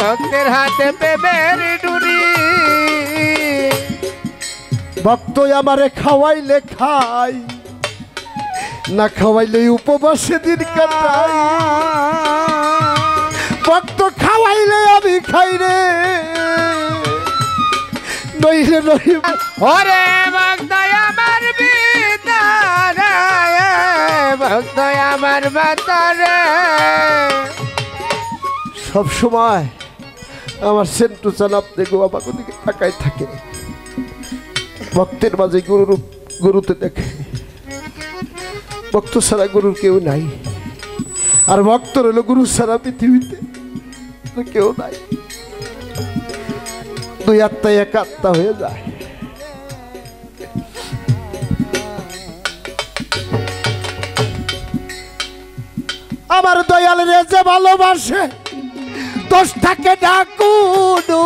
[SPEAKER 4] ভক্তের হাতে প্রেমের ডুরি।
[SPEAKER 5] ভক্তই আমারে খাওয়াইলে খাই, না খাওয়াইলে উপবাসে দিন কাটাই। ভক্ত খাওয়াইলে আমি খাই রে, নইলে নইব।
[SPEAKER 4] ওরে ভক্ত আমার বিদারে, ভক্ত আমার বাতারে।
[SPEAKER 5] সব সময় আমার সেন্টু চান আপনি গো আমাকে দিকে তাকাই থাকে। ভক্তের মাঝে গুরুতে দেখে, ভক্ত ছাড়া গুরুর কেউ নাই। আর ভক্ত রইল গুরু ছাড়া পৃথিবীতে কেউ নাই। দুই আত্মায় এক আত্মা হয়ে যায়। আমার দয়াল রে যে ভালোবাসে দোষ থাকে ডাকুনু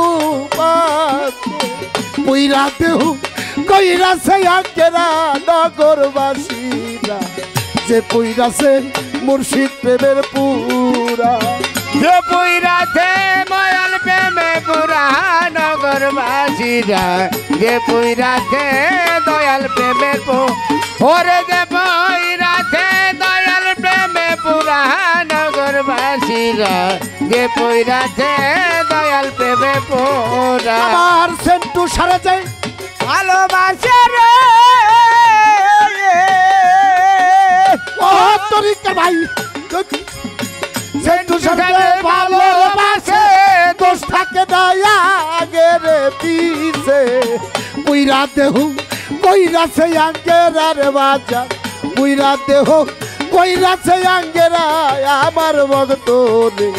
[SPEAKER 5] পুইরা দেহ কইরা সে আকেরা নগরবাসীরা, যে পুইরাছে মুর্শিদ প্রেমের পুরা,
[SPEAKER 4] যে পুইরাতে ময়াল প্রেমে পুরা নগরবাসীরা, যে পুইরাতে দয়াল প্রেমের ওরে যে পুইরাতে দয়াল প্রেমে পুরা নগরবাসীরা, যে পুইরাতে দয়াল প্রেমে পুরা।
[SPEAKER 5] আমার সেন্টু সারে যায়
[SPEAKER 4] ভালোবাসে রে
[SPEAKER 5] ও তরিকা ভাই, সেন্টু সারে
[SPEAKER 4] ভালোবাসে
[SPEAKER 5] দোষ থাকে দয়া আগের পিছে, পুইরা দেহ কইরা সে আঙ্গেরা রে বাজা, পুইরা দেহ কইরা সে আঙ্গেরা আমার ভক্ত রে,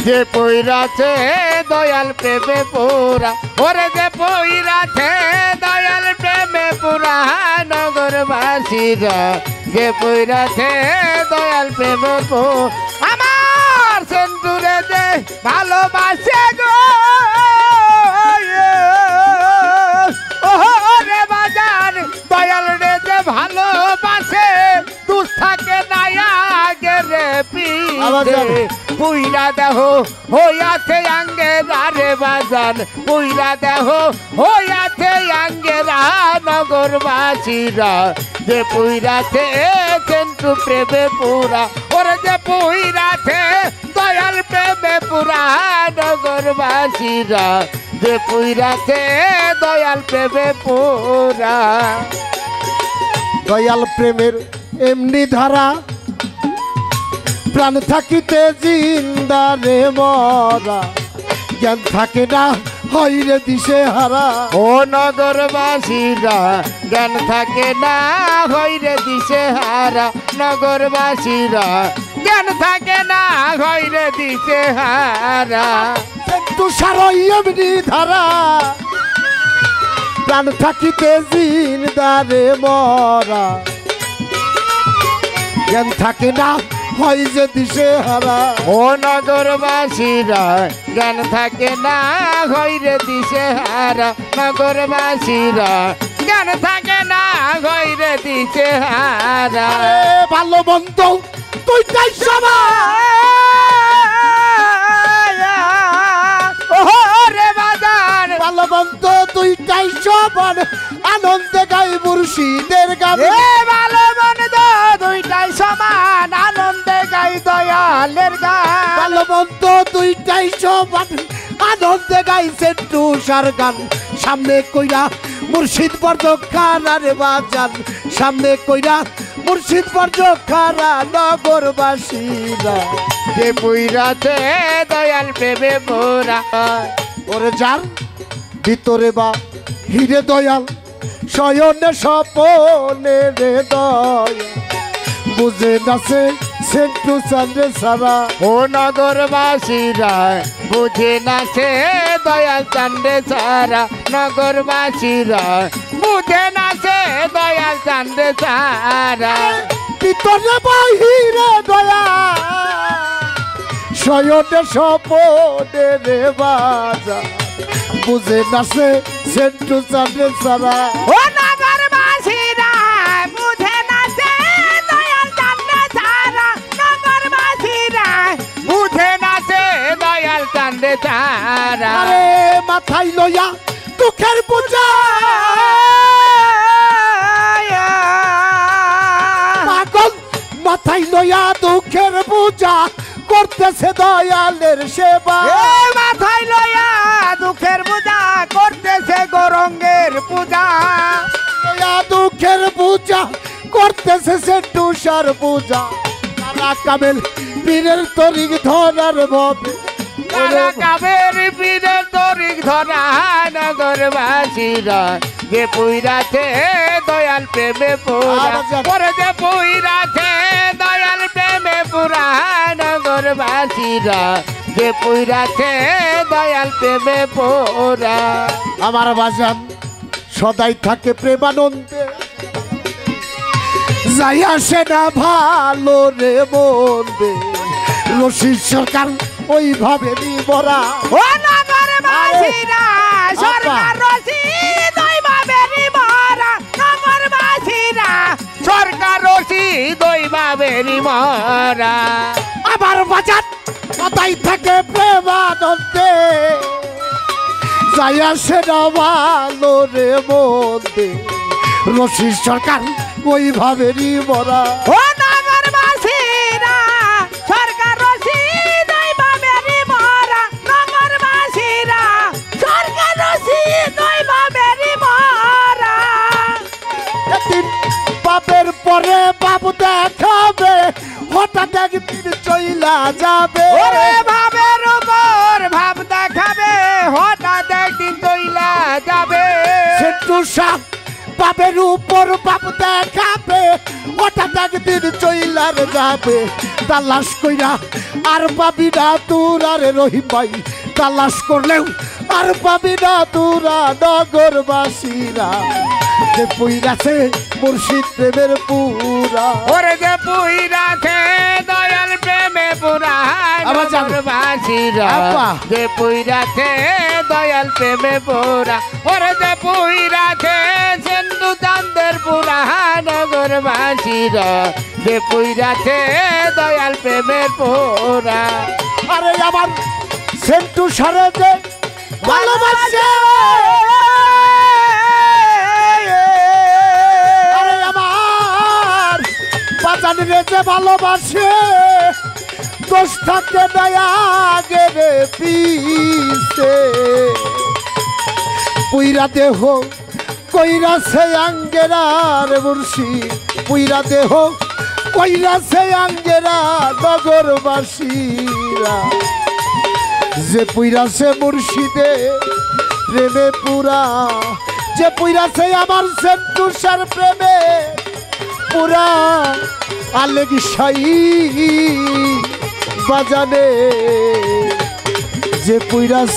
[SPEAKER 4] যে পইরাছে দয়াল প্রেমে পুরা। ওরে যে পইরাছে দয়াল প্রেমে পুরা নগরবাসীরা, যে পইরাছে দয়াল প্রেমে পুরা। আমার সেন্টুরে যে ভালোবাসে গো ওরে বাজার, দয়াল রে যে ভালোবাসে দুষ থাকে নায়া গেরে পিছে। পুইরা দেহ হইয়াছে আঙ্গেরা রে বাজান, পুইরা দেহ হইয়াছে আঙ্গেরা নগরবাসীরা, যে পুইরাছে কিন্তু প্রেমে পুরা। ওরে যে পুইরাছে দয়াল প্রেমে পুরা নগরবাসীরা, যে পুইরাছে দয়াল প্রেমে পুরা।
[SPEAKER 5] দয়াল প্রেমের এমনি ধারা, প্রাণ থাকিতে জিন্দা রে মরা, জ্ঞান থাকে না হইরে দিশে হারা।
[SPEAKER 4] ও নগরবাসীরা জ্ঞান থাকে না হইরে দিশে হারা, নগরবাসীরা জ্ঞান থাকে না হইরে দিশে হারা।
[SPEAKER 5] তুষার এমনি ধারা, প্রাণ থাকিতে জিন্দা রে মরা, জ্ঞান থাকে না হয় যে দিশে হারা।
[SPEAKER 4] ও নগরবাসীরা জ্ঞান থাকে না হইরে দিশে হারা, নগরবাসীরা জ্ঞান থাকে না হইরে দিশে হারা।
[SPEAKER 5] ভালো মন্দ দুইটাই সমান,
[SPEAKER 4] ওরে বাজার
[SPEAKER 5] ভালো মন্দ দুইটাই সমান, আনন্দে গাই মুর্শিদের গান।
[SPEAKER 4] ভালো মন্দ দুইটাই সমান, আনন্দে গাই দয়ালের গান।
[SPEAKER 5] ভালো মন্দ দুইটাই সমান, আনন্দে গাইছে তুষার গান। সামনে কইরা মুর্শিদ বর্জ খারা রে বাজান সামনে কইরা মুর্শিদ বর্জ খারা নগরবাসীরা
[SPEAKER 4] যে পুইরাতে দয়াল প্রেমে মোরা
[SPEAKER 5] ওরে যার ভিতরে বা হিরে দয়াল শয়নে স্বপনে রে দয়াল বুঝে নাছে সেন্টু চাঁদে সারা
[SPEAKER 4] ও নগরবাসীরা বুঝে না সে দয়াল চান্দে সারা নগরবাসীরা বুঝে না সে দয়াল চান্দে সারা
[SPEAKER 5] ভিতরে বা হিরে দয়াল শয়নে স্বপনে রে বাজা বুঝে নাছে সেন্টু চাঁদে সারা
[SPEAKER 4] ও নগরবাসীরা বুঝে না সে দয়াল চান্দে সারা নগরবাসীরা বুঝে না সে দয়াল চান্দে সারা
[SPEAKER 5] আরে মাথায় লইয়া দুঃখের বোঝা পাগল মাথায় লইয়া দুঃখের বোঝা করতেছে দয়ালের সেবা
[SPEAKER 4] মাথায় লয়া দুঃখের পূজা করতেছে গরঙ্গের পূজা
[SPEAKER 5] লইয়া দুঃখের বোঝা করতেছে সে তুষার পূজা তারা কামেল পীরের তরিক ধরার ভাবে
[SPEAKER 4] তারা কাবের পীরের তরিক ধরা নগরবাসীরা যে পুইরাছে দয়াল প্রেমে পুরা পরে যে পুইরাছে দয়াল প্রেমে পুরা নগরবাসীরা যে পুইরাছে দয়াল প্রেমে পুরা
[SPEAKER 5] আমার বাজান সদাই থাকে প্রেমানন্দে যাই আসে না ভালো রে মন্দে রশিদ সরকার ওইভাবে নিবরা
[SPEAKER 4] ও নগরবাসীরা সরকার রশিদ ওইভাবে নিবরা নগরবাসীরা সরকার রশিদ ওইভাবে নিবরা
[SPEAKER 5] আমার বাজান সদাই থাকে প্রেমানন্দে যাই আসে না ভালো রে মন্দে রশিদ সরকার ওইভাবে নিবরা
[SPEAKER 4] ও নগরবাসীরা সরকার রশিদ ওইভাবে নিবরা নগরবাসীরা সরকার রশিদ ওইভাবে নিবরা
[SPEAKER 5] একদিন বাপের পরে বাবু দেখাবে হঠাৎ একদিন চইলা যাবে
[SPEAKER 4] ওরে ভাবের উপর ভাব দেখাবে হঠাৎ একদিন তৈলা যাবে
[SPEAKER 5] সেন্টু সাপ বাপের উপর বাবু দেখাবে হঠাৎ একদিন চইলার যাবে তালাশ কইরা আর পাবি না তোর আর রহিম ভাই তালাশ করলেও আর পাবি না তোরা নগরবাসীরা যে পুইরাছে মুর্শিদ প্রেমের পুরা
[SPEAKER 4] ওরে যে পুইরাছে দয়াল প্রেমে পুরা
[SPEAKER 5] আবার যাবে।
[SPEAKER 4] নগরবাসীরা
[SPEAKER 5] আপা।
[SPEAKER 4] যে পুইরাছে দয়াল প্রেমে পুরা ওরে যে পুইরাছে সিন্ধু চাঁদের পুরা নগরবাসীরা যে পুইরাছে দয়াল প্রেমের পুরা
[SPEAKER 5] আরে আমার সেন্টু সারে যে ভালোবাসে আরে আমার বাজান রে যে ভালোবাসে দোষ থাকে দয়া গেরে পিছে পুইরা দেহ কইরা সে আঙ্গেরার মুর্শি পুইরা দেহ কইরা সে আঙ্গেরা নগরবাসীরা যে পুইরাছে মুর্শিদে প্রেমে পুরা যে পুইরাছে আমার সেন্টুসার প্রেমে পুরা আলেগ সাই বাজানে যে পুইরা